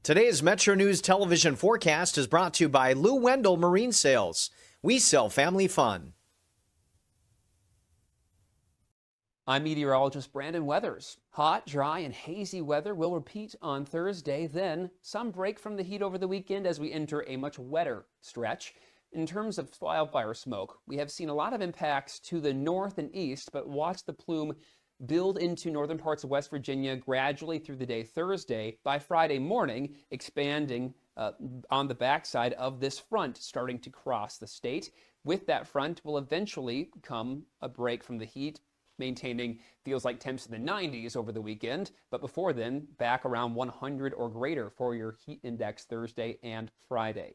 Today's Metro News television forecast is brought to you by Lou Wendell Marine Sales. We sell family fun. I'm meteorologist Brandon Weathers. Hot, dry, and hazy weather will repeat on Thursday. Then some break from the heat over the weekend as we enter a much wetter stretch. In terms of wildfire smoke, we have seen a lot of impacts to the north and east, but watch the plume build into northern parts of West Virginia gradually through the day Thursday. By Friday morning, expanding on the backside of this front, starting to cross the state. With that front will eventually come a break from the heat, maintaining feels like temps in the 90s over the weekend. But before then, back around 100 or greater for your heat index Thursday and Friday.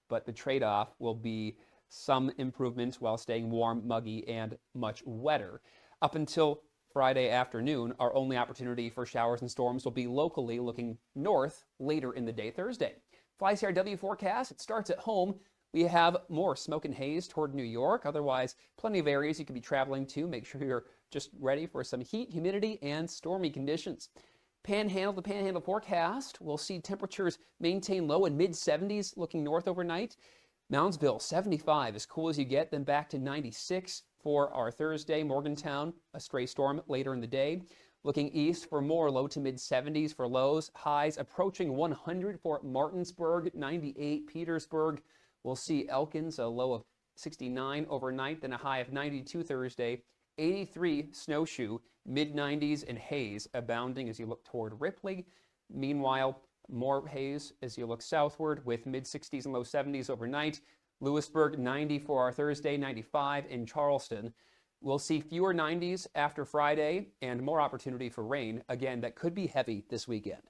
But the trade-off will be some improvements while staying warm, muggy, and much wetter. Up until Friday afternoon, our only opportunity for showers and storms will be locally looking north later in the day Thursday. FlyCRW forecast, it starts at home. We have more smoke and haze toward New York. Otherwise, plenty of areas you could be traveling to. Make sure you're just ready for some heat, humidity, and stormy conditions. The Panhandle forecast, we'll see temperatures maintain low in mid-70s looking north overnight. Moundsville, 75, as cool as you get, then back to 96 for our Thursday. Morgantown, a stray storm later in the day. Looking east for more low to mid-70s for lows. Highs approaching 100 for Martinsburg, 98 Petersburg. We'll see Elkins, a low of 69 overnight, then a high of 92 Thursday. 83 Snowshoe, mid-90s, and haze abounding as you look toward Ripley. Meanwhile, more haze as you look southward with mid-60s and low 70s overnight. Lewisburg, 90 for our Thursday, 95 in Charleston. We'll see fewer 90s after Friday and more opportunity for rain. Again, that could be heavy this weekend.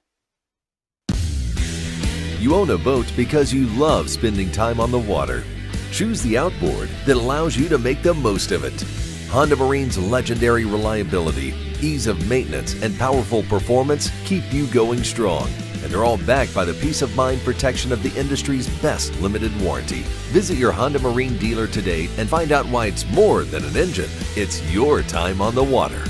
You own a boat because you love spending time on the water. Choose the outboard that allows you to make the most of it. Honda Marine's legendary reliability, ease of maintenance, and powerful performance keep you going strong. And they're all backed by the peace of mind protection of the industry's best limited warranty. Visit your Honda Marine dealer today and find out why it's more than an engine. It's your time on the water.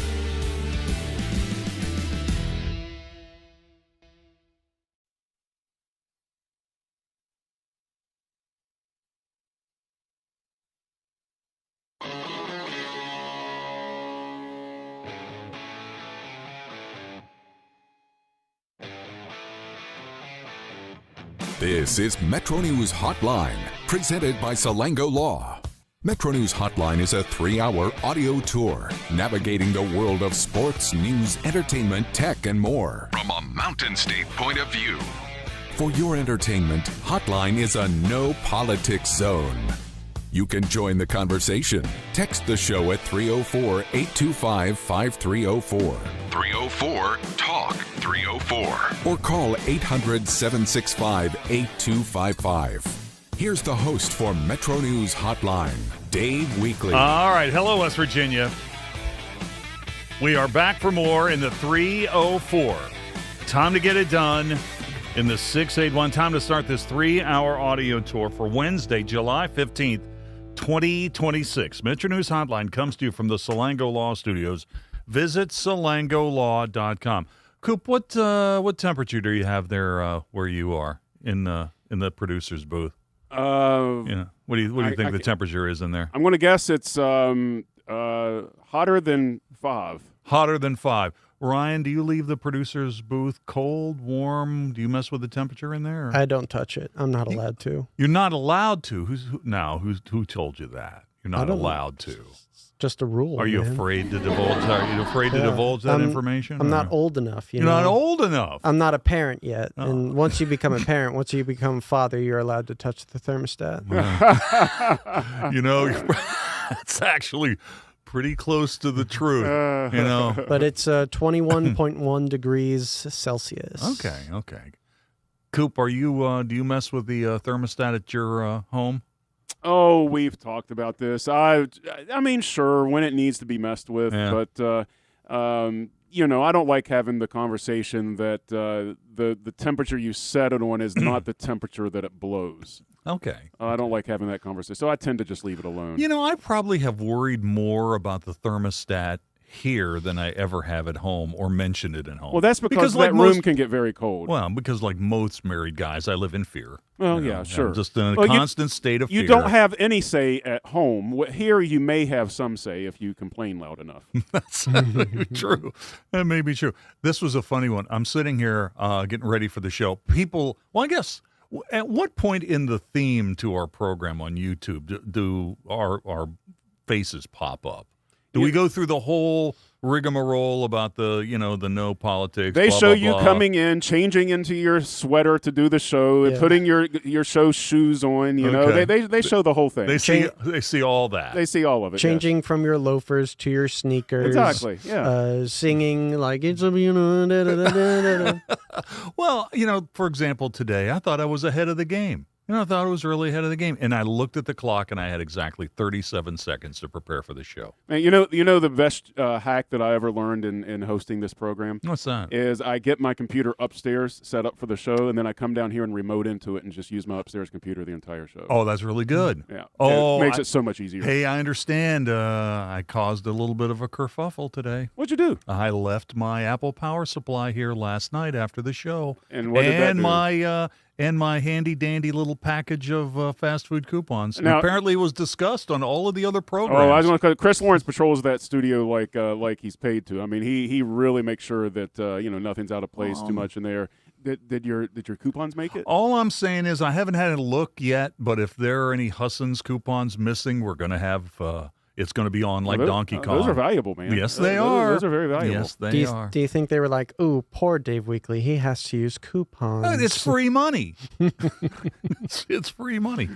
This is Metro News Hotline, presented by Salango Law. Metro News Hotline is a 3-hour audio tour navigating the world of sports, news, entertainment, tech, and more from a Mountain State point of view. For your entertainment, Hotline is a no politics zone. You can join the conversation. Text the show at 304-825-5304. 304-TALK-304. Or call 800-765-8255. Here's the host for Metro News Hotline, Dave Weekley. All right. Hello, West Virginia. We are back for more in the 304. Time to get it done in the 681. Time to start this 3-hour audio tour for Wednesday, July 15th, 2026. Metro News Hotline comes to you from the Salango Law Studios. Visit salangolaw.com. Coop, what temperature do you have there where you are in the producer's booth? What do you think the temperature is in there? I'm going to guess it's hotter than 5. Hotter than 5. Ryan, do you leave the producer's booth cold, warm? Do you mess with the temperature in there? I don't touch it. I'm not allowed to. You're not allowed to. Who told you that? You're not allowed to. Just a rule. Are you afraid to divulge? Are you afraid to divulge that information? I'm not old enough. You're not old enough. I'm not a parent yet. Oh. And once you become a parent, once you become a father, you're allowed to touch the thermostat. It's actually pretty close to the truth. But it's 21.1 degrees Celsius. Okay. Coop, are you? Do you mess with the thermostat at your home? Oh, we've talked about this. I mean, sure, when it needs to be messed with, but I don't like having the conversation that the temperature you set it on is not the temperature that it blows. Okay. I don't like having that conversation, so I tend to just leave it alone. I probably have worried more about the thermostat here than I ever have at home or mention it at home. Well, that's because that room can get very cold. Well, because like most married guys, I live in fear. Well, yeah, sure. I'm just in a constant state of fear. You don't have any say at home. Here, you may have some say if you complain loud enough. That's true. That may be true. This was a funny one. I'm sitting here getting ready for the show. People, well, I guess, at what point in the theme to our program on YouTube do our faces pop up? Do we go through the whole rigmarole about the no politics? They blah, show blah, you blah. coming in, changing into your sweater to do the show, and putting your show shoes on. You know, they show the whole thing. They see all that. They see all of it. Changing from your loafers to your sneakers. Exactly. Yeah. Singing like it's a da, da, da, da. Well, for example, today I thought I was ahead of the game. I thought I was really ahead of the game. And I looked at the clock, and I had exactly 37 seconds to prepare for the show. Man, you know the best hack that I ever learned in hosting this program? What's that? Is I get my computer upstairs set up for the show, and then I come down here and remote into it and just use my upstairs computer the entire show. Oh, that's really good. Yeah. Oh, it makes it so much easier. Hey, I understand. I caused a little bit of a kerfuffle today. What'd you do? I left my Apple power supply here last night after the show. And what did that do? And my handy-dandy little package of fast food coupons. Now, apparently, it was discussed on all of the other programs. Oh, I was going to Chris Lawrence patrols that studio like he's paid to. I mean, he really makes sure that nothing's out of place too much in there. Did your coupons make it? All I'm saying is I haven't had a look yet, but if there are any Husson's coupons missing, we're going to have. It's going to be on like Donkey Kong. Those are valuable, man. Yes, they are. Those are very valuable. Yes, they are. Do you think they were like, ooh, poor Dave Weekly, he has to use coupons? It's free money. it's free money.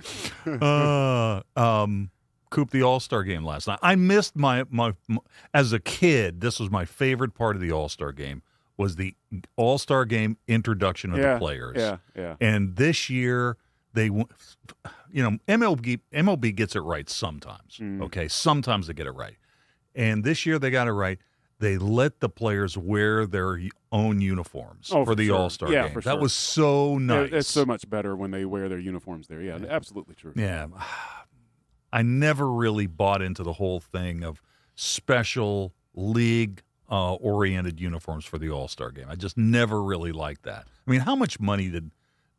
Coop, the All-Star game last night. I missed my as a kid, this was my favorite part of the All-Star game, was the All-Star game introduction of the players. Yeah. And this year, MLB gets it right sometimes. Okay, sometimes they get it right, and this year they got it right. They let the players wear their own uniforms for the All-Star game. For that was so nice. It's so much better when they wear their uniforms there. Yeah, absolutely true. Yeah, I never really bought into the whole thing of special league oriented uniforms for the All-Star game. I just never really liked that. I mean, how much money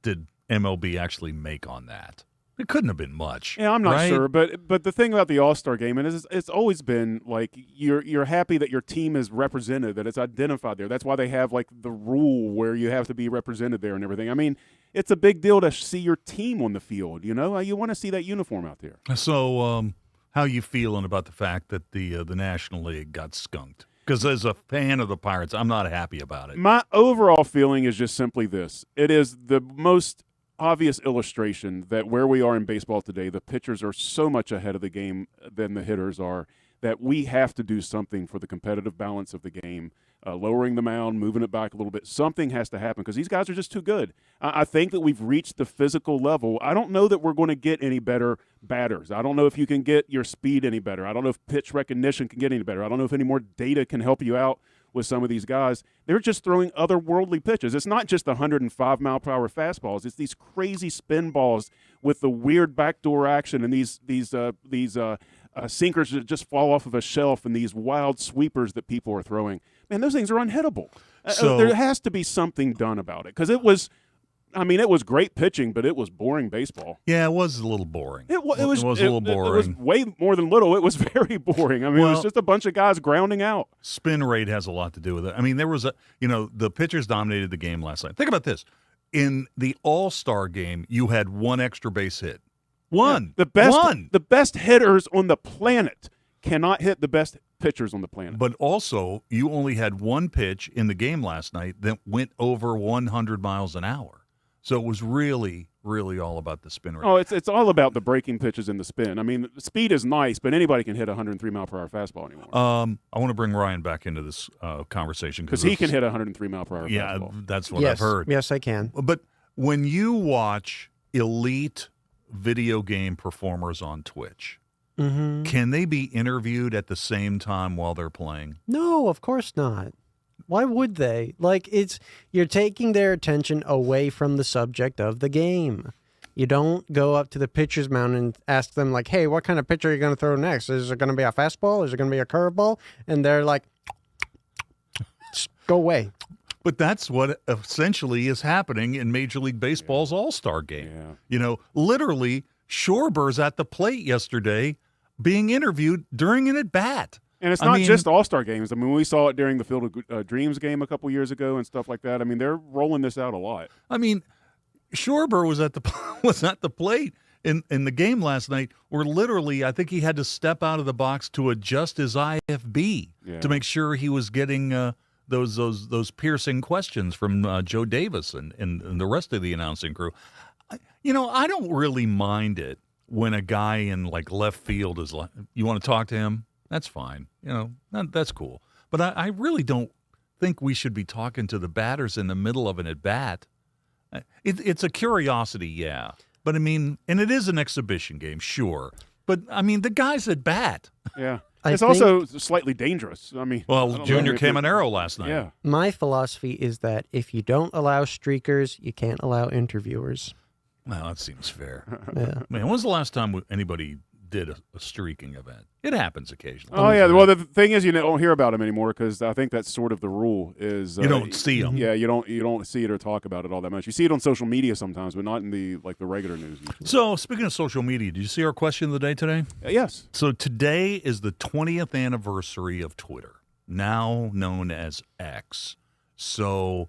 did MLB actually make on that? It couldn't have been much. Yeah, I'm not right? sure, but the thing about the All-Star game is it's always been like you're happy that your team is represented, that it's identified there. That's why they have like the rule where you have to be represented there and everything. I mean, it's a big deal to see your team on the field. You want to see that uniform out there. So, how you feeling about the fact that the National League got skunked? Because as a fan of the Pirates, I'm not happy about it. My overall feeling is just simply this: it is the most obvious illustration that where we are in baseball today, the pitchers are so much ahead of the game than the hitters are, that we have to do something for the competitive balance of the game, lowering the mound, moving it back a little bit. Something has to happen because these guys are just too good. I think that we've reached the physical level. I don't know that we're going to get any better batters. I don't know if you can get your speed any better. I don't know if pitch recognition can get any better. I don't know if any more data can help you out with some of these guys. They're just throwing otherworldly pitches. It's not just the 105-mile-per-hour fastballs. It's these crazy spin balls with the weird backdoor action and these sinkers that just fall off of a shelf and these wild sweepers that people are throwing. Man, those things are unhittable. So, there has to be something done about it because it was great pitching, but it was boring baseball. Yeah, it was a little boring. It was a little boring. It was way more than little. It was very boring. I mean, it was just a bunch of guys grounding out. Spin rate has a lot to do with it. I mean, there was the pitchers dominated the game last night. Think about this. In the All-Star game, you had one extra base hit. One. Yeah, the best hitters on the planet cannot hit the best pitchers on the planet. But also, you only had one pitch in the game last night that went over 100 miles an hour. So it was really, really all about the spin rate. Oh, it's all about the breaking pitches and the spin. I mean, speed is nice, but anybody can hit a 103-mile-per-hour fastball anymore. I want to bring Ryan back into this conversation. Because he can hit a 103-mile-per-hour fastball. Yeah, that's what I've heard. Yes, I can. But when you watch elite video game performers on Twitch, can they be interviewed at the same time while they're playing? No, of course not. Why would they? Like, you're taking their attention away from the subject of the game. You don't go up to the pitcher's mound and ask them, like, hey, what kind of pitch are you going to throw next? Is it going to be a fastball? Is it going to be a curveball? And they're like, just go away. But that's what essentially is happening in Major League Baseball's All-Star game. Yeah. You know, literally, Schwarber's at the plate yesterday being interviewed during an at-bat. And it's not just All-Star games. I mean, we saw it during the Field of Dreams game a couple years ago and stuff like that. I mean, they're rolling this out a lot. I mean, Schwarber was at the plate in the game last night where literally I think he had to step out of the box to adjust his IFB to make sure he was getting those piercing questions from Joe Davis and the rest of the announcing crew. You know, I don't really mind it when a guy in like left field is like, you want to talk to him? That's fine. You know, that's cool. But I really don't think we should be talking to the batters in the middle of an at-bat. It's a curiosity, yeah. But, I mean, and it is an exhibition game, sure. But, I mean, the guy's at bat. Yeah. It's also slightly dangerous. I mean, Junior Caminero last night. Yeah. My philosophy is that if you don't allow streakers, you can't allow interviewers. Well, that seems fair. Yeah. Man, when was the last time anybody did a streaking event? It happens occasionally. Oh, yeah. Well, the thing is, you don't hear about them anymore because I think that's sort of the rule is you don't see them. Yeah, you don't see it or talk about it all that much. You see it on social media sometimes, but not in the regular news usually. So, speaking of social media, did you see our question of the day today? Yes. So, today is the 20th anniversary of Twitter, now known as X. So,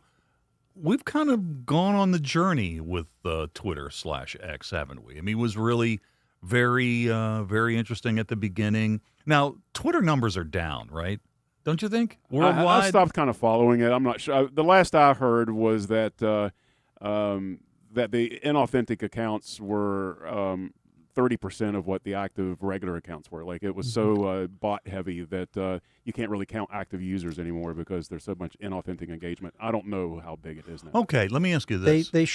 we've kind of gone on the journey with Twitter/X, haven't we? I mean, it was really very, very interesting at the beginning. Now, Twitter numbers are down, right? Don't you think? Worldwide? I stopped kind of following it. I'm not sure. The last I heard was that that the inauthentic accounts were 30% of what the active regular accounts were. Like, it was so bot heavy that you can't really count active users anymore because there's so much inauthentic engagement. I don't know how big it is now. Okay, let me ask you this. They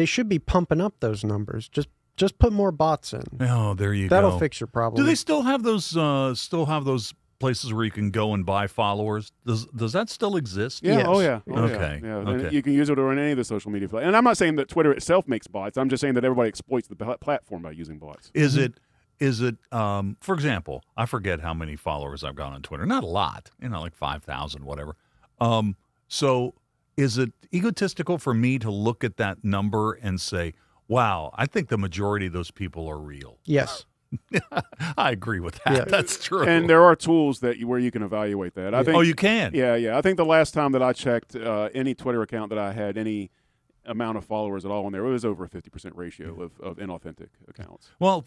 should be pumping up those numbers. Just put more bots in. Oh, there you go. That'll fix your problem. Do they still have those places where you can go and buy followers? Does that still exist? Yeah. Yes. Oh, yeah. Okay. Yeah. Okay. And you can use it on any of the social media platforms. And I'm not saying that Twitter itself makes bots. I'm just saying that everybody exploits the platform by using bots. Is it, for example, I forget how many followers I've got on Twitter. Not a lot, like 5,000, whatever. So is it egotistical for me to look at that number and say, wow, I think the majority of those people are real? Yes. I agree with that. Yeah. That's true. And there are tools where you can evaluate that. I think. Oh, you can? Yeah. I think the last time that I checked any Twitter account that I had any amount of followers at all on there, it was over a 50% ratio of inauthentic accounts. Well,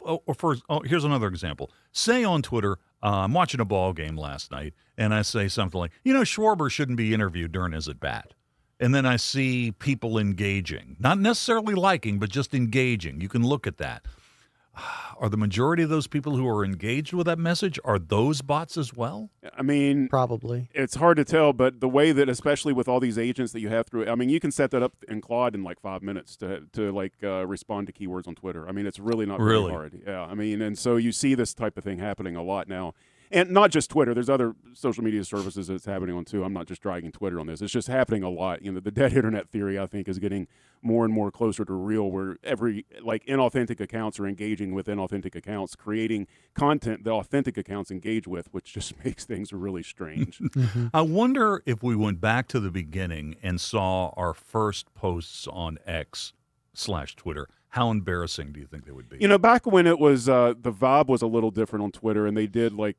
here's another example. Say on Twitter, I'm watching a ball game last night, and I say something like, Schwarber shouldn't be interviewed during his at-bat. And then I see people engaging, not necessarily liking, but just engaging. You can look at that. Are the majority of those people who are engaged with that message, are those bots as well? I mean, probably. It's hard to tell, but the way that, especially with all these agents that you have through, I mean, you can set that up in Claude in like 5 minutes to respond to keywords on Twitter. I mean, it's really not very hard. Yeah, I mean, and so you see this type of thing happening a lot now. And not just Twitter. There's other social media services that it's happening on, too. I'm not just dragging Twitter on this. It's just happening a lot. The dead internet theory, I think, is getting more and more closer to real, where every, inauthentic accounts are engaging with inauthentic accounts, creating content that authentic accounts engage with, which just makes things really strange. I wonder if we went back to the beginning and saw our first posts on X/Twitter. How embarrassing do you think they would be? Back when it was the vibe was a little different on Twitter, and they did weird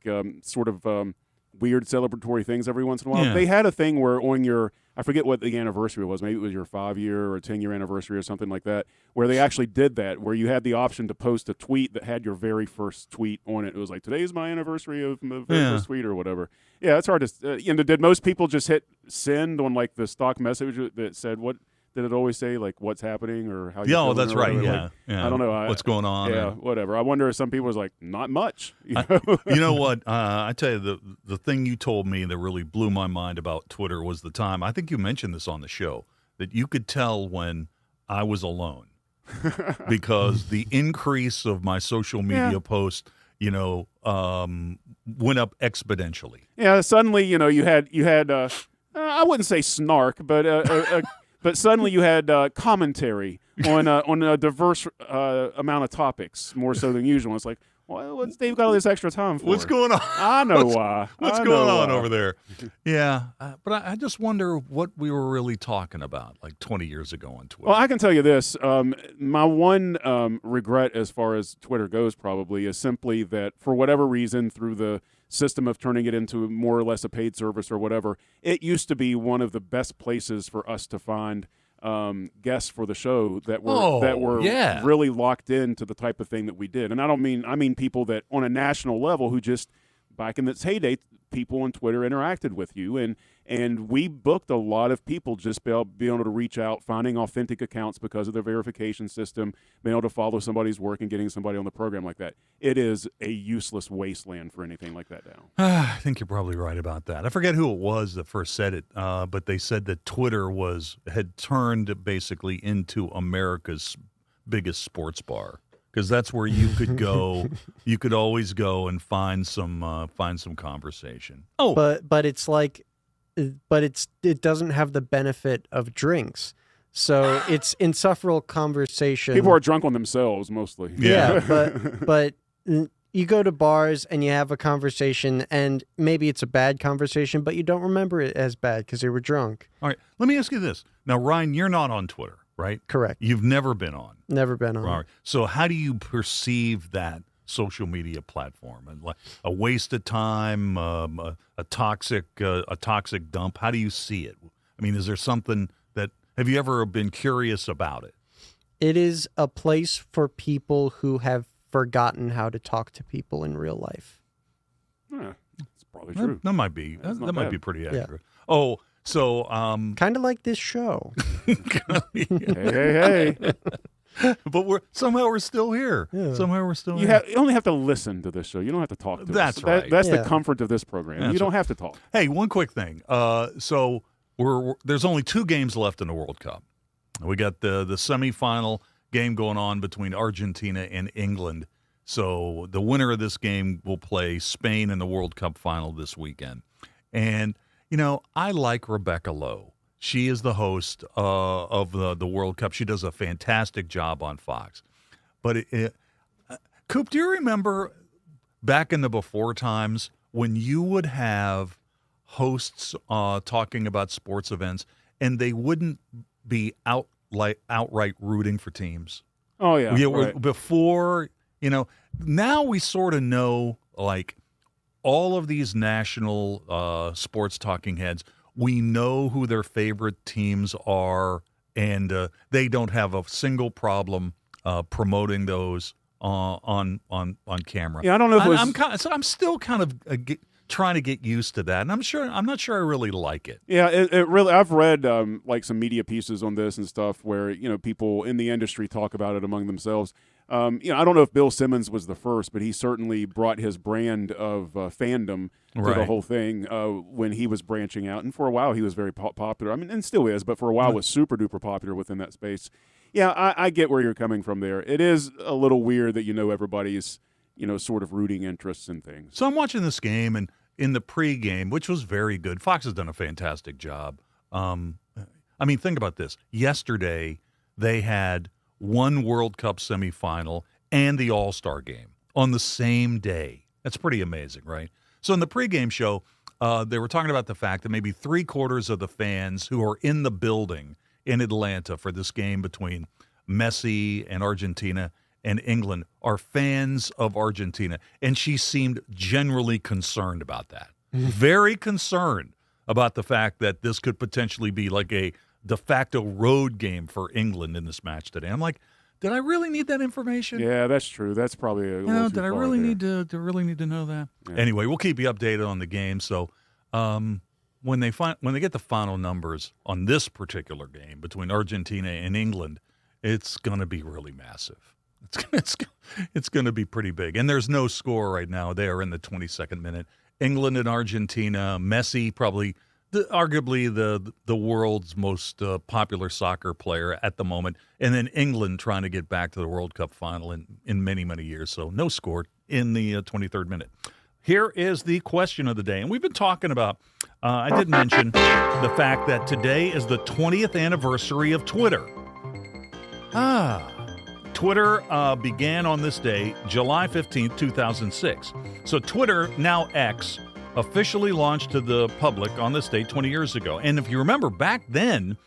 celebratory things every once in a while. Yeah. They had a thing where on your, I forget what the anniversary was, maybe it was your 5-year or 10-year anniversary or something like that, where they actually did that, where you had the option to post a tweet that had your very first tweet on it. It was like, today's my anniversary of my very first tweet or whatever. Yeah, it's hard to, did most people just hit send on the stock message that said what? Did it always say what's happening or how? Yeah, that's right. Yeah. I don't know what's going on. Yeah, whatever. I wonder if some people was like, not much. You know what? I tell you, the thing you told me that really blew my mind about Twitter was the time. I think you mentioned this on the show that you could tell when I was alone because the increase of my social media posts, went up exponentially. Yeah. Suddenly, you had. I wouldn't say snark, but. But suddenly you had commentary on a diverse amount of topics, more so than usual. It's like, well, what's Dave got all this extra time for? What's going on? I know why. What's going on over there? Yeah, but I just wonder what we were really talking about like 20 years ago on Twitter. Well, I can tell you this. My one regret as far as Twitter goes probably is simply that for whatever reason, through the system of turning it into more or less a paid service or whatever, it used to be one of the best places for us to find guests for the show that were really locked into the type of thing that we did. And I mean people that on a national level who just back in its heyday, people on Twitter interacted with you, and we booked a lot of people just being able to reach out, finding authentic accounts because of their verification system, being able to follow somebody's work and getting somebody on the program like that. It is a useless wasteland for anything like that now. I think you're probably right about that. I forget who it was that first said it, but they said that Twitter had turned basically into America's biggest sports bar. Because that's where you could go. You could always go and find some conversation. Oh, but it's like, it doesn't have the benefit of drinks, so it's insufferable conversation. People are drunk on themselves mostly. Yeah, but you go to bars and you have a conversation, and maybe it's a bad conversation, but you don't remember it as bad because you were drunk. All right, let me ask you this. Now, Ryan, you're not on Twitter, right? Correct. You've never been on. Never been on. All right. So how do you perceive that social media platform? And like a waste of time, a toxic dump? How do you see it? I mean, is there something that have you ever been curious about it? It is a place for people who have forgotten how to talk to people in real life. Yeah, that's probably true. That might be. That might bad. be pretty accurate. Yeah. Oh. So, kind of like this show. hey. But we're still here. Yeah. Somehow we're still here. You only have to listen to this show. You don't have to talk to us. That's right. That's the comfort of this program. You don't have to talk. Hey, one quick thing. So there's only 2 games left in the World Cup. We got the semifinal game going on between Argentina and England. So the winner of this game will play Spain in the World Cup final this weekend. And you know, I like Rebecca Lowe. She is the host of the World Cup. She does a fantastic job on Fox. But, Coop, do you remember back in the before times when you would have hosts talking about sports events and they wouldn't be outright rooting for teams? Oh, yeah. Right. Before, now we sort of know, like, all of these national sports talking heads, we know who their favorite teams are, and they don't have a single problem promoting those on camera. Yeah, I don't know if I'm still kind of trying to get used to that, and I'm not sure I really like it. Yeah, it really. I've read like some media pieces on this and stuff where people in the industry talk about it among themselves. I don't know if Bill Simmons was the first, but he certainly brought his brand of fandom to the whole thing when he was branching out. And for a while, he was very popular. I mean, and still is, but for a while was super duper popular within that space. Yeah, I get where you're coming from there. It is a little weird that everybody's sort of rooting interests and things. So I'm watching this game, and in the pregame, which was very good, Fox has done a fantastic job. I mean, think about this. Yesterday, they had one World Cup semifinal and the All-Star game on the same day. That's pretty amazing, right? So in the pregame show, they were talking about the fact that maybe 3/4 of the fans who are in the building in Atlanta for this game between Messi and Argentina and England are fans of Argentina. And she seemed generally concerned about that. Very concerned about the fact that this could potentially be like a de facto road game for England in this match today. I'm like, did I really need that information? Yeah, that's true. That's probably a little too did I far really there. need to know that? Yeah. Anyway, we'll keep you updated on the game. So when they get the final numbers on this particular game between Argentina and England, it's going to be really massive. It's going to be pretty big. And there's no score right now. They are in the 22nd minute. England and Argentina, Messi probably arguably the world's most popular soccer player at the moment, and then England trying to get back to the World Cup final in many, many years. So no score in the 23rd minute. Here is the question of the day, and we've been talking about, I did mention the fact that today is the 20th anniversary of Twitter. Twitter began on this day, July 15th, 2006. So Twitter, now X, officially launched to the public on this day 20 years ago. And if you remember, back then,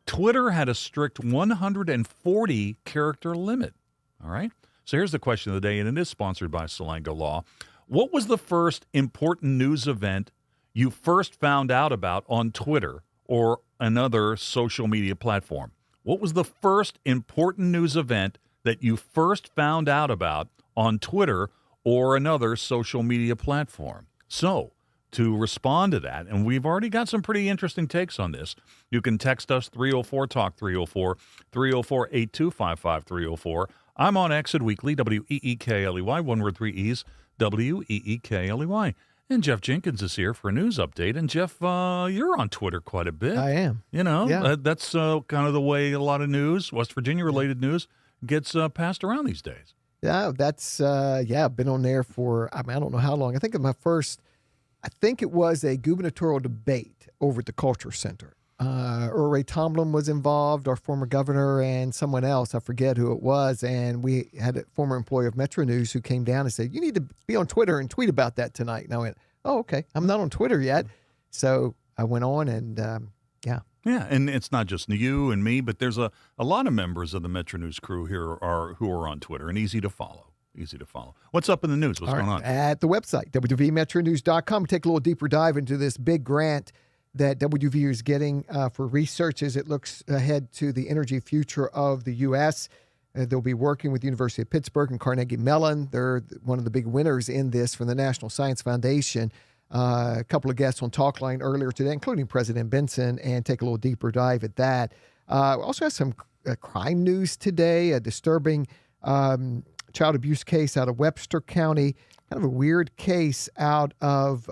Twitter had a strict 140-character limit. All right? So here's the question of the day, and it is sponsored by Salango Law. What was the first important news event you first found out about on Twitter or another social media platform? What was the first important news event that you first found out about on Twitter or another social media platform? So, to respond to that, and we've already got some pretty interesting takes on this, you can text us 304-TALK 304, 304-8255 304. I'm on X at Weekly, WEEKLEY, one word, 3 E's, WEEKLEY. And Jeff Jenkins is here for a news update. And Jeff, you're on Twitter quite a bit. I am. You know, Yeah. That's kind of the way a lot of news, West Virginia-related news, gets passed around these days. Yeah, that's, I've been on there for, I don't know how long. I think it was a gubernatorial debate over at the Culture Center. Earl Ray Tomlin was involved, our former governor, and someone else. I forget who it was. And we had a former employee of Metro News who came down and said, you need to be on Twitter and tweet about that tonight. And I went, oh, okay. I'm not on Twitter yet. So I went on and, Yeah, and it's not just you and me, but there's a lot of members of the Metro News crew here who are on Twitter and easy to follow. What's up in the news? What's going on? At the website, wvmetronews.com, take a little deeper dive into this big grant that WV is getting for research as it looks ahead to the energy future of the U.S. They'll be working with the University of Pittsburgh and Carnegie Mellon. They're one of the big winners in this from the National Science Foundation. A couple of guests on Talkline earlier today, including President Benson, and take a little deeper dive at that. We also have some crime news today, a disturbing child abuse case out of Webster County, kind of a weird case out of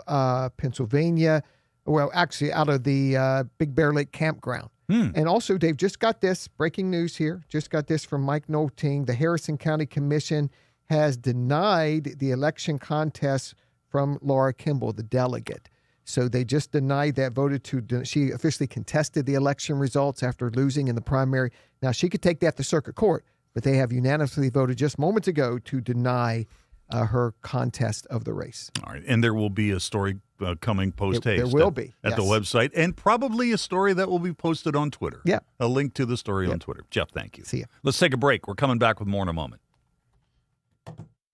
Pennsylvania. Well, actually, out of the Big Bear Lake Campground. And also, Dave, just got this breaking news here. Just got this from Mike Nolting. The Harrison County Commission has denied the election contest from Laura Kimball, the delegate. So they just denied that, she officially contested the election results after losing in the primary. Now, she could take that to circuit court, but they have unanimously voted just moments ago to deny her contest of the race. All right, and there will be a story coming post-haste. There will be. At the website, and probably a story that will be posted on Twitter. Yeah. A link to the story on Twitter. Jeff, thank you. See ya. Let's take a break. We're coming back with more in a moment.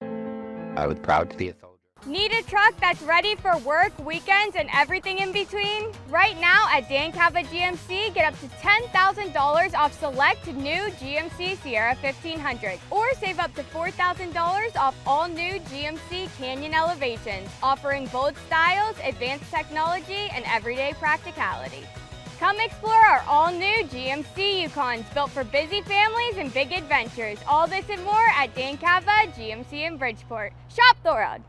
I was proud to be a soldier. Need a truck that's ready for work, weekends, and everything in between? Right now at Dan Cava GMC, get up to $10,000 off select new GMC Sierra 1500, or save up to $4,000 off all new GMC Canyon Elevations, offering bold styles, advanced technology, and everyday practicality. Come explore our all-new GMC Yukons, built for busy families and big adventures. All this and more at Dan Cava GMC in Bridgeport. Shop Thorod.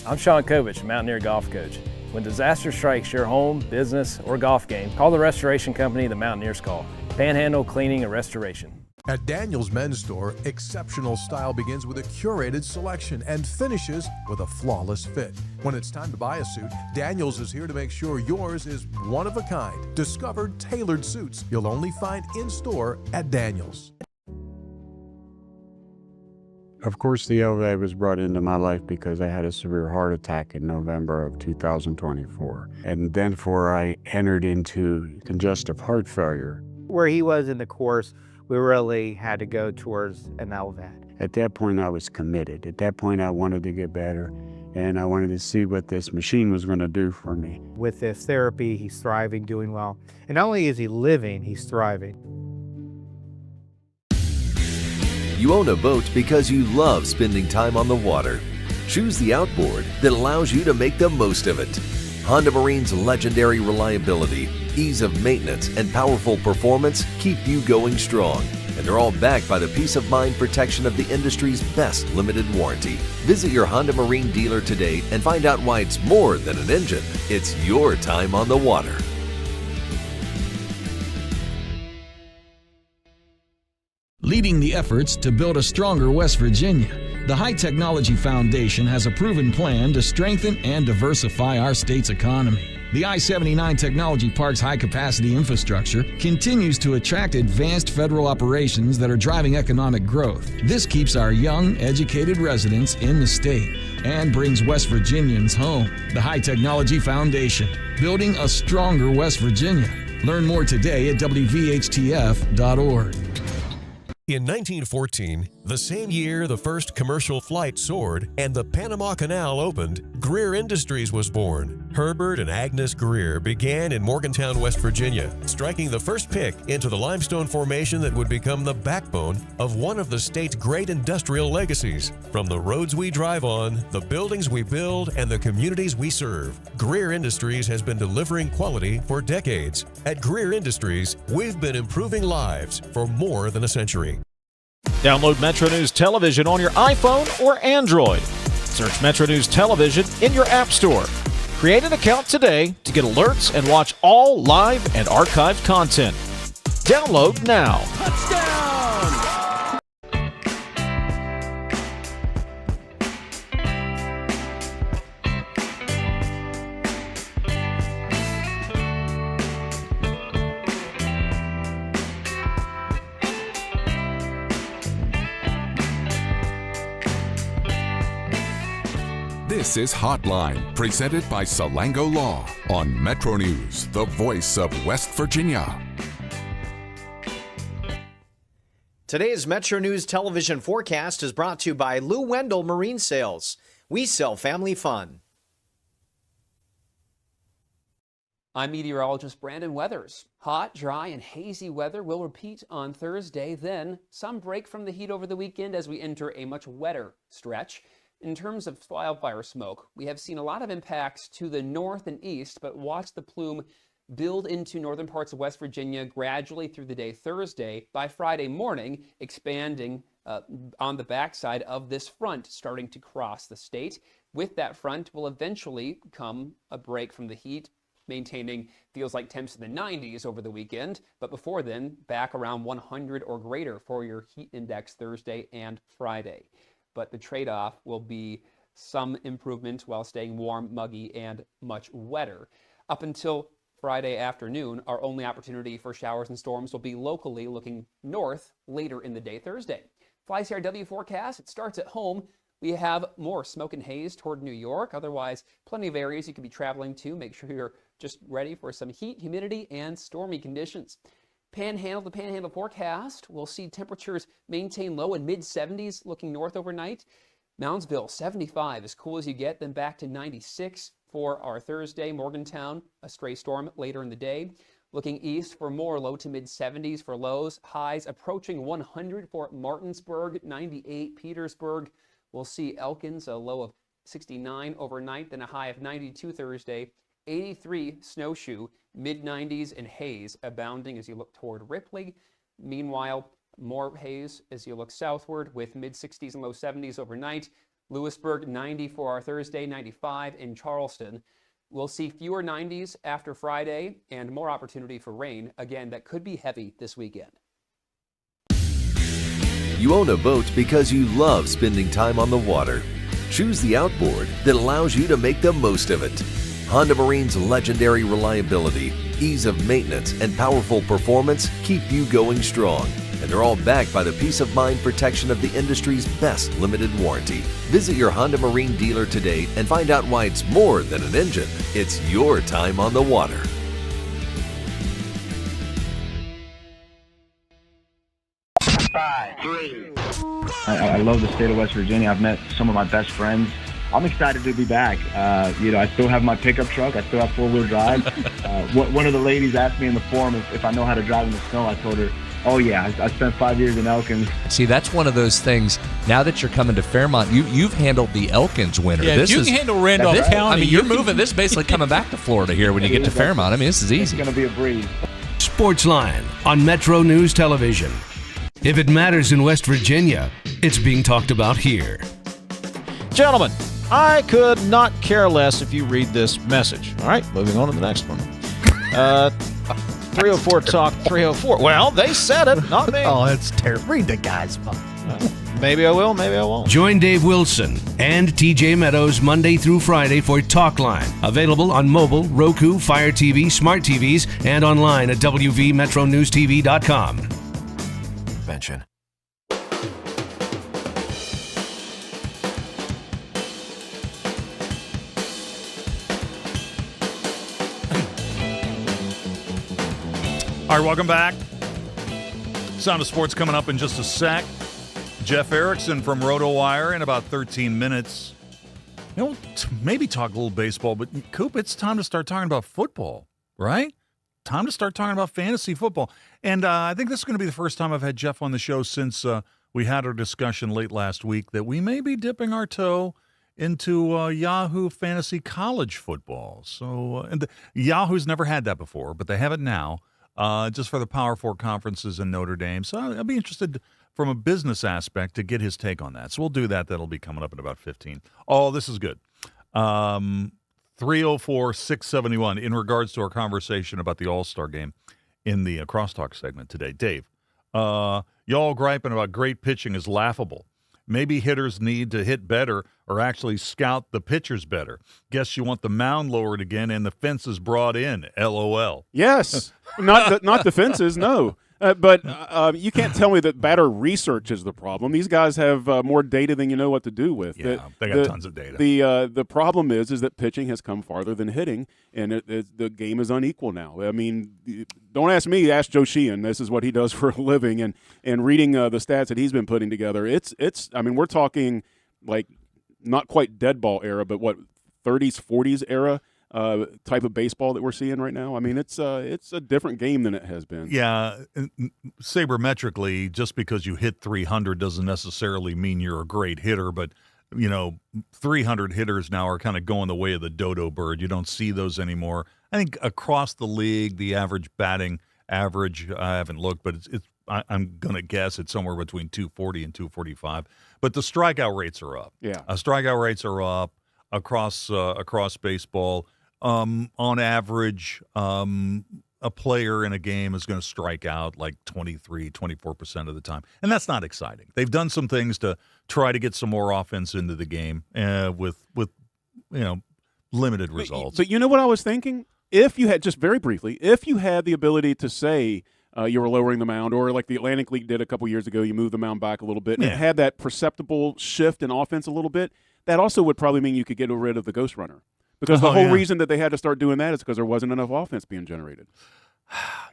I'm Sean Kovich, Mountaineer Golf Coach. When disaster strikes your home, business, or golf game, call the restoration company the Mountaineers call. Panhandle Cleaning and Restoration. At Daniel's Men's Store, exceptional style begins with a curated selection and finishes with a flawless fit. When it's time to buy a suit, Daniel's is here to make sure yours is one of a kind. Discover tailored suits you'll only find in-store at Daniel's. Of course, the LVA was brought into my life because I had a severe heart attack in November of 2024. And then I entered into congestive heart failure. Where he was in the course, we really had to go towards an LVAD. At that point, I was committed. At that point, I wanted to get better, and I wanted to see what this machine was going to do for me. With this therapy, he's thriving, doing well. And not only is he living, he's thriving. You own a boat because you love spending time on the water. Choose the outboard that allows you to make the most of it. Honda Marine's legendary reliability, ease of maintenance, and powerful performance keep you going strong. and they're all backed by the peace of mind protection of the industry's best limited warranty. Visit your Honda Marine dealer today and find out why it's more than an engine. It's your time on the water. Leading the efforts to build a stronger West Virginia, the High Technology Foundation has a proven plan to strengthen and diversify our state's economy. The I-79 Technology Park's high-capacity infrastructure continues to attract advanced federal operations that are driving economic growth. This keeps our young, educated residents in the state and brings West Virginians home. The High Technology Foundation, building a stronger West Virginia. Learn more today at WVHTF.org. In 1914, the same year the first commercial flight soared and the Panama Canal opened, Greer Industries was born. Herbert and Agnes Greer began in Morgantown, West Virginia, striking the first pick into the limestone formation that would become the backbone of one of the state's great industrial legacies. From the roads we drive on, the buildings we build, and the communities we serve, Greer Industries has been delivering quality for decades. At Greer Industries, we've been improving lives for more than a century. Download Metro News Television on your iPhone or Android. Search Metro News Television in your app store. Create an account today to get alerts and watch all live and archived content. Download now. This is Hotline, presented by Salango Law on Metro News, the voice of West Virginia. Today's Metro News television forecast is brought to you by Lou Wendell Marine Sales. We sell family fun. I'm meteorologist Brandon Weathers. Hot, dry, and hazy weather will repeat on Thursday. Then some break from the heat over the weekend as we enter a much wetter stretch. In terms of wildfire smoke, we have seen a lot of impacts to the north and east, but watch the plume build into northern parts of West Virginia gradually through the day Thursday. By Friday morning, expanding on the backside of this front, starting to cross the state. With that front will eventually come a break from the heat, maintaining feels like temps in the 90s over the weekend, but before then, back around 100 or greater for your heat index Thursday and Friday. But the trade-off will be some improvement while staying warm, muggy, and much wetter. Up until Friday afternoon, our only opportunity for showers and storms will be locally looking north later in the day Thursday. FlyCRW forecast, it starts at home. We have more smoke and haze toward New York. Otherwise, plenty of areas you could be traveling to. Make sure you're just ready for some heat, humidity, and stormy conditions. The Panhandle forecast, we'll see temperatures maintain low in mid-70s looking north overnight. Moundsville, 75, as cool as you get, then back to 96 for our Thursday. Morgantown, a stray storm later in the day. Looking east for more low to mid-70s for lows. Highs approaching 100 for Martinsburg, 98 Petersburg. We'll see Elkins, a low of 69 overnight, then a high of 92 Thursday. 83 Snowshoe, mid-90s, and haze abounding as you look toward Ripley. Meanwhile, more haze as you look southward with mid-60s and low 70s overnight. Lewisburg, 90 for our Thursday, 95 in Charleston. We'll see fewer 90s after Friday and more opportunity for rain. Again, that could be heavy this weekend. You own a boat because you love spending time on the water. Choose the outboard that allows you to make the most of it. Honda Marine's legendary reliability, ease of maintenance, and powerful performance keep you going strong. And they're all backed by the peace of mind protection of the industry's best limited warranty. Visit your Honda Marine dealer today and find out why it's more than an engine. It's your time on the water. I love the state of West Virginia. I've met some of my best friends. I'm excited to be back. I still have my pickup truck. I still have four-wheel drive. One of the ladies asked me in the forum if I know how to drive in the snow. I told her, oh yeah, I spent 5 years in Elkins. See, that's one of those things. Now that you're coming to Fairmont, you've handled the Elkins winter. Yeah, if you can handle Randolph County. I mean, you're moving. This is basically coming back to Florida here when you get to Fairmont. I mean, this is easy. It's going to be a breeze. Sportsline on Metro News Television. If it matters in West Virginia, it's being talked about here. Gentlemen, I could not care less if you read this message. All right, moving on to the next one. 304 Talk 304. Well, they said it, not me. Oh, that's terrible. Read the guy's phone. Maybe I will, maybe I won't. Join Dave Wilson and TJ Meadows Monday through Friday for Talkline. Available on mobile, Roku, Fire TV, smart TVs, and online at WVMetroNewsTV.com. Mention. All right, welcome back. Sound of Sports coming up in just a sec. Jeff Erickson from RotoWire in about 13 minutes. You know, maybe talk a little baseball, but Coop, it's time to start talking about football, right? Time to start talking about fantasy football. And I think this is going to be the first time I've had Jeff on the show since we had our discussion late last week that we may be dipping our toe into Yahoo Fantasy College football. So Yahoo's never had that before, but they have it now. Just for the Power Four conferences in Notre Dame. So I'd be interested from a business aspect to get his take on that. So we'll do that. That'll be coming up in about 15. Oh, this is good. 304-671 in regards to our conversation about the All-Star game in the Crosstalk segment today. Dave, y'all griping about great pitching is laughable. Maybe hitters need to hit better or actually scout the pitchers better. Guess you want the mound lowered again and the fences brought in. LOL. Yes. not the fences, no. But you can't tell me that batter research is the problem. These guys have more data than you know what to do with. Yeah, they got tons of data. The problem is that pitching has come farther than hitting, and the game is unequal now. I mean, don't ask me. Ask Joe Sheehan. This is what he does for a living, and reading the stats that he's been putting together. It's. I mean, we're talking like not quite dead ball era, but what 30s, 40s era. Type of baseball that we're seeing right now. I mean, it's a different game than it has been. Yeah, sabermetrically, just because you hit 300 doesn't necessarily mean you're a great hitter, but, 300 hitters now are kind of going the way of the dodo bird. You don't see those anymore. I think across the league, the average batting average, I haven't looked, but I'm going to guess it's somewhere between 240 and 245. But the strikeout rates are up. Yeah. Strikeout rates are up across baseball. On average, a player in a game is going to strike out like 24% of the time. And that's not exciting. They've done some things to try to get some more offense into the game with limited results. But you know what I was thinking? If you had, just very briefly, if you had the ability to say you were lowering the mound, or like the Atlantic League did a couple years ago, you moved the mound back a little bit, and it had that perceptible shift in offense a little bit, that also would probably mean you could get rid of the ghost runner. Because the whole reason that they had to start doing that is because there wasn't enough offense being generated.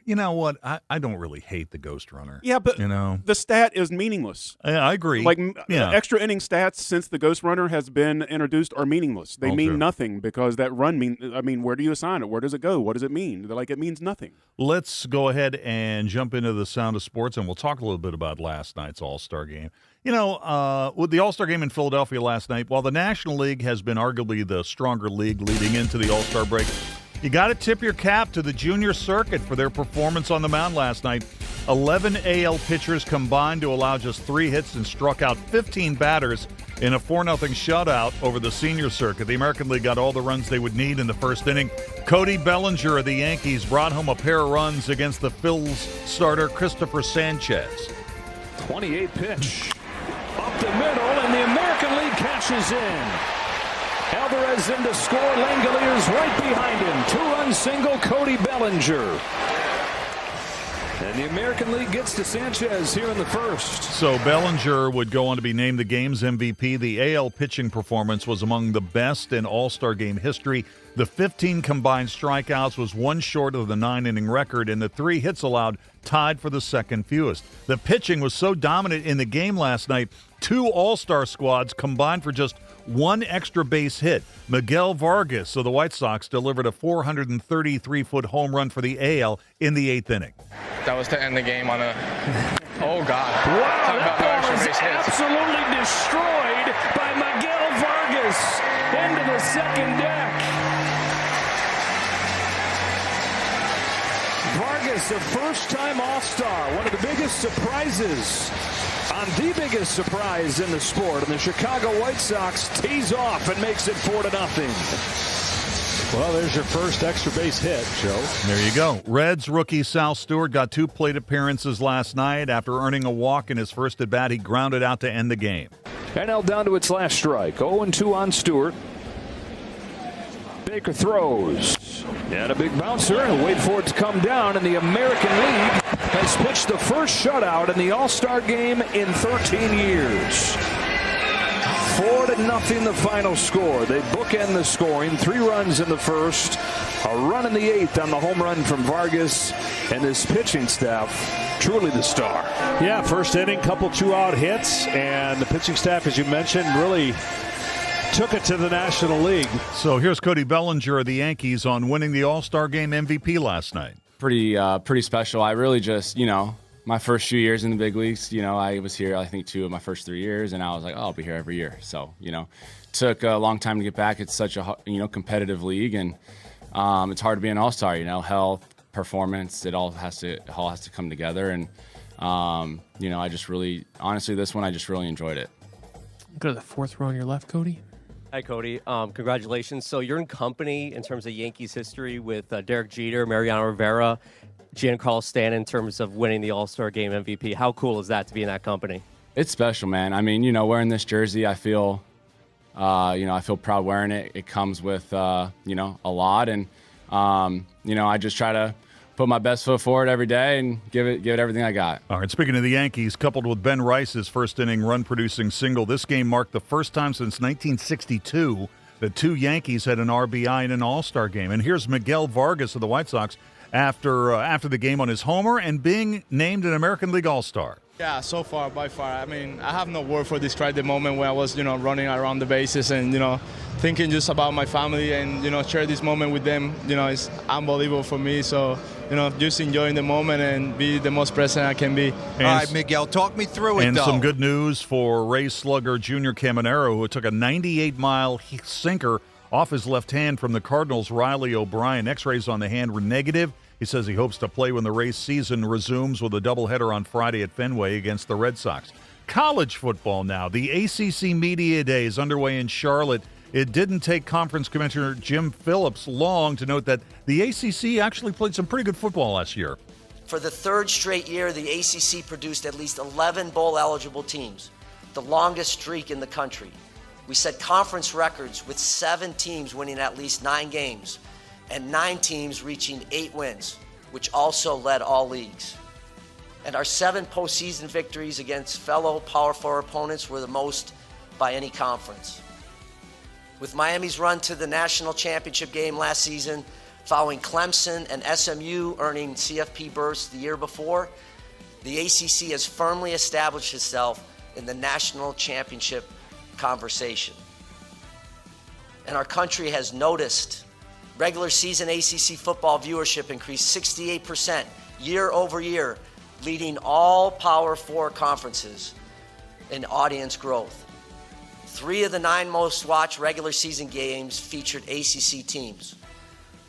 You know what? I don't really hate the ghost runner. Yeah, but the stat is meaningless. Yeah, I agree. Like extra inning stats since the ghost runner has been introduced are meaningless. They mean nothing because that run where do you assign it? Where does it go? What does it mean? Like, it means nothing. Let's go ahead and jump into the Sound of Sports, and we'll talk a little bit about last night's All-Star game. With the All-Star game in Philadelphia last night, while the National League has been arguably the stronger league leading into the All-Star break, you got to tip your cap to the junior circuit for their performance on the mound last night. 11 AL pitchers combined to allow just 3 hits and struck out 15 batters in a 4-0 shutout over the senior circuit. The American League got all the runs they would need in the first inning. Cody Bellinger of the Yankees brought home a pair of runs against the Phils starter Christopher Sanchez. 28 pitch. Up the middle, and the American League cashes in. Alvarez in to score. Langoliers right behind him. 2-run single, Cody Bellinger. And the American League gets to Sanchez here in the first. So Bellinger would go on to be named the game's MVP. The AL pitching performance was among the best in All-Star game history. The 15 combined strikeouts was one short of the 9-inning record, and the 3 hits allowed tied for the second fewest. The pitching was so dominant in the game last night, 2 All-Star squads combined for just 1 extra base hit. Miguel Vargas of the White Sox delivered a 433-foot home run for the AL in the 8th inning. That was to end the game on a... Oh, God. Wow, that ball was absolutely destroyed by Miguel Vargas into the second deck. Vargas, a first-time All-Star, one of the biggest surprises on the biggest surprise in the sport. And the Chicago White Sox tees off and makes it 4-0. Well, there's your first extra base hit, Joe. There you go. Reds rookie Sal Stewart got 2 plate appearances last night. After earning a walk in his first at-bat, he grounded out to end the game. NL down to its last strike. 0-2 on Stewart. Baker throws. And a big bouncer. And wait for it to come down. And the American League has pitched the first shutout in the All-Star game in 13 years. 4-0 the final score. They bookend the scoring. 3 runs in the first. A run in the 8th on the home run from Vargas. And this pitching staff, truly the star. Yeah, first inning, couple 2-out hits. And the pitching staff, as you mentioned, really took it to the National League. So here's Cody Bellinger of the Yankees on winning the All-Star Game MVP last night. Pretty special. I really just, my first few years in the big leagues, I was here, I think, 2 of my first 3 years, and I was like, oh, I'll be here every year. So, took a long time to get back. It's such a, competitive league, and it's hard to be an all-star, health, performance, it all has to come together. And, I just really, honestly, this one, I just really enjoyed it. Go to the 4th row on your left, Cody. Hi, Cody. Congratulations. So you're in company in terms of Yankees history with Derek Jeter, Mariano Rivera, Giancarlo Stanton in terms of winning the All-Star Game MVP. How cool is that to be in that company? It's special, man. I mean, wearing this jersey, I feel, I feel proud wearing it. It comes with, a lot, and I just try to put my best foot forward every day and give it everything I got. All right, speaking of the Yankees, coupled with Ben Rice's first inning run-producing single, this game marked the first time since 1962 that 2 Yankees had an RBI in an All-Star game. And here's Miguel Vargas of the White Sox after the game on his homer and being named an American League All-Star. Yeah, so far, by far. I mean, I have no word for describe the moment when I was, running around the bases and, thinking just about my family and, share this moment with them. It's unbelievable for me. So, just enjoying the moment and be the most present I can be. All right, Miguel, talk me through it, And though. some good news for Ray slugger Junior Caminero, who took a 98-mile sinker off his left hand from the Cardinals' Riley O'Brien. X-rays on the hand were negative. He says he hopes to play when the race season resumes with a doubleheader on Friday at Fenway against the Red Sox. College football now. The ACC Media Day is underway in Charlotte. It didn't take Conference Commissioner Jim Phillips long to note that the ACC actually played some pretty good football last year. For the 3rd straight year, the ACC produced at least 11 bowl-eligible teams, the longest streak in the country. We set conference records with 7 teams winning at least 9 games and 9 teams reaching 8 wins, which also led all leagues. And our 7 postseason victories against fellow Power 4 opponents were the most by any conference. With Miami's run to the national championship game last season, following Clemson and SMU earning CFP berths the year before, the ACC has firmly established itself in the national championship conversation. And our country has noticed. Regular season ACC football viewership increased 68% year over year, leading all Power 4 conferences in audience growth. 3 of the 9 most watched regular season games featured ACC teams,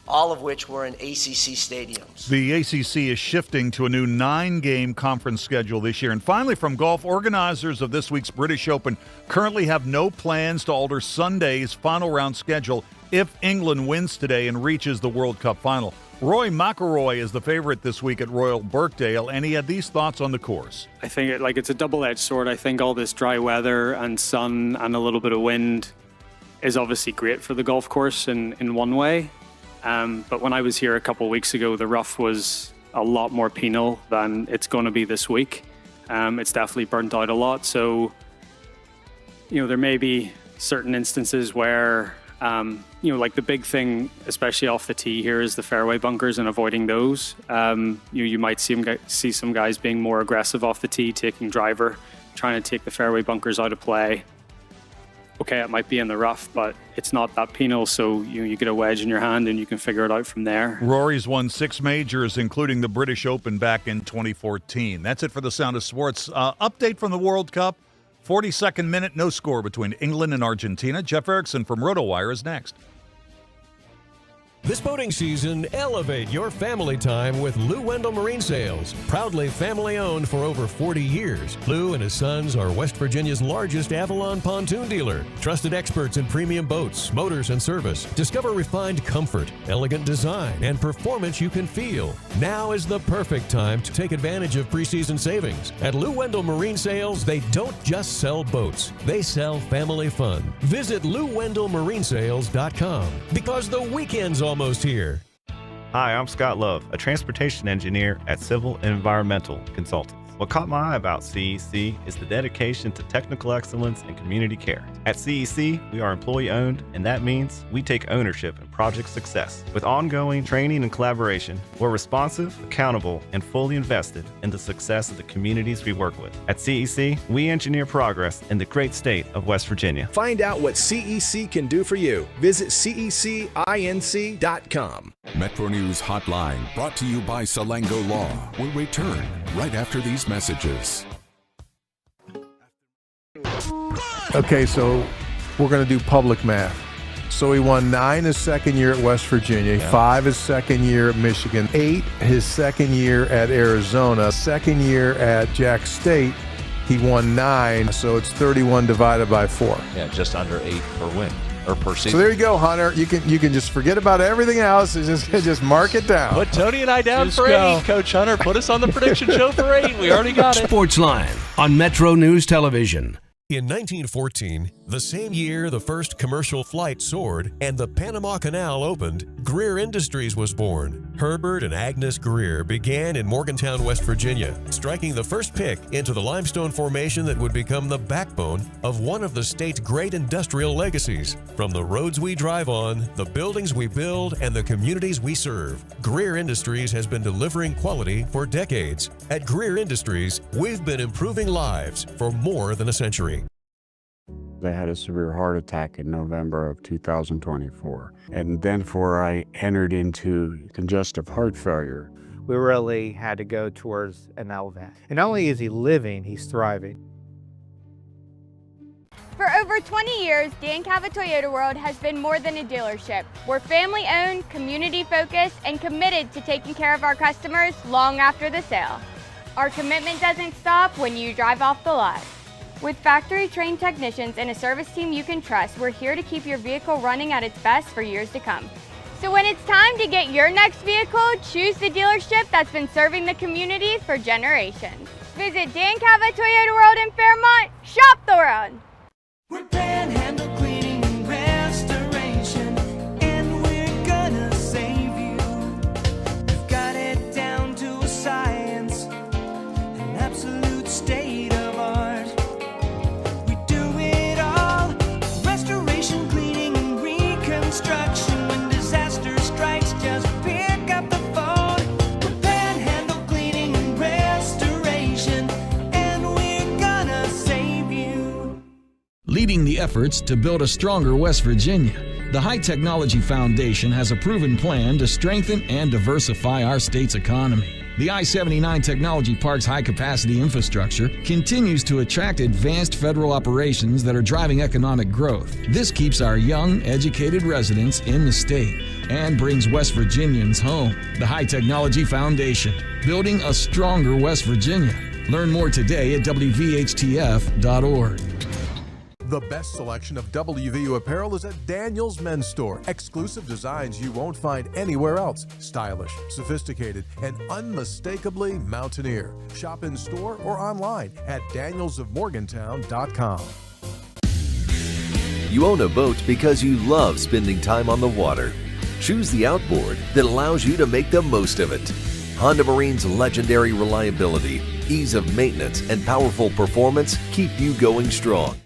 all of which were in ACC stadiums. The ACC is shifting to a new 9-game conference schedule this year. And finally, from golf, organizers of this week's British Open currently have no plans to alter Sunday's final round schedule if England wins today and reaches the World Cup final. Roy McIlroy is the favorite this week at Royal Birkdale, and he had these thoughts on the course. I think it's a double-edged sword. I think all this dry weather and sun and a little bit of wind is obviously great for the golf course in one way. But when I was here a couple of weeks ago, the rough was a lot more penal than it's going to be this week. It's definitely burnt out a lot. So, there may be certain instances where, like the big thing, especially off the tee here, is the fairway bunkers and avoiding those. You might see some guys being more aggressive off the tee, taking driver, trying to take the fairway bunkers out of play. Okay, it might be in the rough, but it's not that penal, so you get a wedge in your hand and you can figure it out from there. Rory's won 6 majors, including the British Open back in 2014. That's it for the Sound of Sports. Update from the World Cup. 42nd minute, no score between England and Argentina. Jeff Erickson from RotoWire is next. This boating season, elevate your family time with Lou Wendell Marine Sales. Proudly family-owned for over 40 years, Lou and his sons are West Virginia's largest Avalon pontoon dealer. Trusted experts in premium boats, motors, and service. Discover refined comfort, elegant design, and performance you can feel. Now is the perfect time to take advantage of preseason savings. At Lou Wendell Marine Sales, they don't just sell boats. They sell family fun. Visit LouWendellMarineSales.com because the weekend's almost here. Hi, I'm Scott Love, a transportation engineer at Civil and Environmental Consultants. What caught my eye about CEC is the dedication to technical excellence and community care. At CEC, we are employee-owned, and that means we take ownership in project success. With ongoing training and collaboration, we're responsive, accountable, and fully invested in the success of the communities we work with. At CEC, we engineer progress in the great state of West Virginia. Find out what CEC can do for you. Visit cecinc.com. Metro News Hotline, brought to you by Salango Law, will return right after these messages. Okay, so we're going to do public math. So he won 9 his second year at West Virginia, 5 his second year at Michigan, 8 his second year at Arizona, second year at Jack State, he won 9, so it's 31 divided by 4. Yeah, just under 8 per win. Or per season. So there you go, Hunter. You can just forget about everything else and just mark it down. Put Tony and I down for 8, Coach Hunter. Put us on the prediction show for 8. We already got it. Sportsline on Metro News Television. In 1914, the same year the first commercial flight soared and the Panama Canal opened, Greer Industries was born. Herbert and Agnes Greer began in Morgantown, West Virginia, striking the first pick into the limestone formation that would become the backbone of one of the state's great industrial legacies. From the roads we drive on, the buildings we build, and the communities we serve, Greer Industries has been delivering quality for decades. At Greer Industries, we've been improving lives for more than a century. I had a severe heart attack in November of 2024. And then I entered into congestive heart failure. We really had to go towards an LVAD. And not only is he living, he's thriving. For over 20 years, Dan Cava Toyota World has been more than a dealership. We're family-owned, community-focused, and committed to taking care of our customers long after the sale. Our commitment doesn't stop when you drive off the lot. With factory-trained technicians and a service team you can trust, we're here to keep your vehicle running at its best for years to come. So when it's time to get your next vehicle, choose the dealership that's been serving the community for generations. Visit Dan Cava Toyota World in Fairmont. Shop the road. We're Panhandle Cleaning and Restoration, and we're gonna save you. We've got it down to a science, an absolute state of art. We do it all, restoration, cleaning, and reconstruction. When disaster strikes, just pick up the phone. We're Panhandle Cleaning and Restoration, and we're gonna save you. Leading the efforts to build a stronger West Virginia, the High Technology Foundation has a proven plan to strengthen and diversify our state's economy. The I-79 Technology Park's high-capacity infrastructure continues to attract advanced federal operations that are driving economic growth. This keeps our young, educated residents in the state and brings West Virginians home. The High Technology Foundation, building a stronger West Virginia. Learn more today at WVHTF.org. The best selection of WVU apparel is at Daniel's Men's Store. Exclusive designs you won't find anywhere else. Stylish, sophisticated, and unmistakably Mountaineer. Shop in store or online at danielsofmorgantown.com. You own a boat because you love spending time on the water. Choose the outboard that allows you to make the most of it. Honda Marine's legendary reliability, ease of maintenance, and powerful performance keep you going strong.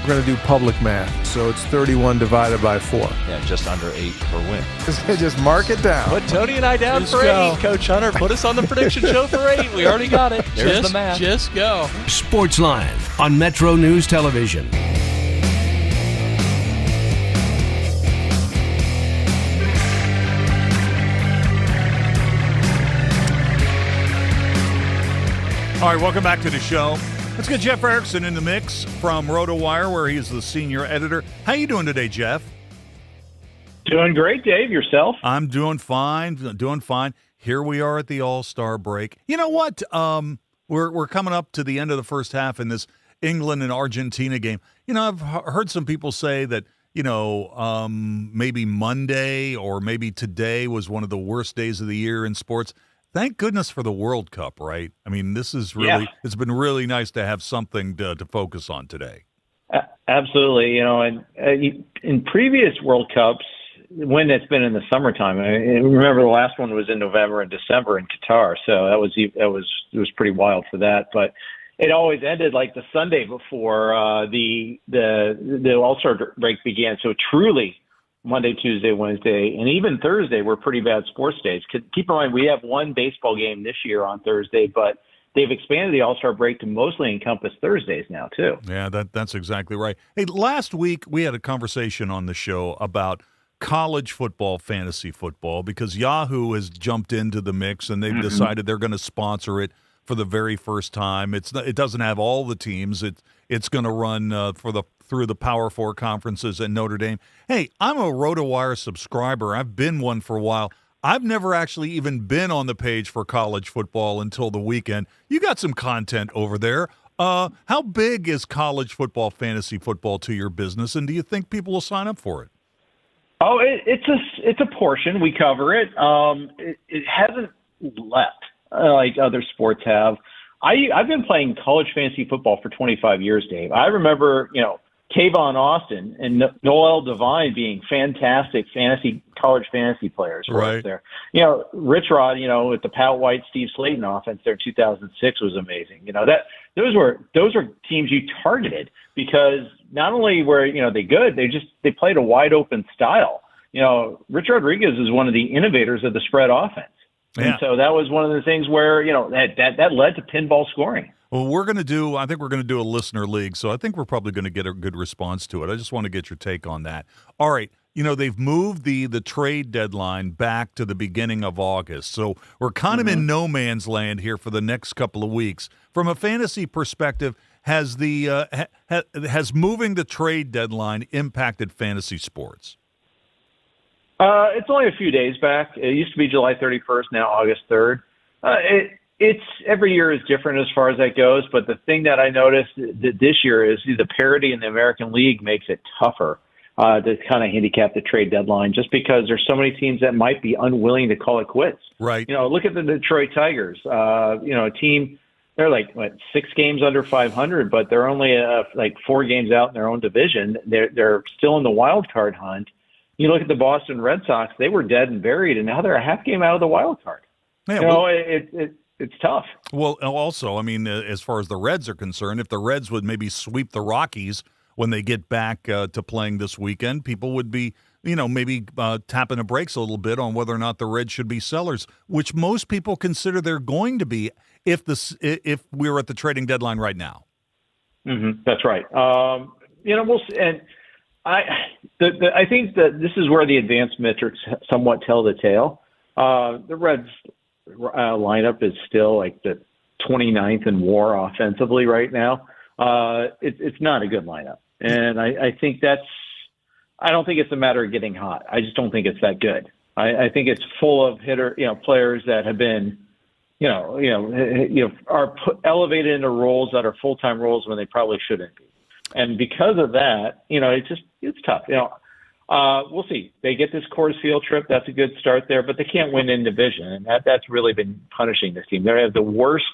We're going to do public math, so it's 31 divided by 4. Yeah, just under 8 per win. Just mark it down. Put Tony and I down for 8, Coach Hunter. Put us on the prediction show for 8. We already got it. There's the math. Just go. Sportsline on Metro News Television. All right, welcome back to the show. Let's get Jeff Erickson in the mix from RotoWire, where he is the senior editor. How you doing today, Jeff? Doing great, Dave. Yourself? I'm doing fine. Doing fine. Here we are at the All-Star break. You know what? We're coming up to the end of the first half in this England and Argentina game. You know, I've heard some people say that, maybe Monday or maybe today was one of the worst days of the year in sports. Thank goodness for the World Cup, right? I mean, this is really, it's been really nice to have something to focus on today. Absolutely. And in previous World Cups, when it's been in the summertime, I remember the last one was in November and December in Qatar, so it was pretty wild for that. But it always ended like the Sunday before the All-Star break began. So truly, Monday, Tuesday, Wednesday, and even Thursday were pretty bad sports days. Keep in mind, we have one baseball game this year on Thursday, but they've expanded the All-Star break to mostly encompass Thursdays now, too. Yeah, that's exactly right. Hey, last week we had a conversation on the show about college football, fantasy football, because Yahoo has jumped into the mix and they've decided they're going to sponsor it for the very first time. It doesn't have all the teams. It's going to run through the Power Four conferences and Notre Dame. Hey, I'm a RotoWire subscriber. I've been one for a while. I've never actually even been on the page for college football until the weekend. You got some content over there. How big is college football, fantasy football to your business, and do you think people will sign up for it? Oh, it's a portion. We cover it. It hasn't left like other sports have. I've been playing college fantasy football for 25 years, Dave. I remember, Kayvon Austin and Noel Devine being fantastic college fantasy players right there. Rich Rod, with the Pat White, Steve Slayton offense there in 2006 was amazing. Those were teams you targeted because not only were they good, they played a wide open style. Rich Rodriguez is one of the innovators of the spread offense. Yeah. And so that was one of the things where, that led to pinball scoring. Well, I think we're going to do a listener league, so I think we're probably going to get a good response to it. I just want to get your take on that. All right. They've moved the trade deadline back to the beginning of August. So we're kind of in no man's land here for the next couple of weeks. From a fantasy perspective, has moving the trade deadline impacted fantasy sports? It's only a few days back. It used to be July 31st, now August 3rd. It's every year is different as far as that goes, but the thing that I noticed this year is the parity in the American League makes it tougher to kind of handicap the trade deadline just because there's so many teams that might be unwilling to call it quits. Right. Look at the Detroit Tigers. A team, they're like 6 games under 500, but they're only 4 games out in their own division. They're still in the wild card hunt. You look at the Boston Red Sox; they were dead and buried, and now they're a half game out of the wild card. Yeah, it's tough. Well, also, I mean, as far as the Reds are concerned, if the Reds would maybe sweep the Rockies when they get back to playing this weekend, people would be, maybe tapping the brakes a little bit on whether or not the Reds should be sellers, which most people consider they're going to be if we were at the trading deadline right now. That's right. We'll see. And I think that this is where the advanced metrics somewhat tell the tale. The Reds lineup is still like the 29th in WAR offensively right now. It's not a good lineup, and I think I don't think it's a matter of getting hot. I just don't think it's that good. I think it's full of players that have been are elevated into roles that are full-time roles when they probably shouldn't be, and because of that, it's tough. We'll see. They get this Coors Field trip. That's a good start there, but they can't win in division, and that's really been punishing this team. They have the worst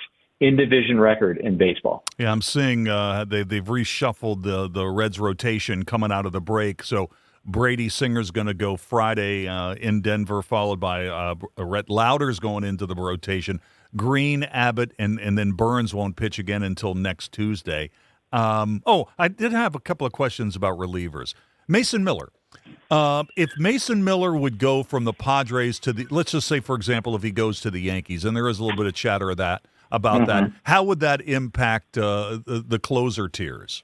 in-division record in baseball. Yeah, I'm seeing they've reshuffled the Reds rotation coming out of the break. So Brady Singer's going to go Friday in Denver, followed by Rhett Lauder's going into the rotation. Green, Abbott, and then Burns won't pitch again until next Tuesday. I did have a couple of questions about relievers. Mason Miller. If Mason Miller would go from the Padres to let's just say, for example, if he goes to the Yankees, and there is a little bit of chatter about that, how would that impact the closer tiers?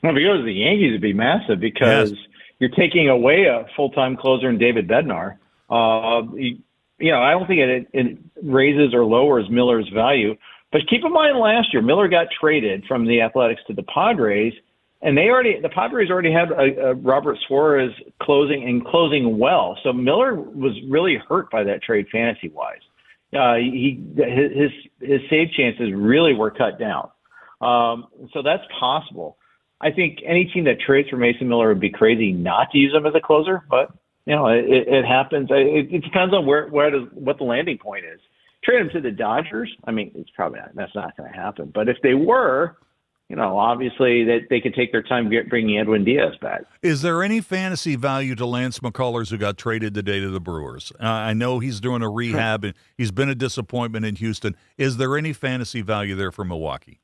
Well, if he goes to the Yankees, it'd be massive because you're taking away a full-time closer in David Bednar. I don't think it raises or lowers Miller's value. But keep in mind last year, Miller got traded from the Athletics to the Padres. And the Padres already had Robert Suarez closing well. So Miller was really hurt by that trade fantasy wise. His save chances really were cut down. So that's possible. I think any team that trades for Mason Miller would be crazy not to use him as a closer, but it happens. It depends on what the landing point is. Trade him to the Dodgers. I mean, that's not going to happen. But if they were, obviously that they could take their time bringing Edwin Diaz back. Is there any fantasy value to Lance McCullers, who got traded today to the Brewers? I know he's doing a rehab and he's been a disappointment in Houston. Is there any fantasy value there for Milwaukee?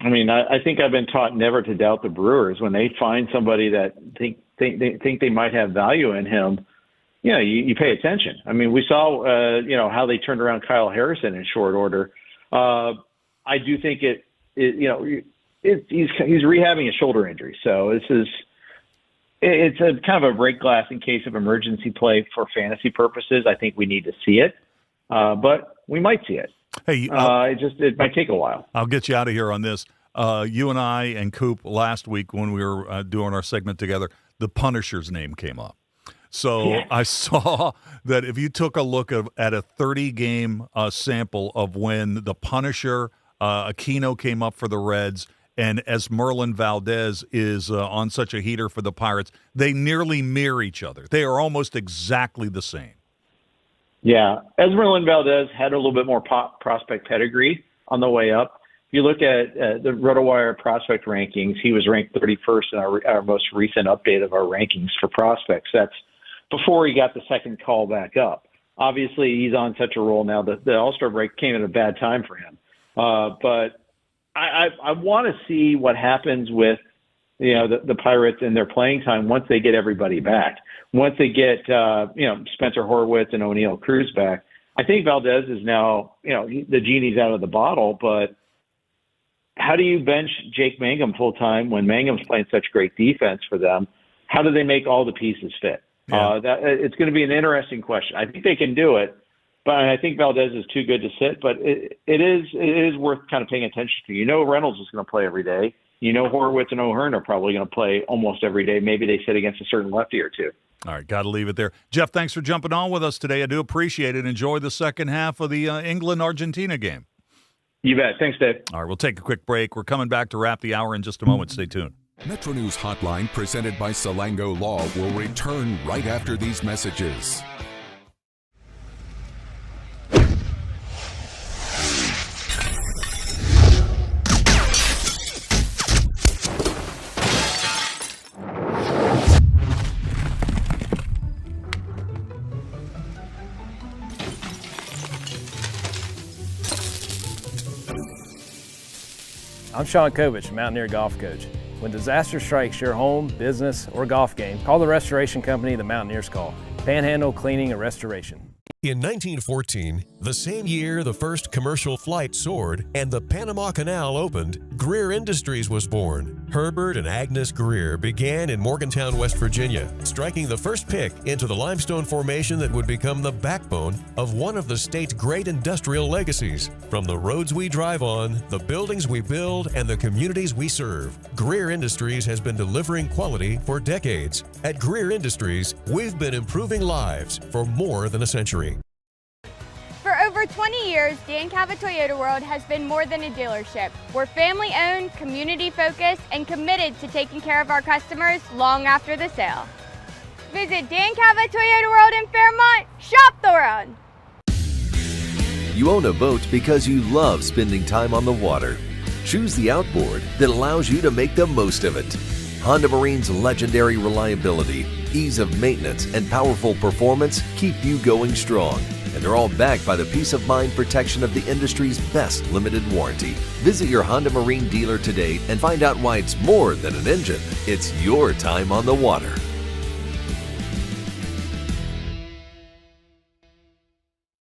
I mean, I think I've been taught never to doubt the Brewers. When they find somebody that think they might have value in him, you pay attention. I mean, we saw how they turned around Kyle Harrison in short order. I do think he's rehabbing a shoulder injury, so it's a kind of a break glass in case of emergency play for fantasy purposes. I think we need to see it, but we might see it. Hey, it might take a while. I'll get you out of here on this. You and I and Coop last week when we were doing our segment together, the Punisher's name came up. So yeah. I saw that if you took a look at a 30-game sample of when the Punisher, Aquino came up for the Reds, and Esmerlin Valdez is on such a heater for the Pirates, they nearly mirror each other. They are almost exactly the same. Yeah, Esmerlin Valdez had a little bit more prospect pedigree on the way up. If you look at the RotoWire prospect rankings, he was ranked 31st in our most recent update of our rankings for prospects. That's before he got the second call back up. Obviously, he's on such a roll now that the All-Star break came at a bad time for him. But I want to see what happens with the Pirates and their playing time once they get everybody back. Once they get Spencer Horwitz and O'Neal Cruz back, I think Valdez is now the genie's out of the bottle. But how do you bench Jake Mangum full time when Mangum's playing such great defense for them? How do they make all the pieces fit? Yeah. It's going to be an interesting question. I think they can do it, but I think Valdez is too good to sit. But it is worth kind of paying attention to. Reynolds is going to play every day. Horwitz and O'Hearn are probably going to play almost every day. Maybe they sit against a certain lefty or two. All right, got to leave it there. Jeff, thanks for jumping on with us today. I do appreciate it. Enjoy the second half of the England-Argentina game. You bet. Thanks, Dave. All right, we'll take a quick break. We're coming back to wrap the hour in just a moment. Stay tuned. Metro News Hotline, presented by Salango Law, will return right after these messages. I'm Sean Kovich, Mountaineer Golf Coach. When disaster strikes your home, business, or golf game, call the restoration company the Mountaineers call. Panhandle Cleaning and Restoration. In 1914, the same year the first commercial flight soared and the Panama Canal opened, Greer Industries was born. Herbert and Agnes Greer began in Morgantown, West Virginia, striking the first pick into the limestone formation that would become the backbone of one of the state's great industrial legacies. From the roads we drive on, the buildings we build, and the communities we serve, Greer Industries has been delivering quality for decades. At Greer Industries, we've been improving lives for more than a century. For over 20 years, Dan Cava Toyota World has been more than a dealership. We're family-owned, community-focused, and committed to taking care of our customers long after the sale. Visit Dan Cava Toyota World in Fairmont. Shop the world! You own a boat because you love spending time on the water. Choose the outboard that allows you to make the most of it. Honda Marine's legendary reliability, ease of maintenance, and powerful performance keep you going strong. And they're all backed by the peace of mind protection of the industry's best limited warranty. Visit your Honda Marine dealer today and find out why it's more than an engine. It's your time on the water.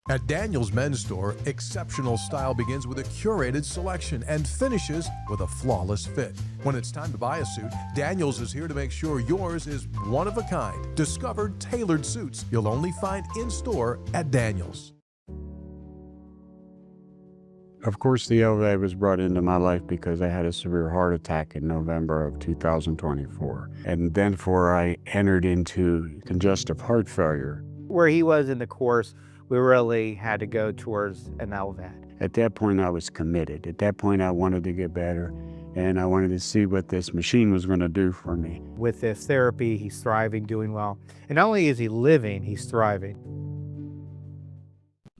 At Daniel's Men's Store, exceptional style begins with a curated selection and finishes with a flawless fit. When it's time to buy a suit, Daniel's is here to make sure yours is one of a kind. Discovered tailored suits you'll only find in store at Daniel's. Of course, the LVAD was brought into my life because I had a severe heart attack in November of 2024. And then I entered into congestive heart failure. Where he was in the course, we really had to go towards an LVAD. At that point, I was committed. At that point, I wanted to get better, and I wanted to see what this machine was going to do for me. With this therapy, he's thriving, doing well. And not only is he living, he's thriving.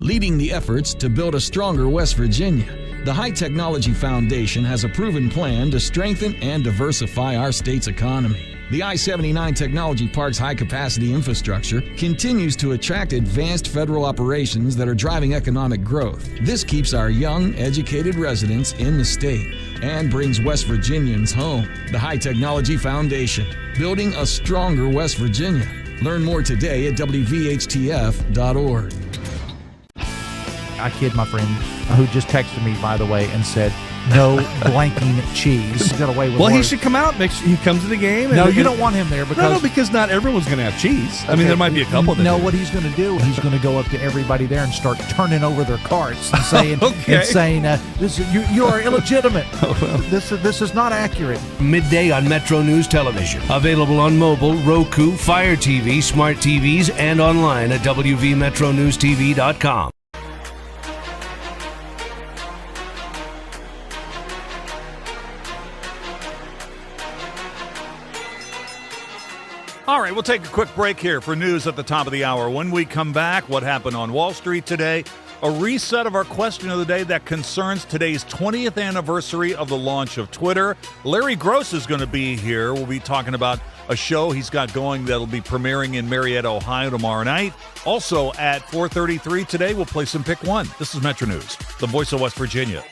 Leading the efforts to build a stronger West Virginia, the High Technology Foundation has a proven plan to strengthen and diversify our state's economy. The I-79 Technology Park's high-capacity infrastructure continues to attract advanced federal operations that are driving economic growth. This keeps our young, educated residents in the state and brings West Virginians home. The High Technology Foundation, building a stronger West Virginia. Learn more today at WVHTF.org. I kid my friend who just texted me, by the way, and said, no blanking cheese. He got away with he should come out. He comes to the game. No, you don't want him there because not everyone's going to have cheese. I mean, there might be a couple. What he's going to do? He's going to go up to everybody there and start turning over their carts and saying, "This you are illegitimate. This is not accurate." Midday on Metro News Television. Available on mobile, Roku, Fire TV, smart TVs, and online at WVMetroNewsTV.com. All right, we'll take a quick break here for news at the top of the hour. When we come back, what happened on Wall Street today, a reset of our question of the day that concerns today's 20th anniversary of the launch of Twitter. Larry Groce is going to be here. We'll be talking about a show he's got going that'll be premiering in Marietta, Ohio tomorrow night. Also at 4:33 today, we'll play some Pick One. This is Metro News, the voice of West Virginia.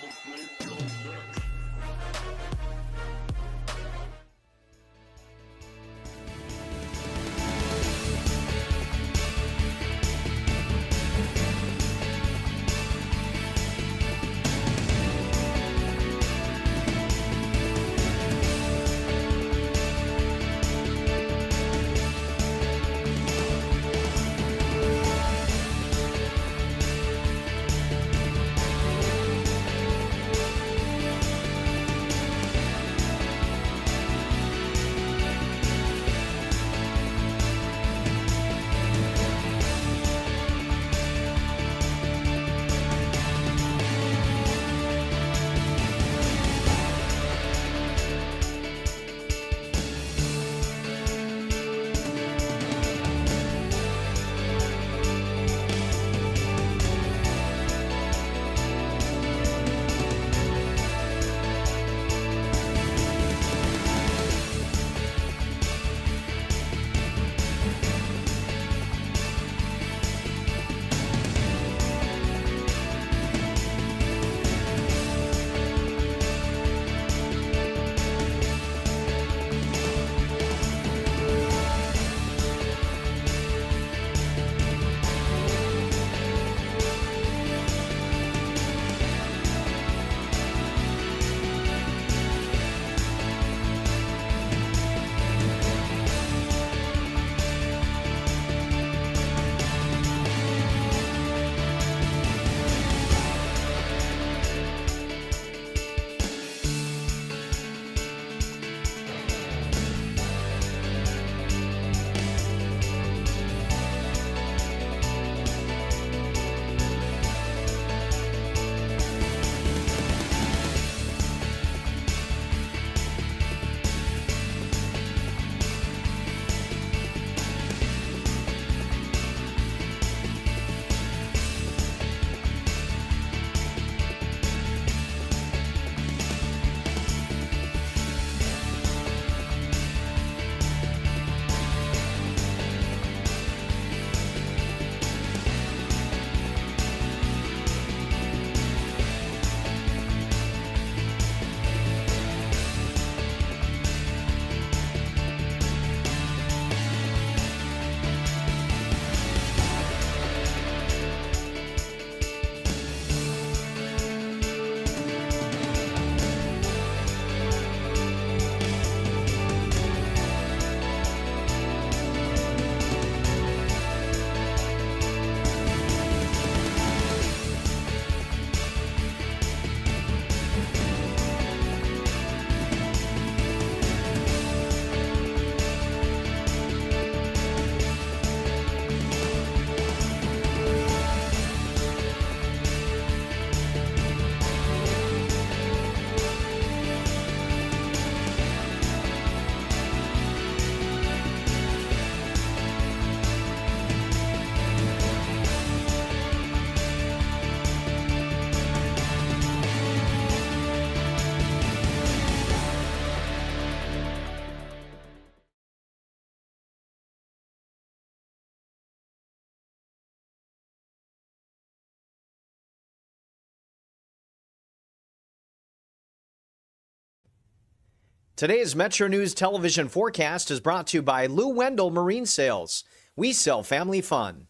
Today's Metro News television forecast is brought to you by Lou Wendell Marine Sales. We sell family fun.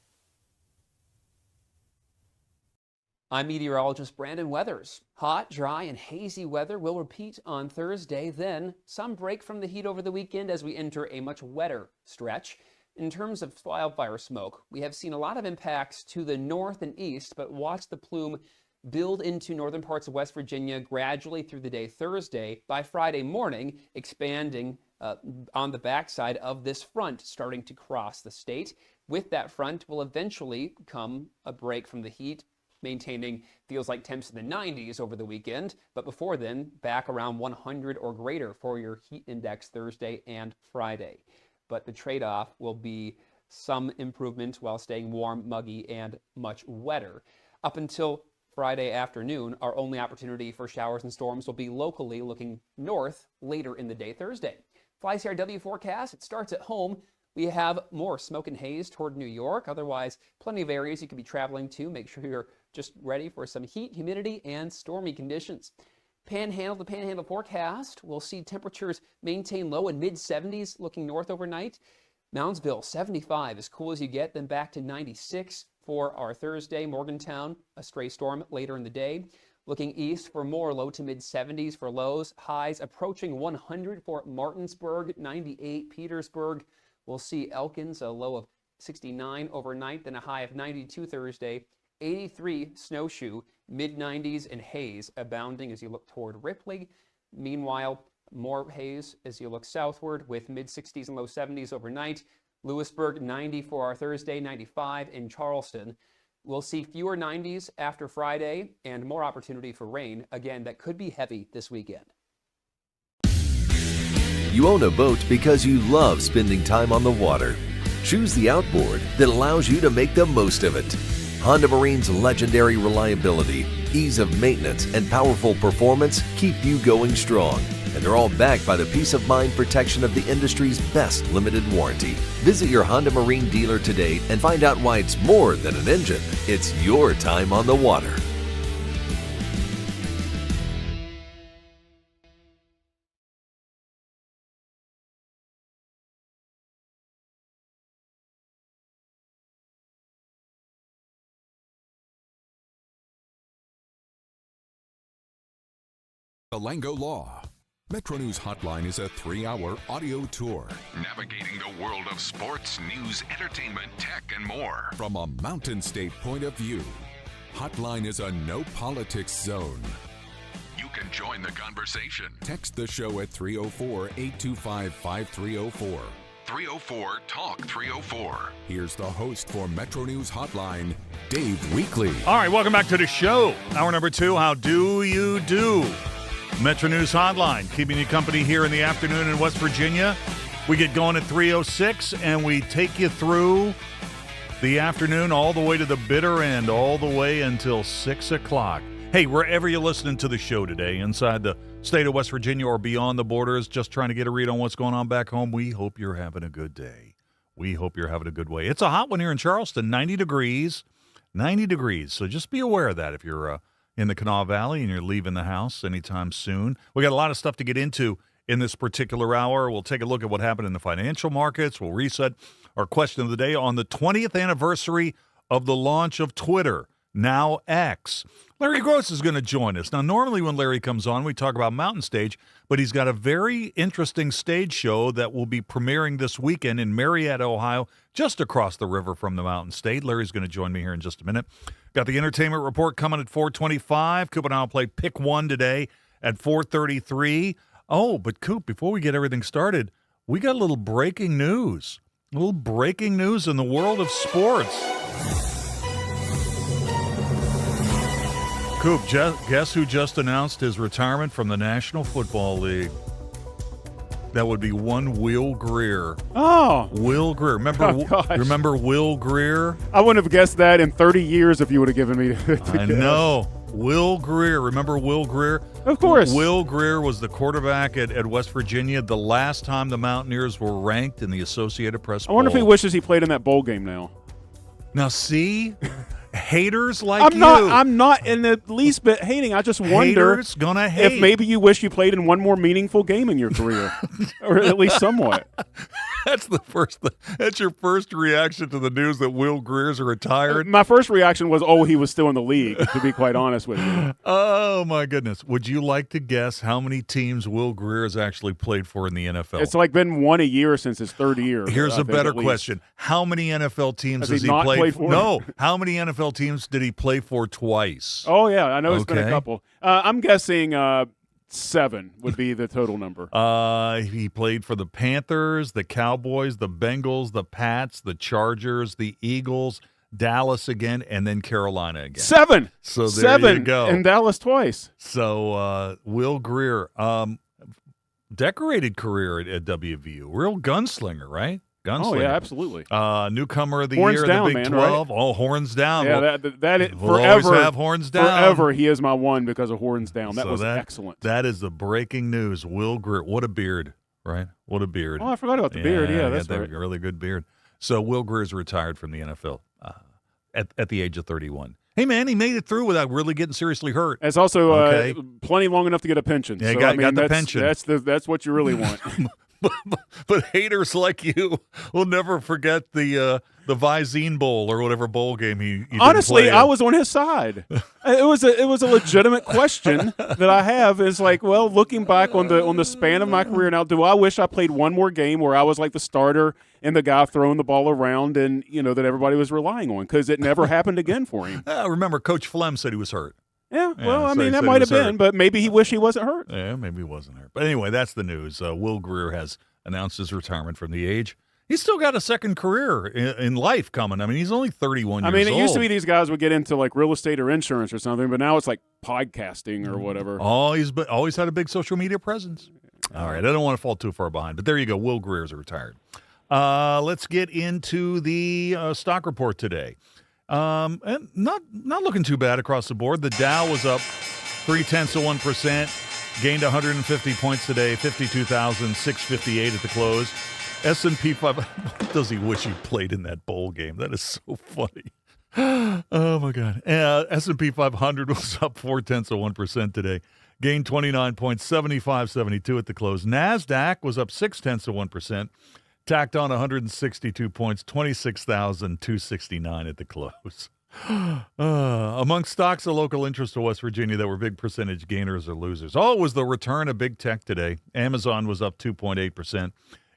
I'm meteorologist Brandon Weathers. Hot, dry, and hazy weather will repeat on Thursday. Then some break from the heat over the weekend as we enter a much wetter stretch. In terms of wildfire smoke, we have seen a lot of impacts to the north and east, but watch the plume build into northern parts of West Virginia gradually through the day Thursday. By Friday morning, expanding on the backside of this front, starting to cross the state. With that front will eventually come a break from the heat, maintaining feels like temps in the 90s over the weekend. But before then, back around 100 or greater for your heat index Thursday and Friday. But the trade-off will be some improvement while staying warm, muggy, and much wetter. Up until Friday afternoon, our only opportunity for showers and storms will be locally looking north later in the day Thursday. FlyCRW forecast, it starts at home. We have more smoke and haze toward New York. Otherwise, plenty of areas you could be traveling to. Make sure you're just ready for some heat, humidity, and stormy conditions. The Panhandle forecast, we'll see temperatures maintain low and mid-70s looking north overnight. Moundsville, 75, as cool as you get, then back to 96 for our Thursday. Morgantown, a stray storm later in the day. Looking east for more low to mid-70s for lows. Highs approaching 100 for Martinsburg, 98 Petersburg. We'll see Elkins, a low of 69 overnight, then a high of 92 Thursday. 83 Snowshoe, mid-90s, and haze abounding as you look toward Ripley. Meanwhile, more haze as you look southward with mid-60s and low 70s overnight. Lewisburg, 90 for our Thursday, 95 in Charleston. We'll see fewer 90s after Friday and more opportunity for rain. Again, that could be heavy this weekend. You own a boat because you love spending time on the water. Choose the outboard that allows you to make the most of it. Honda Marine's legendary reliability, ease of maintenance, and powerful performance keep you going strong. And they're all backed by the peace of mind protection of the industry's best limited warranty. Visit your Honda Marine dealer today and find out why it's more than an engine. It's your time on the water. Salango Law. Metro News Hotline is a 3-hour audio tour. Navigating the world of sports, news, entertainment, tech, and more. From a Mountain State point of view, Hotline is a no-politics zone. You can join the conversation. Text the show at 304-825-5304. 304-TALK-304. Here's the host for Metro News Hotline, Dave Weekley. All right, welcome back to the show. Hour number 2, how do you do? Metro News Hotline, keeping you company here in the afternoon in West Virginia. We get going at 3:06, and we take you through the afternoon all the way to the bitter end, all the way until 6 o'clock. Hey, wherever you're listening to the show today, inside the state of West Virginia or beyond the borders, just trying to get a read on what's going on back home, we hope you're having a good day. We hope you're having a good way. It's a hot one here in Charleston, 90 degrees. 90 degrees, so just be aware of that if you're in the Kanawha Valley and you're leaving the house anytime soon. We got a lot of stuff to get into in this particular hour. We'll take a look at what happened in the financial markets. We'll reset our question of the day on the 20th anniversary of the launch of Twitter, now X. Larry Groce is going to join us. Now, normally when Larry comes on, we talk about Mountain Stage, but he's got a very interesting stage show that will be premiering this weekend in Marietta, Ohio, just across the river from the Mountain State. Larry's going to join me here in just a minute. Got the entertainment report coming at 4:25. Coop and I will play Pick One today at 4:33. Oh, but Coop, before we get everything started, we got a little breaking news. A little breaking news in the world of sports. Coop, guess who just announced his retirement from the National Football League? That would be one Will Greer. Oh. Will Greer. Remember Will Greer? I wouldn't have guessed that in 30 years if you would have given me I know. Will Greer. Remember Will Greer? Of course. Will Greer was the quarterback at West Virginia the last time the Mountaineers were ranked in the Associated Press I wonder if he wishes he played in that bowl game now. Now, see? haters like I'm not in the least bit hating. I just wonder Haters gonna hate. if maybe you wish you played in one more meaningful game in your career, or at least somewhat. That's your first reaction to the news that Will Greer's retired? My first reaction was, he was still in the league, to be quite honest with you. Oh, my goodness. Would you like to guess how many teams Will Greer has actually played for in the NFL? It's like been one a year since his third year. Here's a better question. How many NFL teams has he not played for? No. How many NFL teams did he play for twice? Oh, yeah. I know it's been a couple. I'm guessing 7 would be the total number. He played for the Panthers, the Cowboys, the Bengals, the Pats, the Chargers, the Eagles, Dallas again, and then Carolina again. 7. So there 7 you go. And Dallas twice. So Will Greer, decorated career at WVU. Real gunslinger, right? Gunslinger. Oh, yeah, absolutely. Newcomer of the horns year down, in the Big man, 12. right? Oh, horns down. Yeah, that is we'll forever. always have horns down. Forever, he is my one because of horns down. That was excellent. That is the breaking news. Will Greer. What a beard, right? What a beard. Oh, I forgot about the beard. Yeah, that's that right. really good beard. So Will Greer's retired from the NFL at the age of 31. Hey, man, he made it through without really getting seriously hurt. It's also plenty long enough to get a pension. Yeah, so, got the pension. That's what you really want. But haters like you will never forget the Visine Bowl or whatever bowl game he Honestly, didn't play I was on his side. It was a legitimate question that I have. Is like, well, looking back on the span of my career now, do I wish I played one more game where I was like the starter and the guy throwing the ball around and that everybody was relying on, because it never happened again for him. Remember, Coach Flem said he was hurt. Yeah, well, I mean, that might have been, but maybe he wished he wasn't hurt. Yeah, maybe he wasn't hurt. But anyway, that's the news. Will Greer has announced his retirement from the age. He's still got a second career in life coming. I mean, he's only 31 years old. I mean, it used to be these guys would get into like real estate or insurance or something, but now it's like podcasting or whatever. Oh, he's always had a big social media presence. All right, I don't want to fall too far behind, but there you go. Will Greer's retired. Let's get into the stock report today. And not looking too bad across the board. The Dow was up 0.3%, gained 150 points today, 52,658 at the close. S&P 500. Does he wish he played in that bowl game? That is so funny. Oh my God. S&P 500 was up 0.4% today, gained 29 points, 75.72 at the close. NASDAQ was up 0.6%. Tacked on 162 points, 26,269 at the close. Among stocks of local interest to West Virginia that were big percentage gainers or losers. Oh, it was the return of big tech today. Amazon was up 2.8%,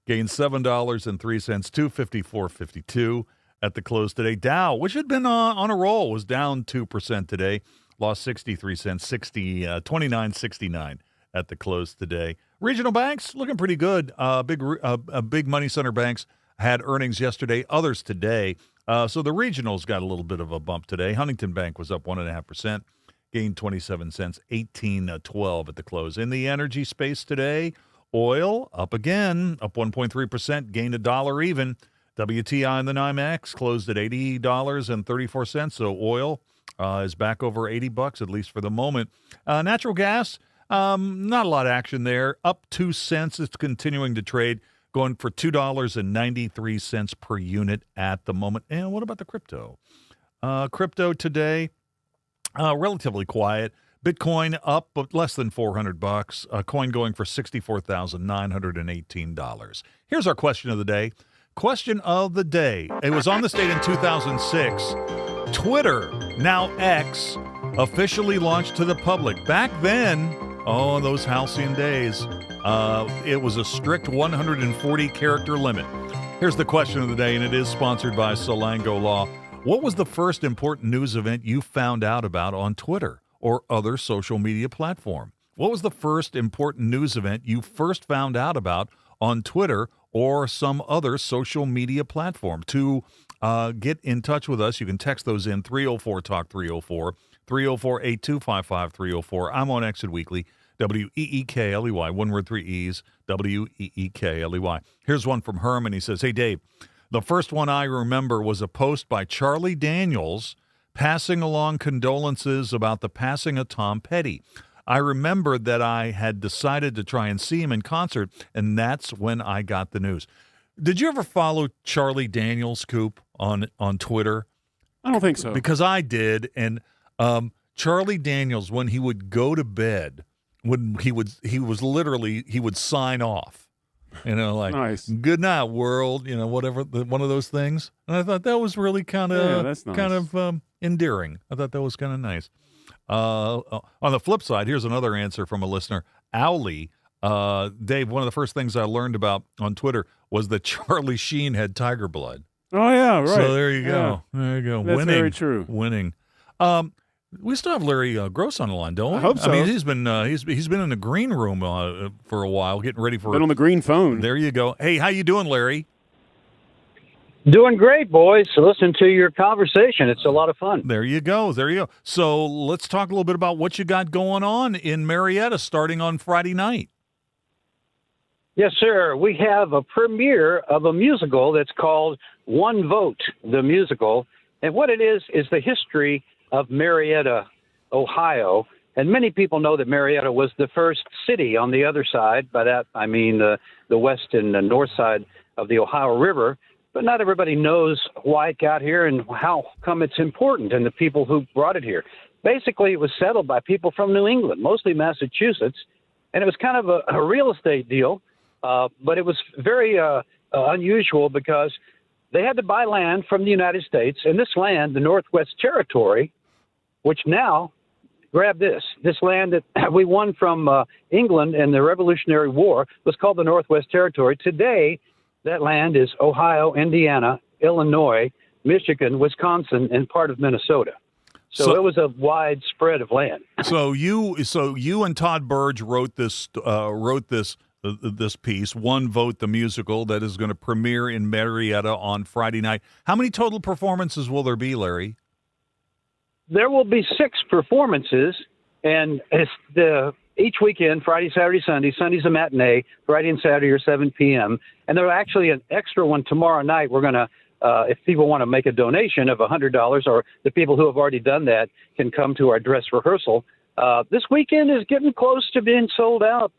gained $7.03, $254.52 at the close today. Dow, which had been on a roll, was down 2% today, lost 63 cents, 29.69 at the close today. Regional banks looking pretty good. Big money center banks had earnings yesterday, others today. So the regionals got a little bit of a bump today. Huntington Bank was up 1.5%, gained 27 cents, 18.12 at the close. In the energy space today, oil up again, up 1.3%, gained $1 even. WTI in the NYMEX closed at $80.34. So oil is back over $80, at least for the moment. Natural gas. Not a lot of action there. Up 2 cents. It's continuing to trade, going for $2.93 per unit at the moment. And what about the crypto? Crypto today, relatively quiet. Bitcoin up, but less than $400. A coin going for $64,918. Here's our question of the day. Question of the day. It was on this date in 2006. Twitter, now X, officially launched to the public. Back then, oh, those halcyon days, it was a strict 140-character limit. Here's the question of the day, and it is sponsored by Solango Law. What was the first important news event you found out about on Twitter or other social media platform? What was the first important news event you first found out about on Twitter or some other social media platform? To get in touch with us, you can text those in 304-TALK-304, 304-8255-304. I'm on Exit Weekly, WEEKLEY, one word, 3 E's, WEEKLEY. Here's one from Herman. He says, hey, Dave, the first one I remember was a post by Charlie Daniels passing along condolences about the passing of Tom Petty. I remembered that I had decided to try and see him in concert, and that's when I got the news. Did you ever follow Charlie Daniels, Coop, on Twitter? I don't think so. Because I did, and Charlie Daniels, when he would go to bed, he would sign off, like nice. Good night, world, whatever, one of those things. And I thought that was really kind of endearing. I thought that was kind of nice. On the flip side, here's another answer from a listener, Owlie. Dave, one of the first things I learned about on Twitter was that Charlie Sheen had tiger blood. Oh yeah, right. So there you go. Yeah. There you go. That's winning. Very true. Winning. We still have Larry Groce on the line, don't we? I hope so. I mean, he's been in the green room for a while, getting ready for. Been on the green phone. There you go. Hey, how you doing, Larry? Doing great, boys. Listen to your conversation. It's a lot of fun. There you go. There you go. So let's talk a little bit about what you got going on in Marietta starting on Friday night. Yes, sir. We have a premiere of a musical that's called One Vote, the musical. And what it is the history of Marietta, Ohio. And many people know that Marietta was the first city on the other side. By that, I mean the west and the north side of the Ohio River. But not everybody knows why it got here and how come it's important and the people who brought it here. Basically, it was settled by people from New England, mostly Massachusetts. And it was kind of a real estate deal. But it was very unusual because they had to buy land from the United States. And this land, the Northwest Territory, which now, grab this land that we won from England in the Revolutionary War was called the Northwest Territory. Today, that land is Ohio, Indiana, Illinois, Michigan, Wisconsin, and part of Minnesota. So it was a wide spread of land. So you and Todd Burge wrote this piece, One Vote, the musical, that is going to premiere in Marietta on Friday night. How many total performances will there be, Larry? There will be 6 performances, and it's each weekend, Friday, Saturday, Sunday. Sunday's a matinee. Friday and Saturday are 7 p.m. And there's actually an extra one tomorrow night. We're going to, if people want to make a donation of $100, or the people who have already done that can come to our dress rehearsal. This weekend is getting close to being sold out.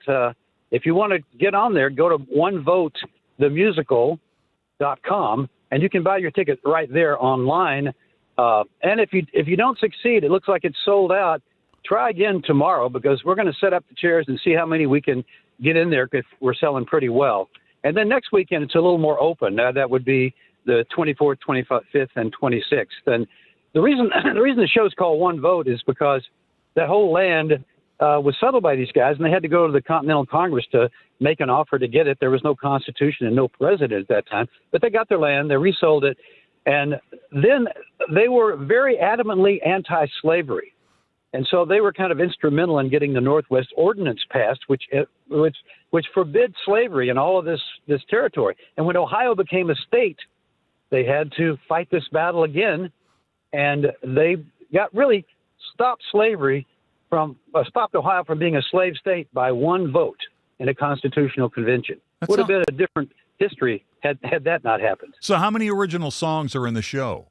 If you want to get on there, go to onevotethemusical.com, and you can buy your ticket right there online. And if you don't succeed, it looks like it's sold out. Try again tomorrow, because we're going to set up the chairs and see how many we can get in there, because we're selling pretty well. And then next weekend, it's a little more open. That would be the 24th, 25th, and 26th. And the reason the show is called One Vote is because that whole land was settled by these guys, and they had to go to the Continental Congress to make an offer to get it. There was no constitution and no president at that time, but they got their land, they resold it, and then they were very adamantly anti-slavery. And so they were kind of instrumental in getting the Northwest Ordinance passed, which forbid slavery in all of this territory. And when Ohio became a state, they had to fight this battle again, and they really stopped Ohio from being a slave state by one vote in a constitutional convention. Would have been a different history had that not happened. So how many original songs are in the show?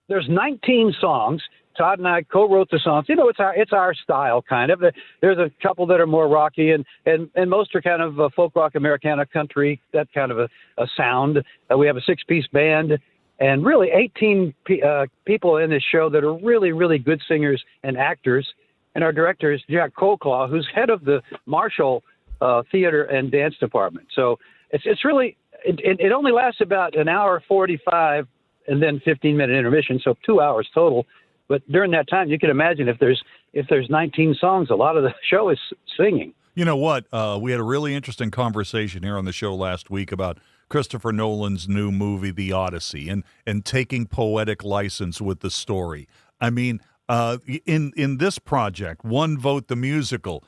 There's 19 songs. Todd and I co-wrote the songs. It's our style, kind of. There's a couple that are more rocky, and most are kind of folk rock, Americana, country, that kind of a sound. We have a 6-piece band, and really 18 people in this show that are really, really good singers and actors. And our director is Jack Colclaw, who's head of the Marshall Theater and Dance Department. So it's really it only lasts about an hour 45, and then 15-minute intermission, so 2 hours total. But during that time, you can imagine if there's 19 songs, a lot of the show is singing. You know what? We had a really interesting conversation here on the show last week about Christopher Nolan's new movie, The Odyssey, and taking poetic license with the story. I mean, in this project, One Vote the Musical,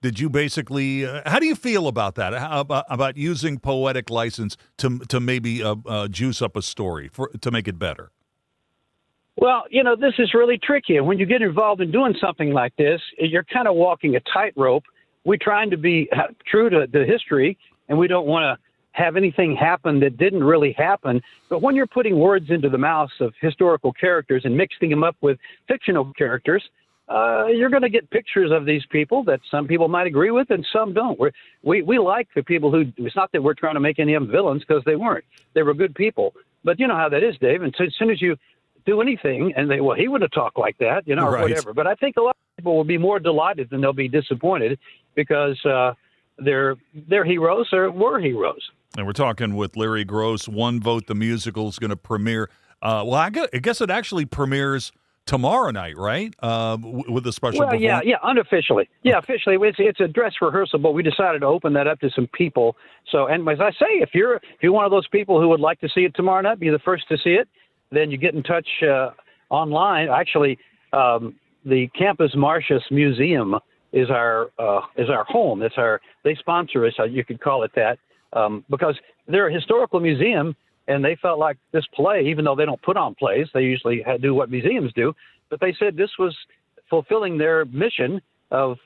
did you basically how do you feel about that? About using poetic license to maybe juice up a story to make it better? Well, this is really tricky. And when you get involved in doing something like this, you're kind of walking a tightrope. We're trying to be true to the history, and we don't want to have anything happen that didn't really happen. But when you're putting words into the mouths of historical characters and mixing them up with fictional characters, you're going to get pictures of these people that some people might agree with and some don't. We like the people who, it's not that we're trying to make any of them villains, because they weren't. They were good people. But you know how that is, Dave. And so as soon as you do anything, and he would have talked like that, or Right. whatever. But I think a lot of people will be more delighted than they'll be disappointed because their heroes were heroes. And we're talking with Larry Groce. One Vote the Musical is going to premiere. I guess it actually premieres tomorrow night, right? With a special performance. Yeah, unofficially. Yeah, officially, it's a dress rehearsal, but we decided to open that up to some people. So, and as I say, if you're one of those people who would like to see it tomorrow night, be the first to see it, then you get in touch online. Actually, the Campus Martius Museum is our home. They sponsor us. You could call it that, because they're a historical museum. And they felt like this play, even though they don't put on plays, they usually do what museums do. But they said this was fulfilling their mission of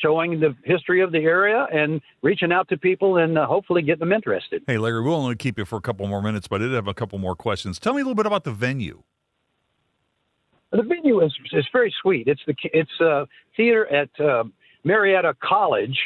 showing the history of the area and reaching out to people and hopefully getting them interested. Hey, Larry, we'll only keep you for a couple more minutes, but I did have a couple more questions. Tell me a little bit about the venue. The venue is very sweet. It's theater at Marietta College.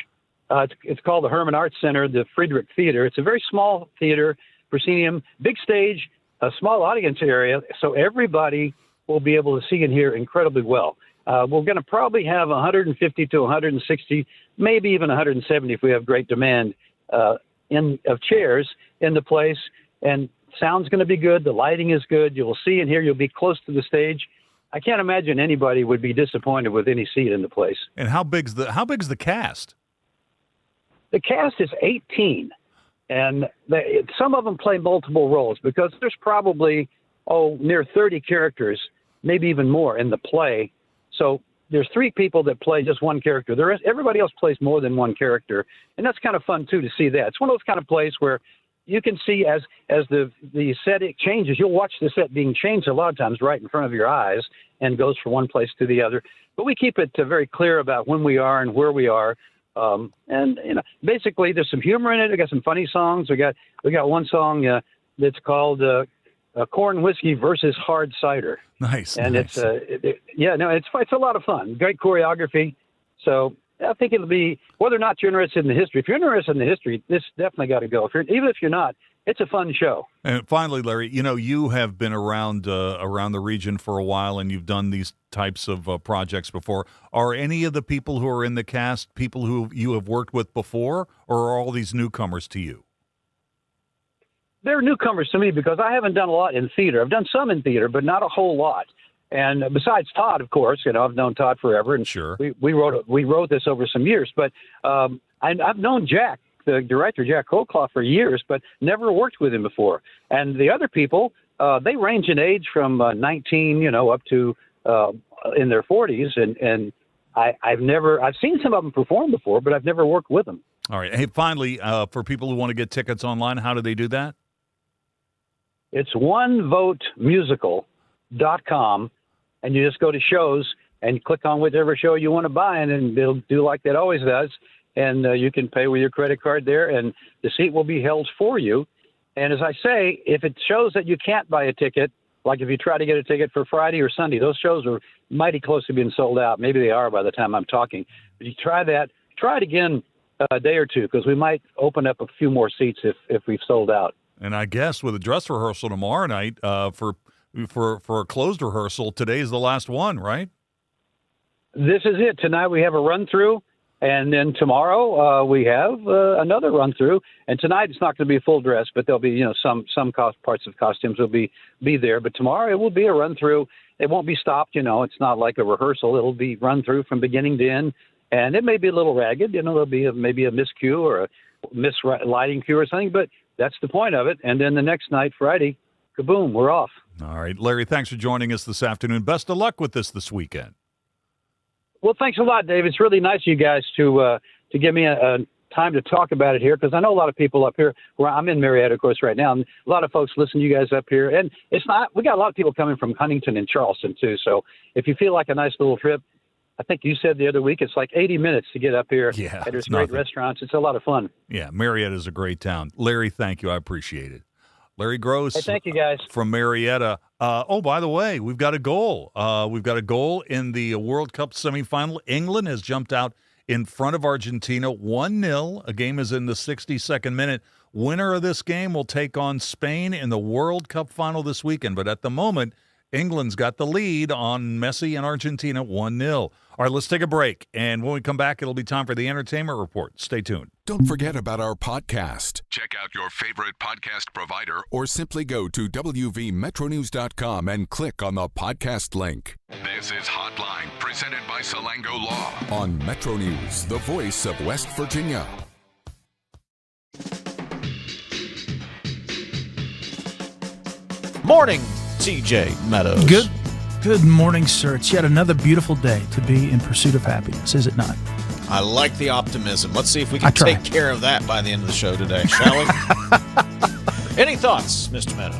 It's called the Herman Arts Center, the Friedrich Theater. It's a very small theater. Proscenium, big stage, a small audience area, so everybody will be able to see and hear incredibly well. We're going to probably have 150 to 160, maybe even 170 if we have great demand of chairs in the place. And sound's going to be good. The lighting is good. You will see and hear. You'll be close to the stage. I can't imagine anybody would be disappointed with any seat in the place. And how big's the cast? The cast is 18. And some of them play multiple roles because there's probably, near 30 characters, maybe even more in the play. So there's 3 people that play just one character. Everybody else plays more than one character. And that's kind of fun, too, to see that. It's one of those kind of plays where you can see as the set changes, you'll watch the set being changed a lot of times right in front of your eyes and goes from one place to the other. But we keep it very clear about when we are and where we are. And basically there's some humor in it. We got some funny songs. We got one song that's called Corn Whiskey versus Hard Cider. Nice. And nice. It's a lot of fun. Great choreography. So I think it'll be, whether or not you're interested in the history. If you're interested in the history, this definitely got to go. Even if you're not, it's a fun show. And finally, Larry, you have been around the region for a while, and you've done these types of projects before. Are any of the people who are in the cast people who you have worked with before, or are all these newcomers to you? They're newcomers to me because I haven't done a lot in theater. I've done some in theater, but not a whole lot. And besides Todd, of course, I've known Todd forever, and sure, we wrote this over some years. But I've known Jack, the director, Jack Colclough, for years, but never worked with him before. And the other people, they range in age from 19, up to in their 40s. And I've seen some of them perform before, but I've never worked with them. All right. Hey, finally, for people who want to get tickets online, how do they do that? It's onevotemusical.com, and you just go to shows and click on whichever show you want to buy, and then it'll do like that always does. And you can pay with your credit card there, and the seat will be held for you. And as I say, if it shows that you can't buy a ticket, like if you try to get a ticket for Friday or Sunday, those shows are mighty close to being sold out. Maybe they are by the time I'm talking. But you try that. Try it again a day or two, because we might open up a few more seats if we've sold out. And I guess with a dress rehearsal tomorrow night, for a closed rehearsal, today's the last one, right? This is it. Tonight we have a run-through. And then tomorrow we have another run through. And tonight it's not going to be a full dress, but there'll be some parts of costumes will be there. But tomorrow it will be a run through. It won't be stopped. It's not like a rehearsal. It'll be run through from beginning to end. And it may be a little ragged. There'll be maybe a miscue or a mislighting cue or something. But that's the point of it. And then the next night, Friday, kaboom, we're off. All right, Larry, thanks for joining us this afternoon. Best of luck with this weekend. Well, thanks a lot, Dave. It's really nice of you guys to give me a time to talk about it here, because I know a lot of people up here where I'm in Marietta, of course, right now, and a lot of folks listen to you guys up here. And we got a lot of people coming from Huntington and Charleston, too. So if you feel like a nice little trip, I think you said the other week it's like 80 minutes to get up here. Yeah, and there's great restaurants. It's a lot of fun. Yeah, Marietta is a great town. Larry, thank you. I appreciate it. Larry Groce. Hey, thank you, guys. From Marietta. By the way, we've got a goal. We've got a goal in the World Cup semifinal. England has jumped out in front of Argentina 1-0. A game is in the 62nd minute. Winner of this game will take on Spain in the World Cup final this weekend. But at the moment, England's got the lead on Messi and Argentina 1-0. All right, let's take a break. And when we come back, it'll be time for the entertainment report. Stay tuned. Don't forget about our podcast. Check out your favorite podcast provider or simply go to wvmetronews.com and click on the podcast link. This is Hotline, presented by Salango Law. On Metro News, the voice of West Virginia. Morning, TJ Meadows. Good morning, sir. It's yet another beautiful day to be in pursuit of happiness, is it not? I like the optimism. Let's see if we can take care of that by the end of the show today, shall we? Any thoughts, Mr. Meadows?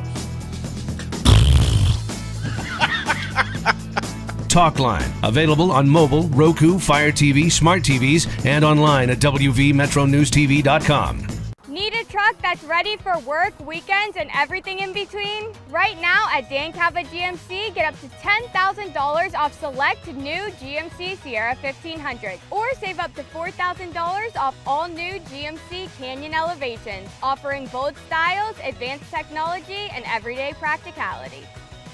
Talkline, available on mobile, Roku, Fire TV, smart TVs, and online at wvmetronewstv.com. Need a truck that's ready for work, weekends, and everything in between? Right now at Dan Cava GMC, get up to $10,000 off select new GMC Sierra 1500, or save up to $4,000 off all new GMC Canyon Elevations, offering bold styles, advanced technology, and everyday practicality.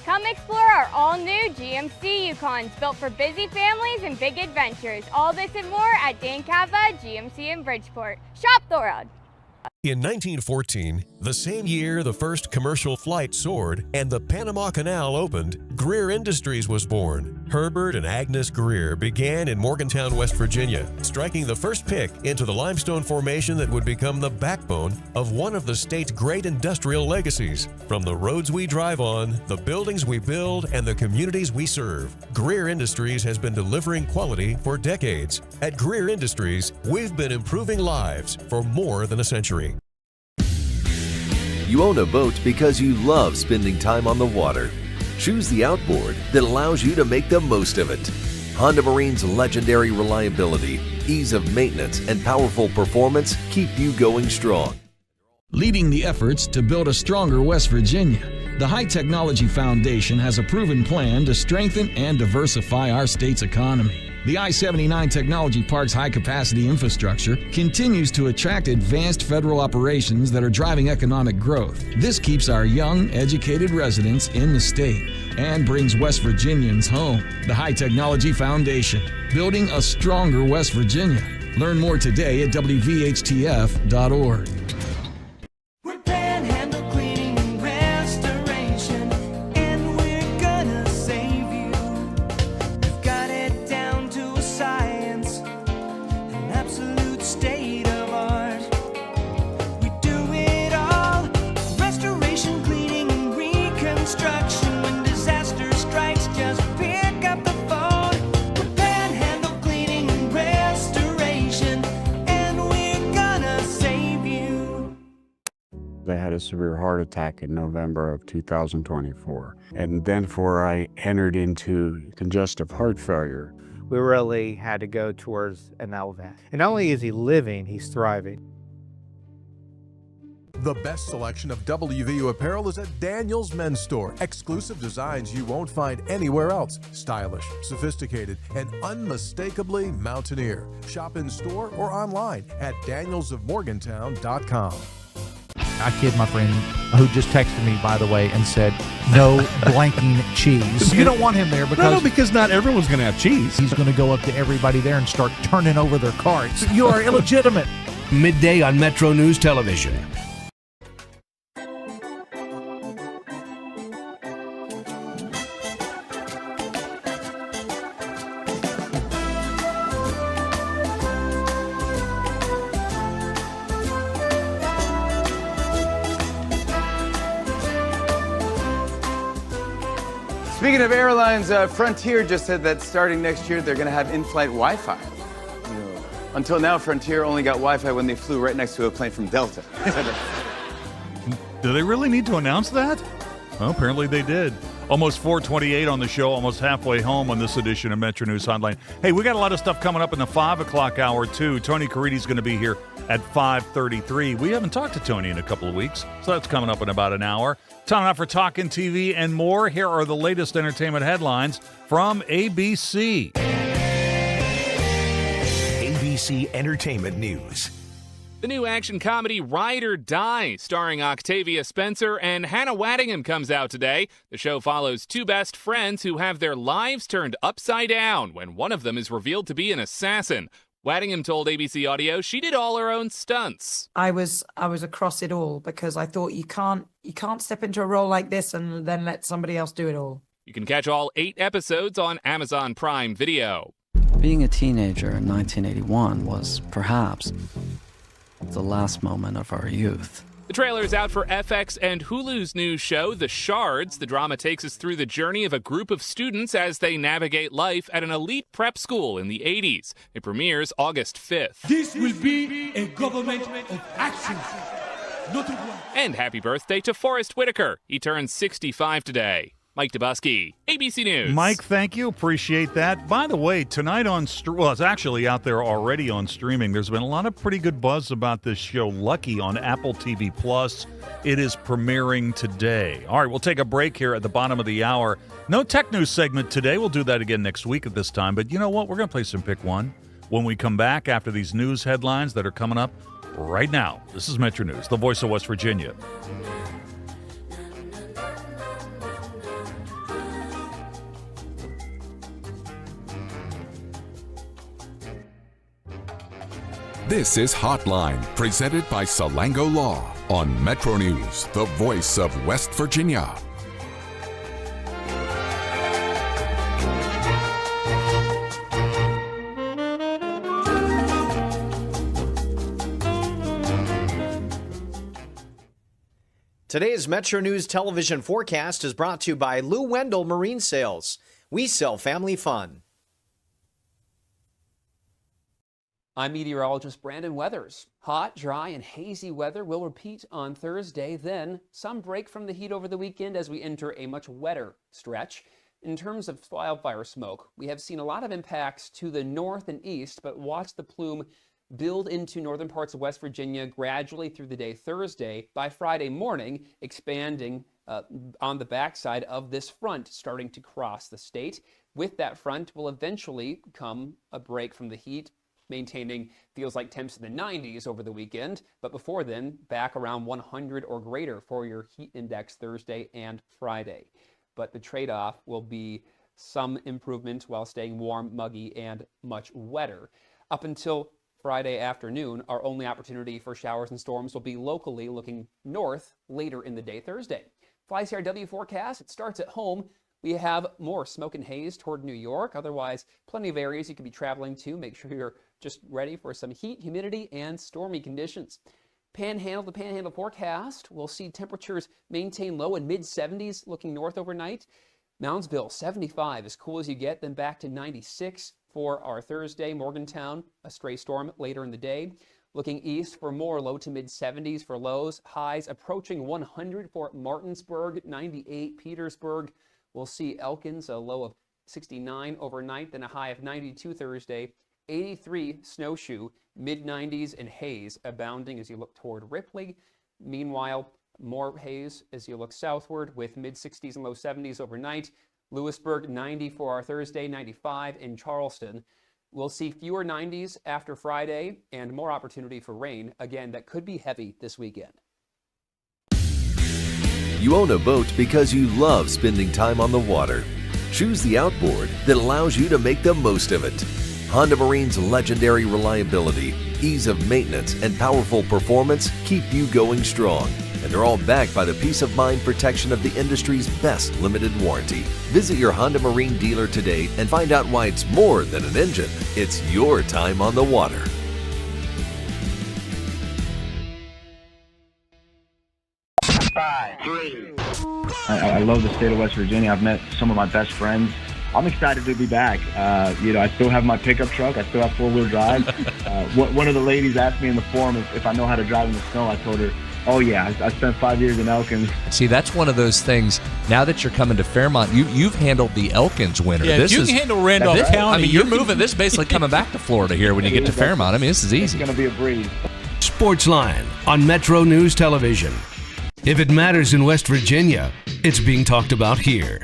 Come explore our all-new GMC Yukons, built for busy families and big adventures. All this and more at Dan Cava GMC in Bridgeport. Shop the world. In 1914, the same year the first commercial flight soared and the Panama Canal opened, Greer Industries was born. Herbert and Agnes Greer began in Morgantown, West Virginia, striking the first pick into the limestone formation that would become the backbone of one of the state's great industrial legacies. From the roads we drive on, the buildings we build, and the communities we serve, Greer Industries has been delivering quality for decades. At Greer Industries, we've been improving lives for more than a century. You own a boat because you love spending time on the water. Choose the outboard that allows you to make the most of it. Honda Marine's legendary reliability, ease of maintenance, and powerful performance keep you going strong. Leading the efforts to build a stronger West Virginia, the High Technology Foundation has a proven plan to strengthen and diversify our state's economy. The I-79 Technology Park's high-capacity infrastructure continues to attract advanced federal operations that are driving economic growth. This keeps our young, educated residents in the state and brings West Virginians home. The High Technology Foundation, building a stronger West Virginia. Learn more today at wvhtf.org. I had a severe heart attack in November of 2024. And then I entered into congestive heart failure. We really had to go towards an LVAD. And not only is he living, he's thriving. The best selection of WVU apparel is at Daniel's Men's Store. Exclusive designs you won't find anywhere else. Stylish, sophisticated, and unmistakably Mountaineer. Shop in store or online at danielsofmorgantown.com. I kid my friend who just texted me, by the way, and said, no blanking cheese. You don't want him there because not everyone's going to have cheese. He's going to go up to everybody there and start turning over their carts. You are illegitimate. Midday on Metro News Television. Speaking of airlines, Frontier just said that starting next year, they're going to have in-flight Wi-Fi. Until now, Frontier only got Wi-Fi when they flew right next to a plane from Delta. Do they really need to announce that? Well, apparently they did. Almost 4:28 on the show, almost halfway home on this edition of Metro News Hotline. Hey, we got a lot of stuff coming up in the 5 o'clock hour, too. Tony Caridi's going to be here at 5:33. We haven't talked to Tony in a couple of weeks, so that's coming up in about an hour. Time now for Talkin' TV and more. Here are the latest entertainment headlines from ABC. ABC Entertainment News. The new action comedy Ride or Die, starring Octavia Spencer and Hannah Waddingham, comes out today. The show follows two best friends who have their lives turned upside down when one of them is revealed to be an assassin. Waddingham told ABC Audio she did all her own stunts. I was across it all because I thought you can't step into a role like this and then let somebody else do it all. You can catch all 8 episodes on Amazon Prime Video. Being a teenager in 1981 was perhaps the last moment of our youth. The trailer is out for FX and Hulu's new show, The Shards. The drama takes us through the journey of a group of students as they navigate life at an elite prep school in the 80s. It premieres August 5th. This will be a government of action, not of war. And happy birthday to Forrest Whitaker. He turns 65 today. Mike Dubusky, ABC News. Mike, thank you. Appreciate that. By the way, tonight on it's actually out there already on streaming. There's been a lot of pretty good buzz about this show, Lucky, on Apple TV+. It is premiering today. All right, we'll take a break here at the bottom of the hour. No tech news segment today. We'll do that again next week at this time. But you know what? We're going to play some Pick One when we come back after these news headlines that are coming up right now. This is Metro News, the voice of West Virginia. This is Hotline, presented by Salango Law on Metro News, the voice of West Virginia. Today's Metro News television forecast is brought to you by Lou Wendell Marine Sales. We sell family fun. I'm meteorologist Brandon Weathers. Hot, dry, and hazy weather will repeat on Thursday. Then some break from the heat over the weekend as we enter a much wetter stretch. In terms of wildfire smoke, we have seen a lot of impacts to the north and east, but watch the plume build into northern parts of West Virginia gradually through the day Thursday. By Friday morning, expanding on the backside of this front starting to cross the state. With that front will eventually come a break from the heat, maintaining feels like temps in the 90s over the weekend, but before then, back around 100 or greater for your heat index Thursday and Friday. But the trade-off will be some improvement while staying warm, muggy, and much wetter. Up until Friday afternoon, our only opportunity for showers and storms will be locally looking north later in the day Thursday. FlyCRW forecast, it starts at home. We have more smoke and haze toward New York. Otherwise, plenty of areas you could be traveling to. Make sure you're just ready for some heat, humidity, and stormy conditions. The Panhandle forecast, we'll see temperatures maintain low in mid-70s looking north overnight. Moundsville, 75, as cool as you get, then back to 96 for our Thursday. Morgantown, a stray storm later in the day. Looking east for more low to mid-70s for lows. Highs approaching 100 for Martinsburg, 98 Petersburg. We'll see Elkins, a low of 69 overnight, then a high of 92 Thursday. 83 Snowshoe, mid-90s, and haze abounding as you look toward Ripley. Meanwhile, more haze as you look southward with mid-60s and low 70s overnight. Lewisburg, 90 for our Thursday, 95 in Charleston. We'll see fewer 90s after Friday and more opportunity for rain. Again, that could be heavy this weekend. You own a boat because you love spending time on the water. Choose the outboard that allows you to make the most of it. Honda Marine's legendary reliability, ease of maintenance, and powerful performance keep you going strong. And they're all backed by the peace of mind protection of the industry's best limited warranty. Visit your Honda Marine dealer today and find out why it's more than an engine. It's your time on the water. I love the state of West Virginia. I've met some of my best friends. I'm excited to be back. I still have my pickup truck. I still have four-wheel drive. One of the ladies asked me in the forum if I know how to drive in the snow. I told her, oh yeah, I spent 5 years in Elkins. See, that's one of those things. Now that you're coming to Fairmont, you've handled the Elkins winter. Yeah, this you can handle Randolph County. I mean, you're moving. This is basically coming back to Florida here when you get to Fairmont. I mean, this is easy. It's going to be a breeze. Sportsline on Metro News Television. If it matters in West Virginia, it's being talked about here.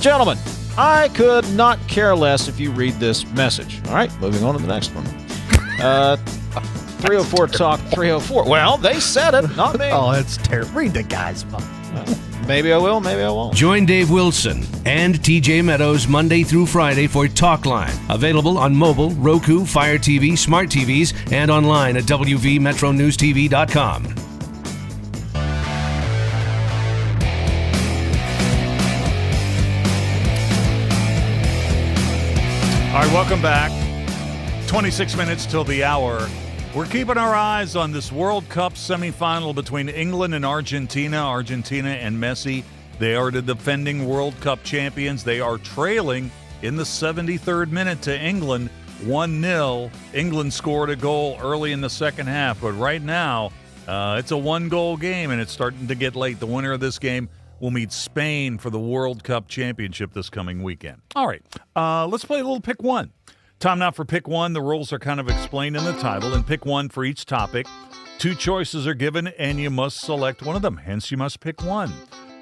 Gentlemen, I could not care less if you read this message. All right, moving on to the next one. 304 Talk 304. Well, they said it, not me. Oh, that's terrible. Read the guy's phone. Maybe I will, maybe I won't. Join Dave Wilson and TJ Meadows Monday through Friday for Talk Line. Available on mobile, Roku, Fire TV, smart TVs, and online at WVMetroNewsTV.com. All right, welcome back. 26 minutes till the hour. We're keeping our eyes on this World Cup semifinal between England and Argentina. Argentina and Messi, they are the defending World Cup champions. They are trailing in the 73rd minute to England, 1-0. England scored a goal early in the second half, but right now it's a one-goal game, and it's starting to get late. The winner of this game will meet Spain for the World Cup championship this coming weekend. All right, let's play a little Pick One. Time now for Pick One. The rules are kind of explained in the title. And Pick One for each topic. 2 choices are given, and you must select one of them. Hence, you must pick one.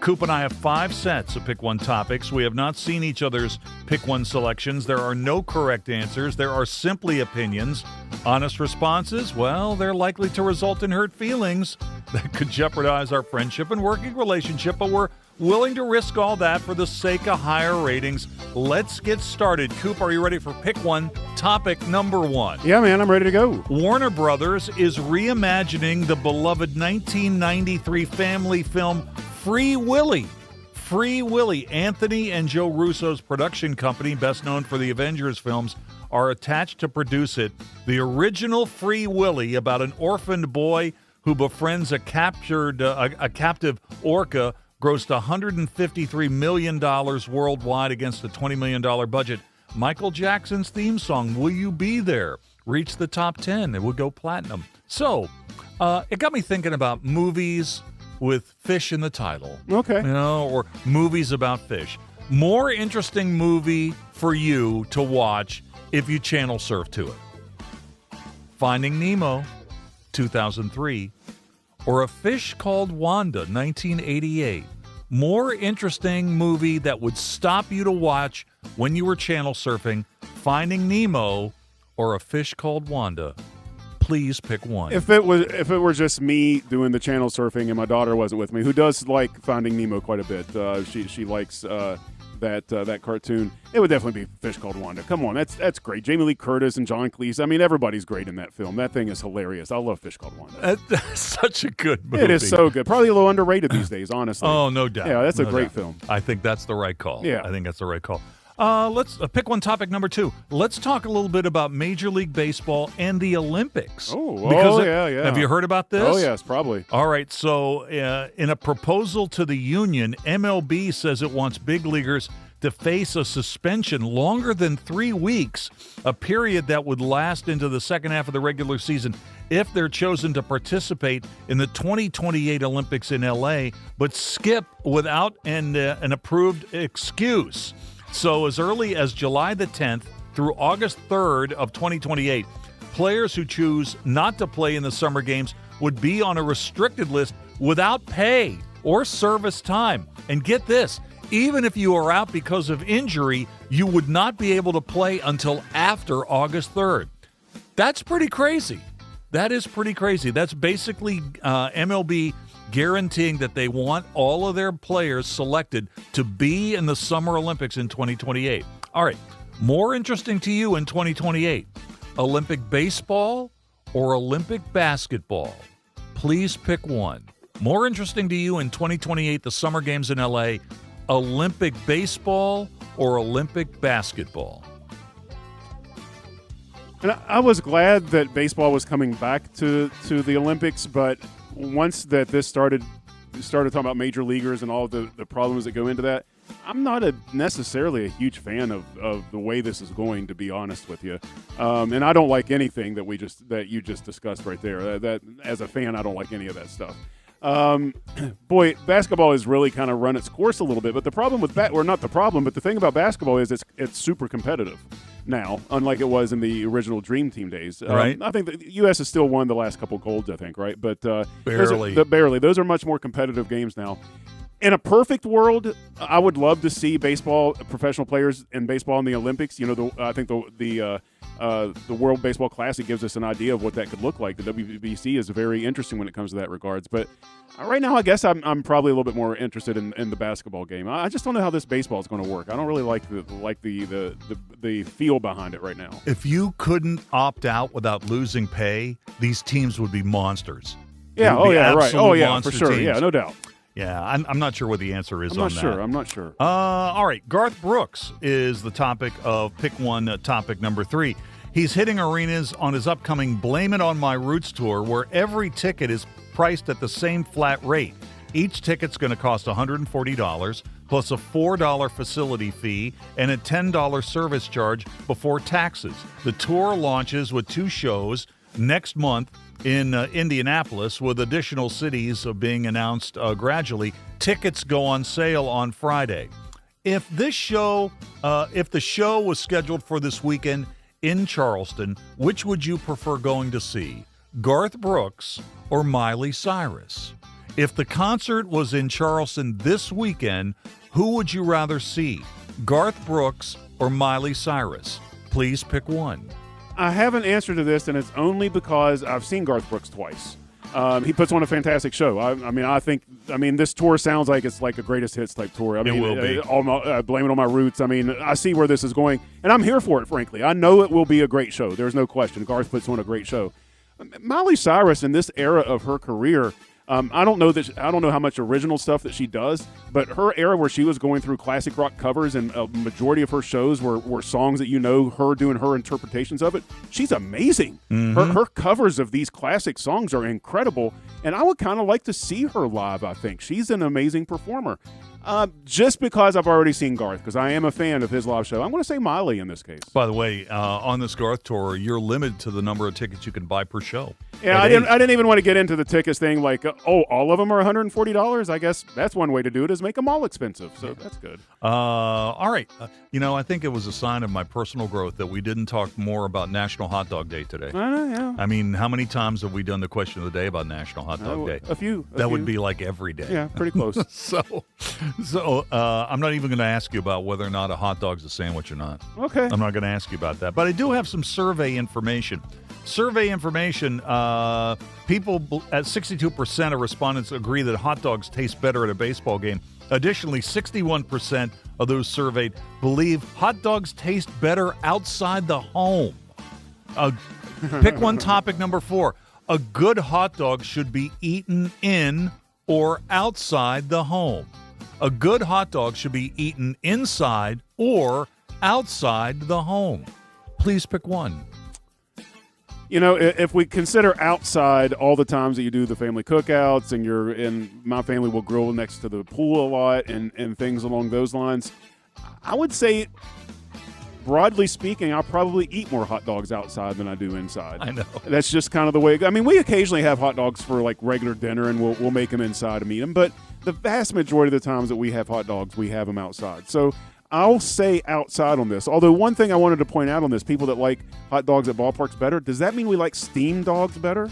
Coop and I have 5 sets of Pick One topics. We have not seen each other's Pick One selections. There are no correct answers. There are simply opinions. Honest responses, well, they're likely to result in hurt feelings that could jeopardize our friendship and working relationship, but we're willing to risk all that for the sake of higher ratings. Let's get started. Coop, are you ready for Pick One? Topic number 1. Yeah, man, I'm ready to go. Warner Brothers is reimagining the beloved 1993 family film Free Willy. Free Willy. Anthony and Joe Russo's production company, best known for the Avengers films, are attached to produce it. The original Free Willy, about an orphaned boy who befriends a captive orca, grossed $153 million worldwide against a $20 million budget. Michael Jackson's theme song, Will You Be There, reached the top 10. It would go platinum. So it got me thinking about movies with fish in the title. Okay. Or movies about fish. More interesting movie for you to watch if you channel surf to it. Finding Nemo, 2003. Or A Fish Called Wanda, 1988. More interesting movie that would stop you to watch when you were channel surfing, Finding Nemo or A Fish Called Wanda. Please pick one. If it were just me doing the channel surfing and my daughter wasn't with me, who does like Finding Nemo quite a bit, she likes that cartoon, it would definitely be Fish Called Wanda. Come on, that's great. Jamie Lee Curtis and John Cleese. I mean, everybody's great in that film. That thing is hilarious. I love Fish Called Wanda. That's such a good movie. It is so good. Probably a little underrated these days, honestly. Oh, no doubt. Yeah, that's a great doubt. film. I think that's the right call. Yeah. I think that's the right call. Let's pick one. Topic number 2. Let's talk a little bit about Major League Baseball and the Olympics. Yeah. Have you heard about this? Oh, yes, probably. All right. So in a proposal to the union, MLB says it wants big leaguers to face a suspension longer than 3 weeks, a period that would last into the second half of the regular season if they're chosen to participate in the 2028 Olympics in LA, but skip without an approved excuse. So as early as July the 10th through August 3rd of 2028, players who choose not to play in the summer games would be on a restricted list without pay or service time. And get this, even if you are out because of injury, you would not be able to play until after August 3rd. That's pretty crazy. That is pretty crazy. That's basically MLB guaranteeing that they want all of their players selected to be in the Summer Olympics in 2028. All right, more interesting to you in 2028, Olympic baseball or Olympic basketball? Please pick one. More interesting to you in 2028, the Summer Games in LA, Olympic baseball or Olympic basketball? And I was glad that baseball was coming back to the Olympics, but once that this started talking about major leaguers and all the problems that go into that, I'm not necessarily a huge fan of the way this is going, to be honest with you. And I don't like anything that you just discussed right there. That as a fan, I don't like any of that stuff. Boy, basketball has really kind of run its course a little bit. But the problem with but the thing about basketball is it's super competitive now, unlike it was in the original Dream Team days. Right. I think the U.S. has still won the last couple golds, I think, right? But barely. Those are much more competitive games now. In a perfect world, I would love to see professional players in baseball in the Olympics. You know, I think the the World Baseball Classic gives us an idea of what that could look like. The WBC is very interesting when it comes to that regards. But right now, I guess I'm probably a little bit more interested in the basketball game. I just don't know how this baseball is going to work. I don't really like the feel behind it right now. If you couldn't opt out without losing pay, these teams would be monsters. Yeah. Oh yeah. Right. Oh yeah. For sure. Teams. Yeah. No doubt. Yeah, I'm not sure what the answer is on that. I'm not sure. All right, Garth Brooks is the topic of Pick One, topic number 3. He's hitting arenas on his upcoming Blame It On My Roots tour, where every ticket is priced at the same flat rate. Each ticket's going to cost $140, plus a $4 facility fee and a $10 service charge before taxes. The tour launches with 2 shows next month in Indianapolis, with additional cities being announced gradually. Tickets go on sale on Friday. If the show was scheduled for this weekend in Charleston, which would you prefer going to see, Garth Brooks or Miley Cyrus? If the concert was in Charleston this weekend, who would you rather see, Garth Brooks or Miley Cyrus? Please pick one. I have an answer to this, and it's only because I've seen Garth Brooks twice. He puts on a fantastic show. I think this tour sounds like it's like a greatest hits type tour. I mean, it will be. Blame It On My Roots. I mean, I see where this is going, and I'm here for it, frankly. I know it will be a great show. There's no question. Garth puts on a great show. Miley Cyrus, in this era of her career, I don't know how much original stuff that she does, but her era where she was going through classic rock covers and a majority of her shows were songs that her doing her interpretations of it. She's amazing. Mm-hmm. Her covers of these classic songs are incredible, and I would kind of like to see her live, I think. She's an amazing performer. Just because I've already seen Garth, because I am a fan of his live show, I'm going to say Miley in this case. By the way, on this Garth tour, you're limited to the number of tickets you can buy per show. Yeah, I didn't even want to get into the tickets thing. Like, all of them are $140. I guess that's one way to do it, is make them all expensive. So that's good. All right. I think it was a sign of my personal growth that we didn't talk more about National Hot Dog Day today. Yeah. I mean, how many times have we done the question of the day about National Hot Dog Day? A few. That would be like every day. Yeah, pretty close. So I'm not even going to ask you about whether or not a hot dog's a sandwich or not. Okay. I'm not going to ask you about that. But I do have some survey information. People at 62% of respondents agree that hot dogs taste better at a baseball game. Additionally, 61% of those surveyed believe hot dogs taste better outside the home. Pick one, topic number 4. A good hot dog should be eaten in or outside the home. A good hot dog should be eaten inside or outside the home. Please pick one. If we consider outside all the times that you do the family cookouts and my family will grill next to the pool a lot and things along those lines, I would say, broadly speaking, I'll probably eat more hot dogs outside than I do inside. I know. That's just kind of the way. I mean, we occasionally have hot dogs for like regular dinner, and we'll make them inside and eat them. But the vast majority of the times that we have hot dogs, we have them outside. So I'll say outside on this. Although one thing I wanted to point out on this, people that like hot dogs at ballparks better, does that mean we like steamed dogs better?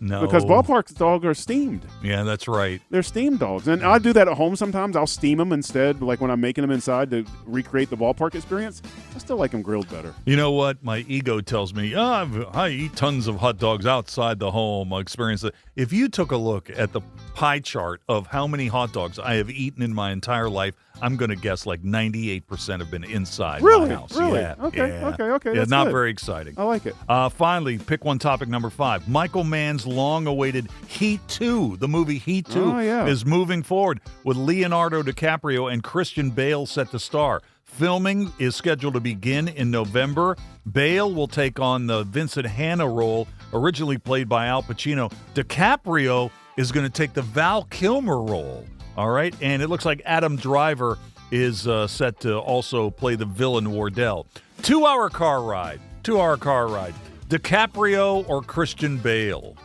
No. Because ballpark dogs are steamed. Yeah, that's right. They're steamed dogs. And I do that at home sometimes. I'll steam them instead, like when I'm making them inside to recreate the ballpark experience. I still like them grilled better. You know what? My ego tells me, I eat tons of hot dogs outside the home. I experience it. If you took a look at the pie chart of how many hot dogs I have eaten in my entire life, I'm going to guess like 98% have been inside my house. Really? Yeah, Okay. Yeah, That's not good. very exciting. I like it. Finally, pick one, topic number 5. Michael Mann's long-awaited Heat 2, the movie Heat 2, is moving forward with Leonardo DiCaprio and Christian Bale set to star. Filming is scheduled to begin in November. Bale will take on the Vincent Hanna role, originally played by Al Pacino. DiCaprio is going to take the Val Kilmer role. All right, and it looks like Adam Driver is set to also play the villain Wardell. 2-hour car ride. DiCaprio or Christian Bale?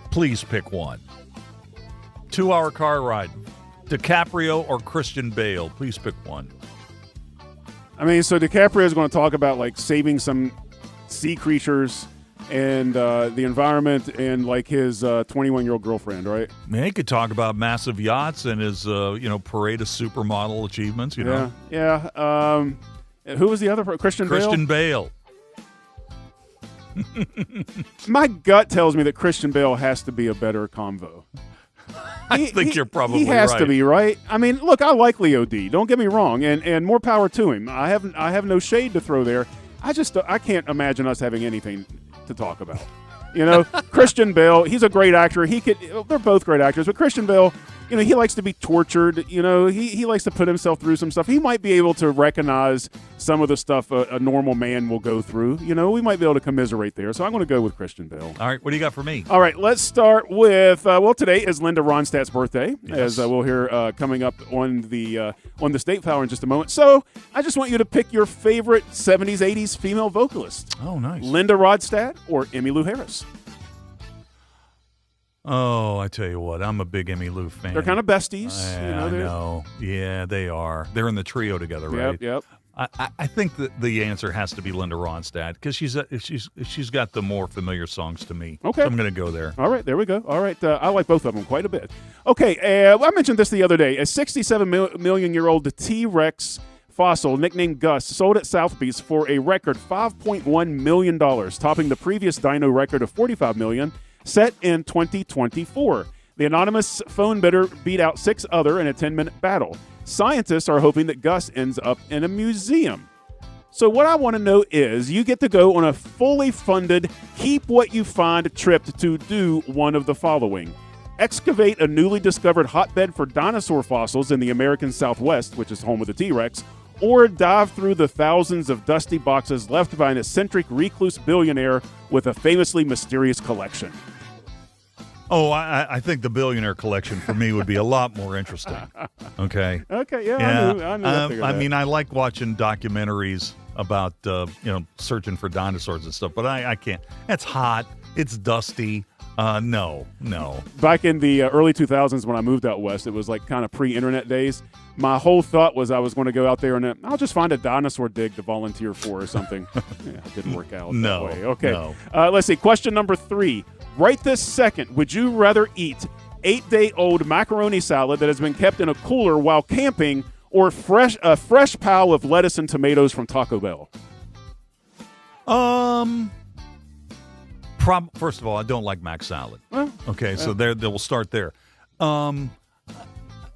Please pick one. 2-hour car ride. DiCaprio or Christian Bale? Please pick one. I mean, so DiCaprio is going to talk about like saving some sea creatures and the environment and like his 21-year-old girlfriend, right? Man, he could talk about massive yachts and his parade of supermodel achievements. Yeah. Who was the other? Christian Bale. My gut tells me that Christian Bale has to be a better convo. I think you're probably he has right. to be, right? I mean, look, I like Leo D. Don't get me wrong, and more power to him. I have no shade to throw there. I can't imagine us having anything to talk about. You know, Christian Bale, he's a great actor. They're both great actors, but Christian Bale, you know, he likes to be tortured. You know, he likes to put himself through some stuff. He might be able to recognize some of the stuff a normal man will go through. You know, we might be able to commiserate there. So I'm going to go with Christian Bale. All right, what do you got for me? All right, let's start with today is Linda Ronstadt's birthday, as we'll hear coming up on the State Power in just a moment. So I just want you to pick your favorite 70s, 80s female vocalist. Oh, nice. Linda Ronstadt or Emmylou Harris? Oh, I tell you what, I'm a big Emmylou fan. They're kind of besties. I know. Yeah, they are. They're in the trio together, right? Yep. I think that the answer has to be Linda Ronstadt because she's got the more familiar songs to me. Okay. So I'm going to go there. All right, there we go. All right, I like both of them quite a bit. Okay, I mentioned this the other day. A 67-million-year-old T-Rex fossil nicknamed Gus sold at Sotheby's for a record $5.1 million, topping the previous dino record of $45 million. Set in 2024. The anonymous phone bidder beat out 6 other in a 10-minute battle. Scientists are hoping that Gus ends up in a museum. So what I want to know is you get to go on a fully funded Keep What You Find trip to do one of the following. Excavate a newly discovered hotbed for dinosaur fossils in the American Southwest, which is home of the T-Rex, or dive through the thousands of dusty boxes left by an eccentric recluse billionaire with a famously mysterious collection. Oh, I think the billionaire collection for me would be a lot more interesting. Okay. Okay, yeah. I knew I mean, I like watching documentaries about searching for dinosaurs and stuff, but I can't. It's hot. It's dusty. No. Back in the early 2000s when I moved out west, it was like kind of pre-internet days. My whole thought was I was going to go out there and I'll just find a dinosaur dig to volunteer for or something. Yeah, it didn't work out that way. Okay. No. Let's see. Question number 3. Right this second, would you rather eat 8-day-old macaroni salad that has been kept in a cooler while camping or a fresh pile of lettuce and tomatoes from Taco Bell? First of all, I don't like mac salad. Well, okay, so we'll start there.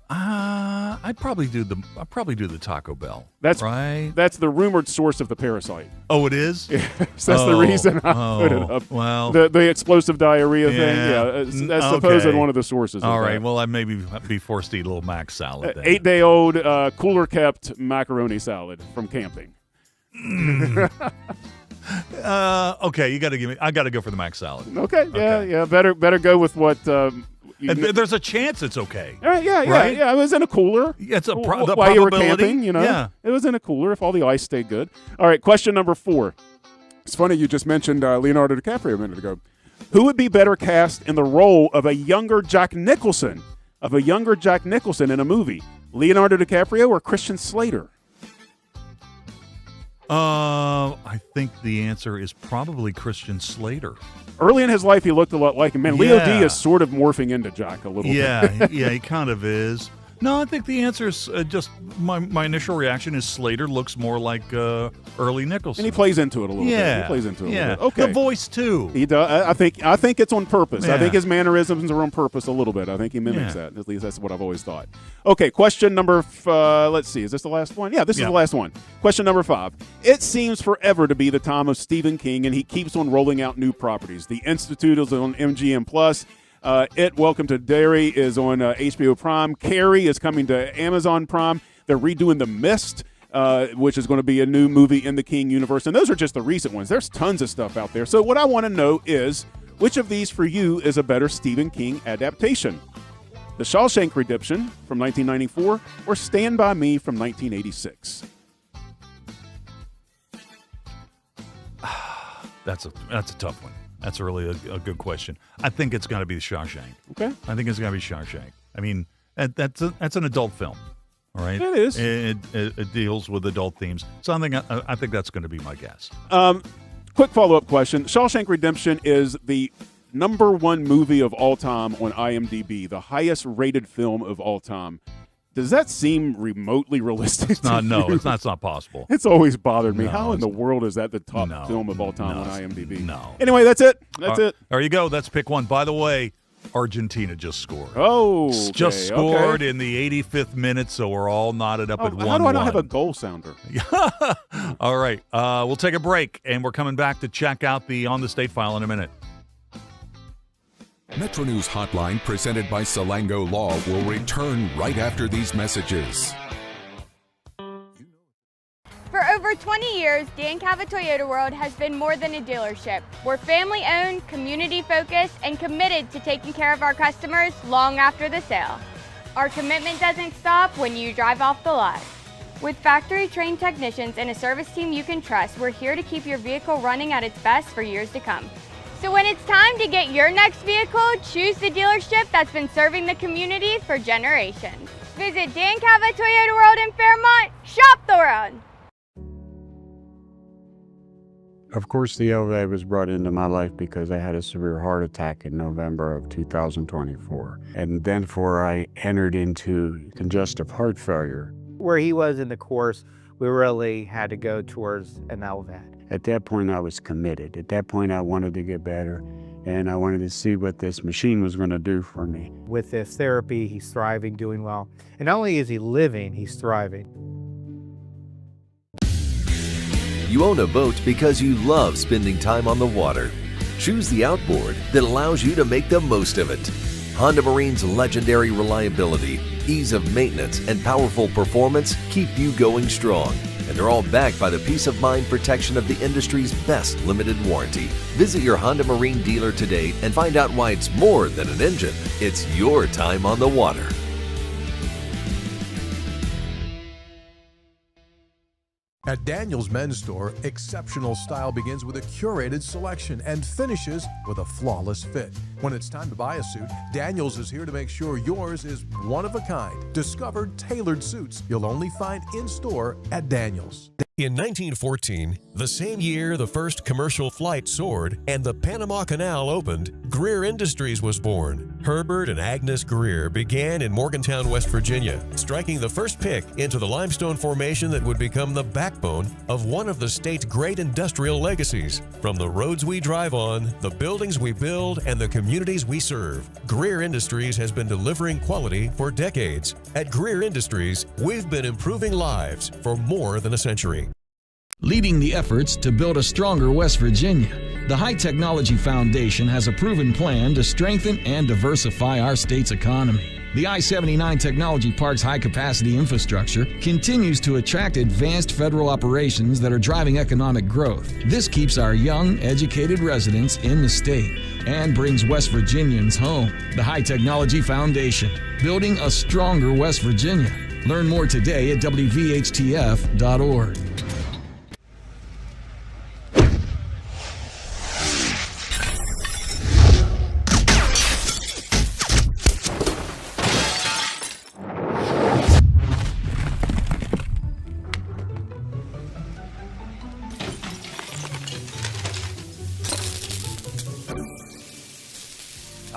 I'd probably do the Taco Bell. That's right. That's the rumored source of the parasite. Oh, it is? Yes, that's the reason I put it up. Well, the explosive diarrhea thing. Yeah, that's supposed one of the sources. All of right. that. Well, I maybe be forced to eat a little mac salad. 8-day-old cooler kept macaroni salad from camping. Okay, you got to give me. I got to go for the mac salad. Okay. Yeah. Better go with what. There's a chance it's okay. Yeah. It was in a cooler. It's the while probability. you were camping. Yeah. It was in a cooler if all the ice stayed good. All right. Question number 4. It's funny you just mentioned Leonardo DiCaprio a minute ago. Who would be better cast in the role of a younger Jack Nicholson? In a movie, Leonardo DiCaprio or Christian Slater? I think the answer is probably Christian Slater. Early in his life, he looked a lot like him. Man, Leo D is sort of morphing into Jack a little bit. Yeah, he kind of is. No, I think the answer is just my initial reaction is Slater looks more like early Nicholson. And he plays into it a little bit. He plays into it a little bit. Okay. The voice, too. He does. I think it's on purpose. Yeah. I think his mannerisms are on purpose a little bit. I think he mimics that. At least that's what I've always thought. Okay, question number, let's see. Is this the last one? Yeah, this is the last one. Question number 5. It seems forever to be the time of Stephen King, and he keeps on rolling out new properties. The Institute is on MGM+. Welcome to Derry is on HBO Prime. Carrie is coming to Amazon Prime. They're redoing The Mist, which is going to be a new movie in the King universe. And those are just the recent ones. There's tons of stuff out there. So what I want to know is, which of these for you is a better Stephen King adaptation? The Shawshank Redemption from 1994 or Stand By Me from 1986? That's a tough one. That's really a good question. I think it's going to be Shawshank. Okay. I think it's going to be Shawshank. I mean, that's an adult film, all right? It is. It deals with adult themes. So I think that's going to be my guess. Quick follow-up question. Shawshank Redemption is the #1 movie of all time on IMDb, the highest rated film of all time. Does that seem remotely realistic? It's not. No, it's not possible. It's always bothered me. No, How in the world is that the top No. film of all time No. on IMDb? No. Anyway, that's it. That's it. There you go. That's pick one. By the way, Argentina just scored. Oh, just scored in the 85th minute, so we're all knotted up at 1-1. How do I not have a goal sounder? All right. We'll take a break, and we're coming back to check out the On the State file in a minute. Metro News Hotline, presented by Salango Law, will return right after these messages. For over 20 years, Dan Cava Toyota World has been more than a dealership. We're family-owned, community-focused, and committed to taking care of our customers long after the sale. Our commitment doesn't stop when you drive off the lot. With factory-trained technicians and a service team you can trust, we're here to keep your vehicle running at its best for years to come. So when it's time to get your next vehicle, choose the dealership that's been serving the community for generations. Visit Dan Cava Toyota World in Fairmont. Shop the world. Of course, the elevator was brought into my life because I had a severe heart attack in November of 2024. And then I entered into congestive heart failure. Where he was in the course, we really had to go towards an LVAD. At that point, I was committed. At that point, I wanted to get better, and I wanted to see what this machine was going to do for me. With this therapy, he's thriving, doing well. And not only is he living, he's thriving. You own a boat because you love spending time on the water. Choose the outboard that allows you to make the most of it. Honda Marine's legendary reliability, ease of maintenance, and powerful performance keep you going strong. And they're all backed by the peace of mind protection of the industry's best limited warranty. Visit your Honda Marine dealer today and find out why it's more than an engine. It's your time on the water. At Daniel's Men's Store, exceptional style begins with a curated selection and finishes with a flawless fit. When it's time to buy a suit, Daniel's is here to make sure yours is one of a kind. Discover tailored suits you'll only find in-store at Daniel's. In 1914, the same year the first commercial flight soared and the Panama Canal opened, Greer Industries was born. Herbert and Agnes Greer began in Morgantown, West Virginia, striking the first pick into the limestone formation that would become the backbone of one of the state's great industrial legacies. From the roads we drive on, the buildings we build, and the communities we serve, Greer Industries has been delivering quality for decades. At Greer Industries, we've been improving lives for more than a century. Leading the efforts to build a stronger West Virginia, the High Technology Foundation has a proven plan to strengthen and diversify our state's economy. The I-79 Technology Park's high-capacity infrastructure continues to attract advanced federal operations that are driving economic growth. This keeps our young, educated residents in the state and brings West Virginians home. The High Technology Foundation, building a stronger West Virginia. Learn more today at WVHTF.org.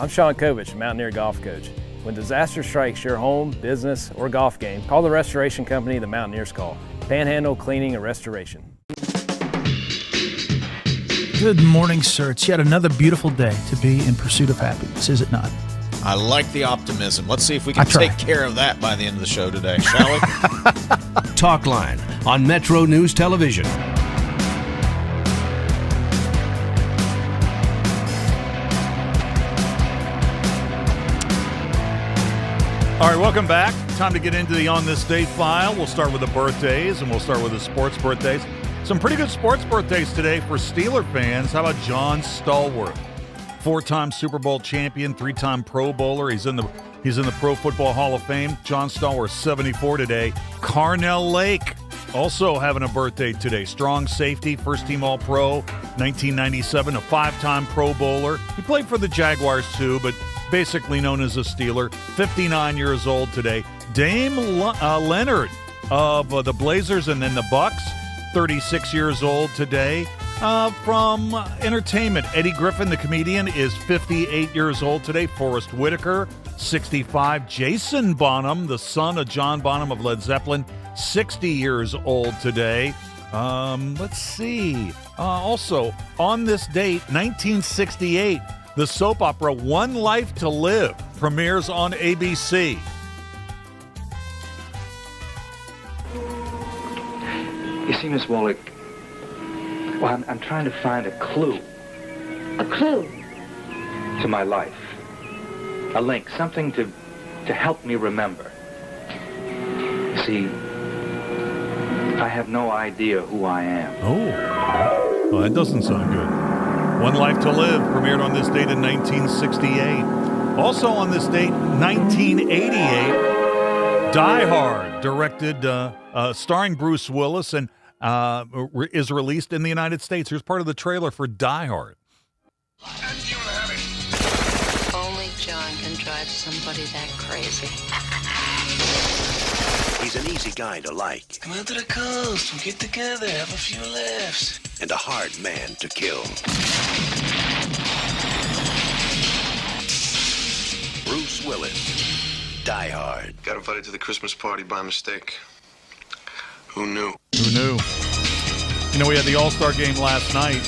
I'm Sean Kovich, Mountaineer golf coach. When disaster strikes your home, business, or golf game, call the restoration company the Mountaineers call. Panhandle Cleaning and Restoration. Good morning, sir. It's yet another beautiful day to be in pursuit of happiness, is it not? I like the optimism. Let's see if we can take care of that by the end of the show today, shall we? Talk Line on Metro News Television. All right, welcome back. Time to get into the On This Date file. We'll start with the birthdays, and we'll start with the sports birthdays. Some pretty good sports birthdays today for Steeler fans. How about John Stallworth? 4-time Super Bowl champion, 3-time Pro Bowler. He's in the Pro Football Hall of Fame. John Stallworth, 74 today. Carnell Lake also having a birthday today. Strong safety, first-team All-Pro, 1997, a 5-time Pro Bowler. He played for the Jaguars too, but basically known as a Steeler, 59 years old today. Dame Leonard of the Blazers and then the Bucks, 36 years old today. From entertainment, Eddie Griffin, the comedian, is 58 years old today. Forrest Whitaker, 65. Jason Bonham, the son of John Bonham of Led Zeppelin, 60 years old today. Let's see. Also, on this date, 1968, the soap opera One Life to Live premieres on ABC. You see, Miss Wallach, well, I'm trying to find a clue. A clue? To my life. A link, something to help me remember. You see, I have no idea who I am. Oh, well, that doesn't sound good. One Life to Live premiered on this date in 1968. Also on this date, 1988, Die Hard, directed, starring Bruce Willis, and is released in the United States. Here's part of the trailer for Die Hard. Only John can drive somebody that crazy. He's an easy guy to like. Come out to the coast, we'll get together, have a few laughs. And a hard man to kill. Bruce Willis, Die Hard. Got invited to the Christmas party by mistake. Who knew? Who knew? You know, we had the All-Star game last night.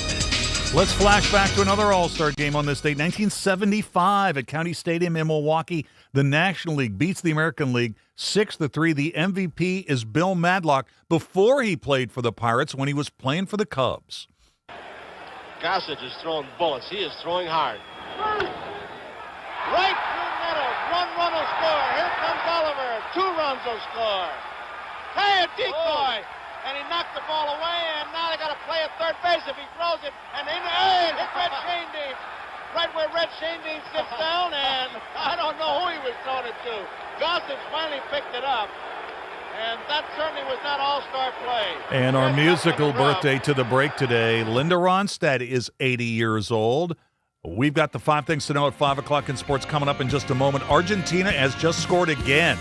Let's flash back to another All-Star game on this date, 1975 at County Stadium in Milwaukee. The National League beats the American League 6-3. The MVP is Bill Madlock before he played for the Pirates when he was playing for the Cubs. Gossage is throwing bullets. He is throwing hard. Right through Meadows. 1 run will score. Here comes Oliver. 2 runs will score. Hey, a decoy. And he knocked the ball away, and now they got to play at third base if he throws it. And it hit Red Shanedean. Right where Red Shanedean sits down, and I don't know who he was throwing it to. Gossage finally picked it up, and that certainly was not all-star play. And our musical birthday to the break today, Linda Ronstadt is 80 years old. We've got the 5 things to know at 5 o'clock in sports coming up in just a moment. Argentina has just scored again.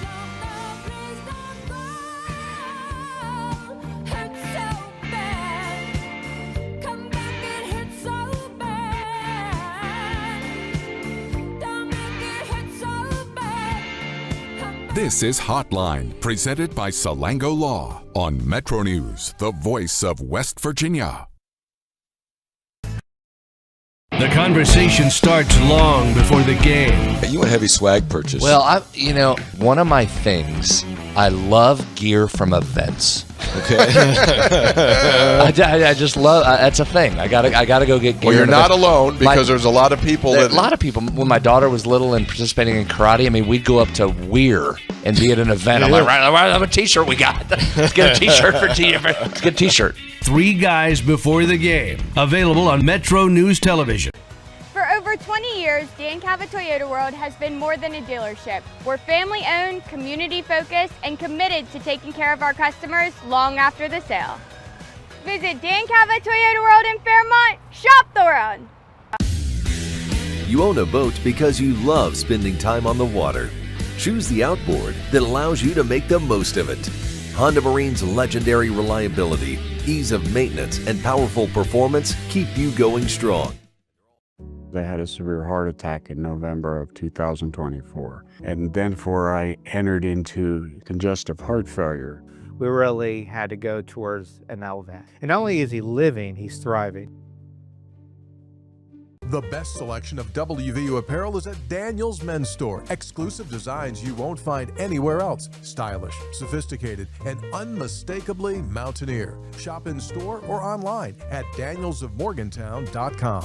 This is Hotline, presented by Salango Law on Metro News, the voice of West Virginia. The conversation starts long before the game. You a heavy swag purchase? Well, one of my things, I love gear from events. Okay. I just love. That's a thing. I gotta go get gear. Well, you're not alone because there's a lot of people. A lot of people. When my daughter was little and participating in karate, I mean, we'd go up to Weir and be at an event. I'm like, right, I'm a T-shirt we got. Let's get a T-shirt for Let's get a T-shirt. 3 guys before the game. Available on Metro News Television. For over 20 years, Dan Cava Toyota World has been more than a dealership. We're family-owned, community-focused, and committed to taking care of our customers long after the sale. Visit Dan Cava Toyota World in Fairmont. Shop the world. You own a boat because you love spending time on the water. Choose the outboard that allows you to make the most of it. Honda Marine's legendary reliability, ease of maintenance, and powerful performance keep you going strong. I had a severe heart attack in November of 2024. And then I entered into congestive heart failure. We really had to go towards an LVAD. And not only is he living, he's thriving. The best selection of WVU apparel is at Daniel's Men's Store. Exclusive designs you won't find anywhere else. Stylish, sophisticated, and unmistakably Mountaineer. Shop in store or online at danielsofmorgantown.com.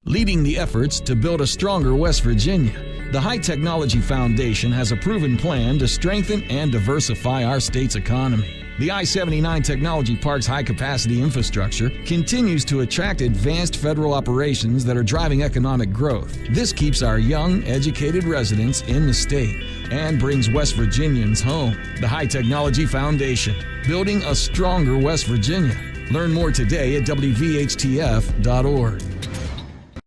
Leading the efforts to build a stronger West Virginia, the High Technology Foundation has a proven plan to strengthen and diversify our state's economy. The I-79 Technology Park's high-capacity infrastructure continues to attract advanced federal operations that are driving economic growth. This keeps our young, educated residents in the state and brings West Virginians home. The High Technology Foundation, building a stronger West Virginia. Learn more today at WVHTF.org.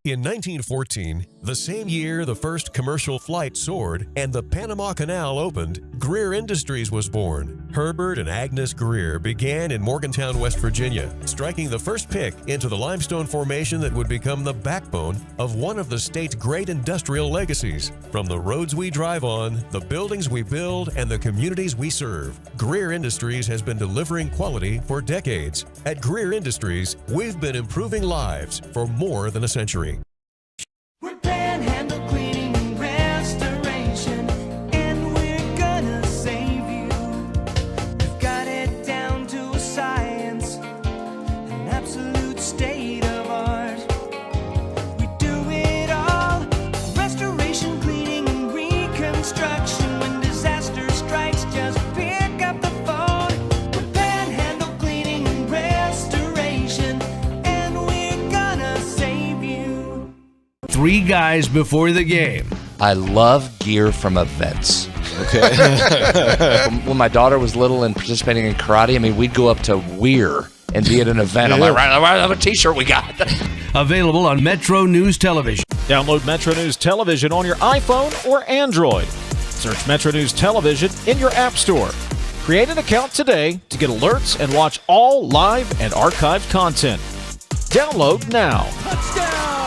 In 1914, The same year the first commercial flight soared and the Panama Canal opened, Greer Industries was born. Herbert and Agnes Greer began in Morgantown, West Virginia, striking the first pick into the limestone formation that would become the backbone of one of the state's great industrial legacies. From the roads we drive on, the buildings we build, and the communities we serve, Greer Industries has been delivering quality for decades. At Greer Industries, we've been improving lives for more than a century. We're Panhandle Cleaning and Restoration, and we're gonna save you. We've got it down to a science, an absolute state of art. We do it all, restoration, cleaning, and reconstruction. When disaster strikes, just pick up the phone. We're Panhandle Cleaning and Restoration, and we're gonna save you. 3 guys before the game. I love gear from events. Okay. When my daughter was little and participating in karate, I mean, we'd go up to Weir and be at an event. I'm like, right, I have a T-shirt we got. Available on Metro News Television. Download Metro News Television on your iPhone or Android. Search Metro News Television in your app store. Create an account today to get alerts and watch all live and archived content. Download now. Touchdown!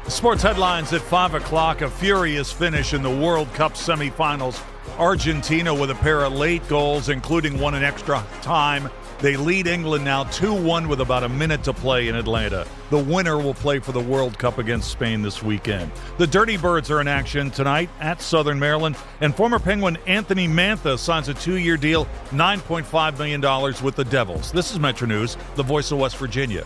Sports headlines at 5 o'clock. A furious finish in the World Cup semifinals. Argentina with a pair of late goals, including one in extra time. They lead England now 2-1 with about a minute to play in Atlanta. The winner will play for the World Cup against Spain this weekend. The Dirty Birds are in action tonight at Southern Maryland, and former Penguin Anthony Mantha signs a 2-year deal, $9.5 million with the Devils. This is Metro News, the voice of West Virginia.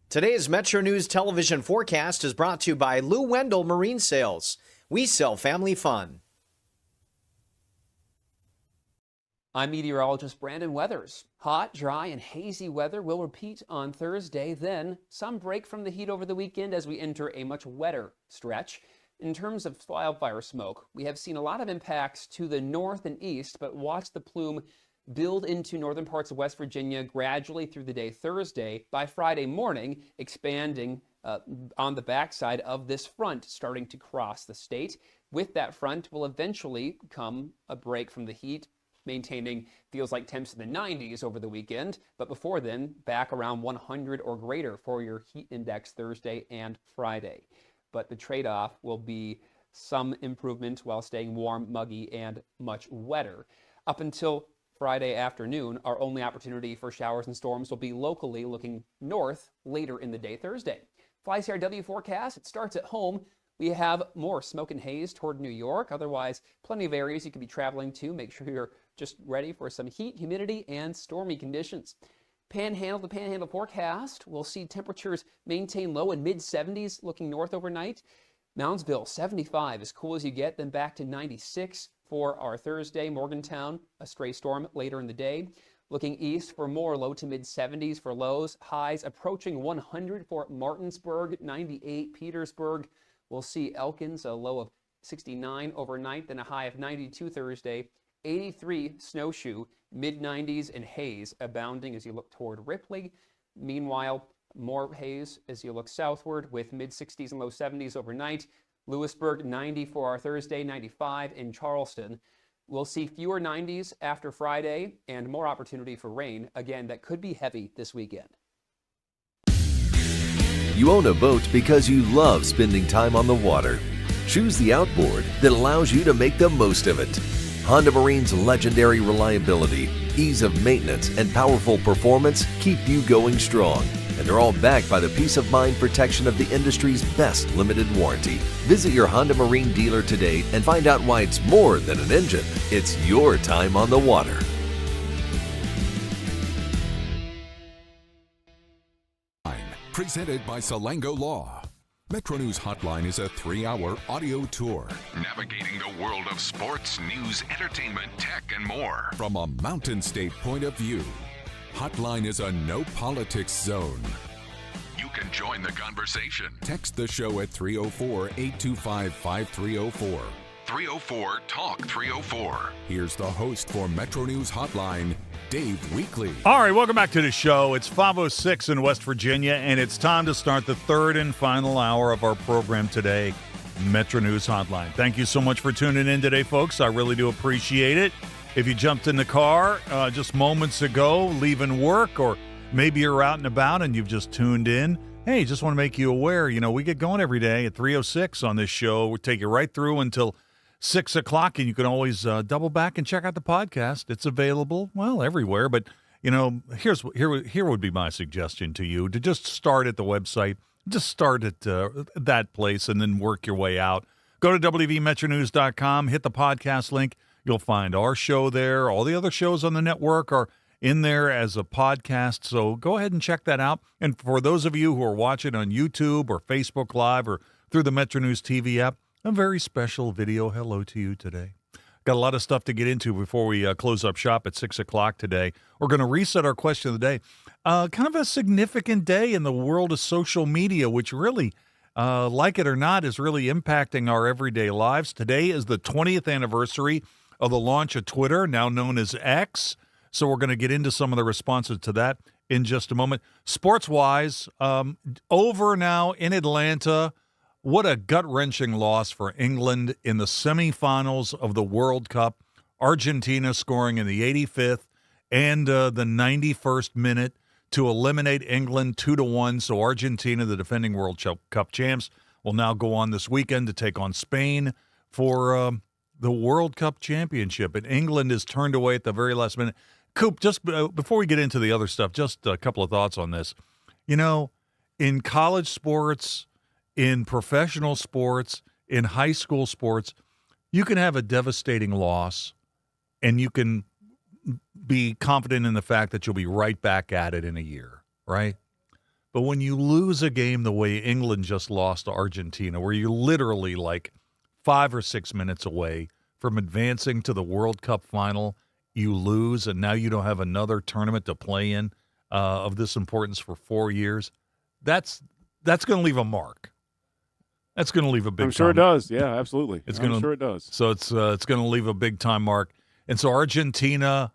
Today's Metro News television forecast is brought to you by Lou Wendell Marine Sales. We sell family fun. I'm meteorologist Brandon Weathers. Hot, dry, and hazy weather will repeat on Thursday. Then some break from the heat over the weekend as we enter a much wetter stretch. In terms of wildfire smoke, we have seen a lot of impacts to the north and east, but watch the plume build into northern parts of West Virginia gradually through the day Thursday. By Friday morning, expanding on the backside of this front, starting to cross the state. With that front will eventually come a break from the heat, maintaining feels like temps in the 90s over the weekend, but before then, back around 100 or greater for your heat index Thursday and Friday. But the trade-off will be some improvement while staying warm, muggy, and much wetter. Up until Friday afternoon, our only opportunity for showers and storms will be locally looking north later in the day Thursday. Fly CRW forecast, it starts at home. We have more smoke and haze toward New York. Otherwise, plenty of areas you could be traveling to. Make sure you're just ready for some heat, humidity, and stormy conditions. Panhandle, the Panhandle forecast, we'll see temperatures maintain low in mid-70s looking north overnight. Moundsville, 75, as cool as you get, then back to 96 for our Thursday. Morgantown, a stray storm later in the day. Looking east for more low to mid-70s for lows. Highs approaching 100 for Martinsburg, 98 Petersburg. We'll see Elkins, a low of 69 overnight, then a high of 92 Thursday. 83 Snowshoe, mid-90s, and haze abounding as you look toward Ripley. Meanwhile, more haze as you look southward with mid-60s and low 70s overnight. Lewisburg, 90 for our Thursday, 95 in Charleston. We'll see fewer 90s after Friday and more opportunity for rain. Again, that could be heavy this weekend. You own a boat because you love spending time on the water. Choose the outboard that allows you to make the most of it. Honda Marine's legendary reliability, ease of maintenance, and powerful performance keep you going strong. And they're all backed by the peace of mind protection of the industry's best limited warranty. Visit your Honda Marine dealer today and find out why it's more than an engine. It's your time on the water. Presented by Salango Law. Metro News Hotline is a 3-hour audio tour. Navigating the world of sports, news, entertainment, tech, and more. From a Mountain State point of view, Hotline is a no-politics zone. You can join the conversation. Text the show at 304-825-5304. 304-TALK-304. Here's the host for Metro News Hotline, Dave Weekley. All right, welcome back to the show. It's 5:06 in West Virginia, and it's time to start the third and final hour of our program today, Metro News Hotline. Thank you so much for tuning in today, folks. I really do appreciate it. If you jumped in the car just moments ago, leaving work, or maybe you're out and about and you've just tuned in, hey, just want to make you aware, we get going every day at 3:06 on this show. We'll take you right through until 6 o'clock, and you can always double back and check out the podcast. It's available, everywhere. But, here would be my suggestion to you, to just start at the website. Just start at that place and then work your way out. Go to WVMetroNews.com, hit the podcast link. You'll find our show there. All the other shows on the network are in there as a podcast, so go ahead and check that out. And for those of you who are watching on YouTube or Facebook Live or through the Metro News TV app, a very special video hello to you today. Got a lot of stuff to get into before we close up shop at 6 o'clock today. We're going to reset our question of the day. Kind of a significant day in the world of social media, which really, like it or not, is really impacting our everyday lives. Today is the 20th anniversary of the launch of Twitter, now known as X. So we're going to get into some of the responses to that in just a moment. Sports-wise, over now in Atlanta. What a gut-wrenching loss for England in the semifinals of the World Cup. Argentina scoring in the 85th and the 91st minute to eliminate England 2-1. So Argentina, the defending World Cup champs, will now go on this weekend to take on Spain for the World Cup championship. And England is turned away at the very last minute. Coop, just before we get into the other stuff, just a couple of thoughts on this. In college sports, in professional sports, in high school sports, you can have a devastating loss, and you can be confident in the fact that you'll be right back at it in a year, right? But when you lose a game the way England just lost to Argentina, where you're literally like 5 or 6 minutes away from advancing to the World Cup final, you lose, and now you don't have another tournament to play in of this importance for 4 years, that's going to leave a mark. That's going to leave a big. I'm sure it does. Yeah, absolutely. I'm sure it does. So it's going to leave a big time mark. And so Argentina,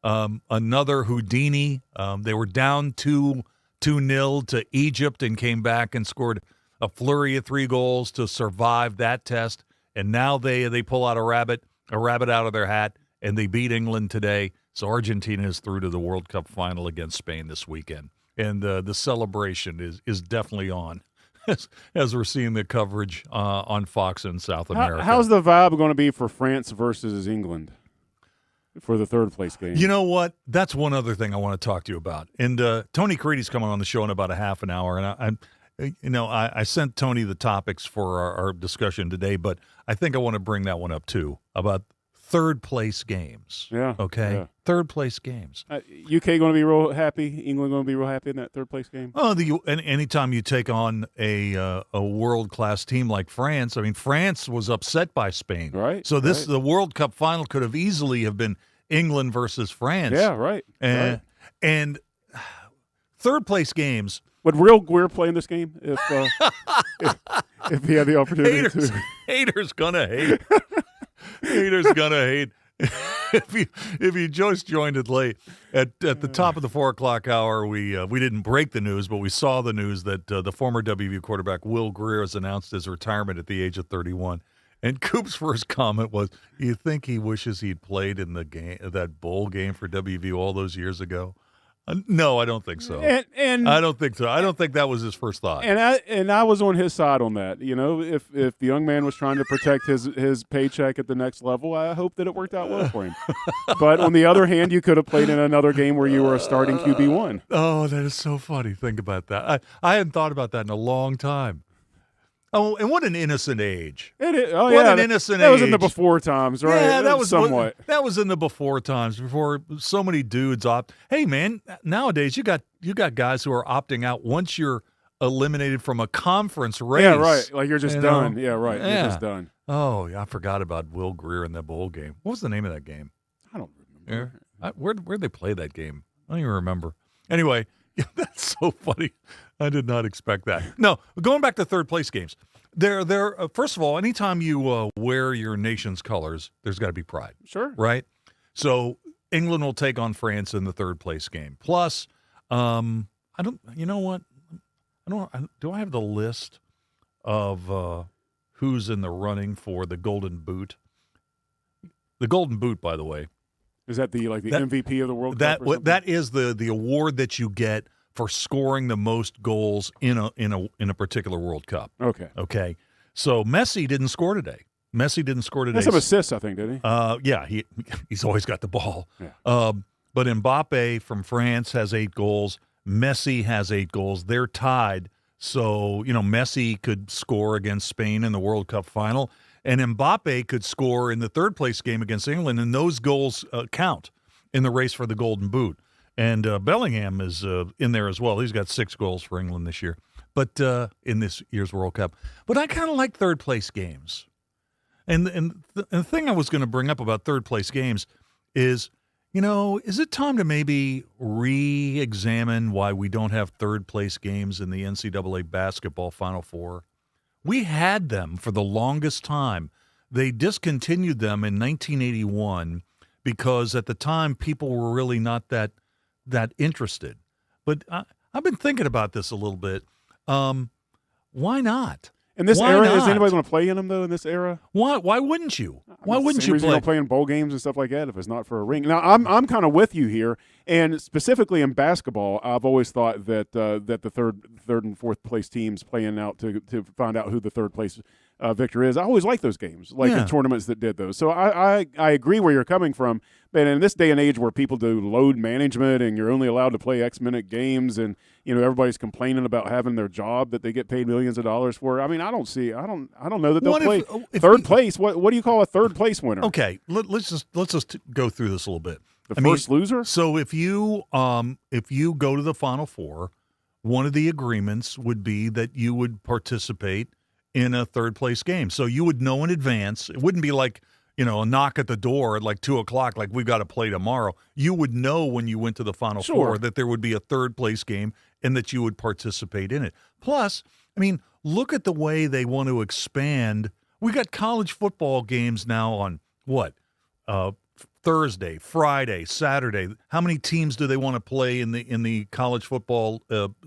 another Houdini. They were down 2-0 to Egypt and came back and scored a flurry of 3 goals to survive that test. And now they pull out a rabbit out of their hat, and they beat England today. So Argentina is through to the World Cup final against Spain this weekend. And the celebration is definitely on as we're seeing the coverage on Fox in South America. How's the vibe going to be for France versus England for the third place game? You know what? That's one other thing I want to talk to you about. And Tony Caridi's coming on the show in about a half an hour. And I sent Tony the topics for our discussion today, but I think I want to bring that one up too, about third place games. Yeah. Okay. Yeah. Third place games. UK going to be real happy. England going to be real happy in that third place game. Oh, anytime you take on a world class team like France, I mean, France was upset by Spain, right? So the World Cup final could have easily have been England versus France. Yeah, right. And third place games. Would Real Greer play in this game if he had the opportunity to? Haters gonna hate. Haters gonna hate. If you just joined it late at the top of the 4 o'clock hour, we didn't break the news, but we saw the news that the former WVU quarterback Will Greer has announced his retirement at the age of 31. And Coop's first comment was, "You think he wishes he'd played in the game, that bowl game for WVU all those years ago?" No, I don't think so. And I don't think so. I don't think that was his first thought. And I was on his side on that. You know, if the young man was trying to protect his paycheck at the next level, I hope that it worked out well for him. But on the other hand, you could have played in another game where you were a starting QB1. Oh, that is so funny. Think about that. I hadn't thought about that in a long time. Oh, and what an innocent age! It is. Oh, what yeah, an innocent age. That was in the before times, right? Yeah, that was somewhat. That was in the before times, before so many dudes opt. Hey, man, nowadays you got guys who are opting out once you're eliminated from a conference race. Yeah, right. Like you're just done. Yeah, right. Yeah. You're just done. Oh, yeah, I forgot about Will Greer in that bowl game. What was the name of that game? I don't remember. Yeah. Where'd they play that game? I don't even remember. Anyway, that's so funny. I did not expect that. No, going back to third place games. First of all, anytime you wear your nation's colors, there's got to be pride. Sure. Right? So England will take on France in the third place game. Plus, do I have the list of who's in the running for the Golden Boot? The Golden Boot, by the way. Is that the MVP of the World Cup? That is the award that you get for scoring the most goals in a particular World Cup. Okay. So Messi didn't score today. Had some assists, I think, did he? Yeah, he's always got the ball. Yeah. But Mbappe from France has 8 goals. Messi has 8 goals. They're tied. So, Messi could score against Spain in the World Cup final, and Mbappe could score in the third place game against England, and those goals count in the race for the Golden Boot. And Bellingham is in there as well. He's got 6 goals for England this year, but in this year's World Cup. But I kind of like third place games. And the thing I was going to bring up about third place games is, is it time to maybe re-examine why we don't have third place games in the NCAA basketball Final Four? We had them for the longest time. They discontinued them in 1981 because at the time people were really not that interested. But I've been thinking about this a little bit. Why not? In this era, is anybody going to play in them, though, in this era? Why wouldn't you? Why wouldn't you play? Play in bowl games and stuff like that if it's not for a ring. Now, I'm kind of with you here, and specifically in basketball, I've always thought that the third and fourth place teams playing out to find out who the third place victor is. I always like those games, the tournaments that did those. So I agree where you're coming from. But in this day and age where people do load management and you're only allowed to play X minute games and everybody's complaining about having their job that they get paid millions of dollars for. I mean, I don't know that they'll play third place. What do you call a third place winner? Okay, let's just go through this a little bit. The first loser? So if you go to the Final Four one of the agreements would be that you would participate in a third-place game. So you would know in advance. It wouldn't be like, a knock at the door at like 2 o'clock, like we've got to play tomorrow. You would know when you went to the Final Four that there would be a third-place game and that you would participate in it. Plus, look at the way they want to expand. We got college football games now on what? Thursday, Friday, Saturday. How many teams do they want to play in the college football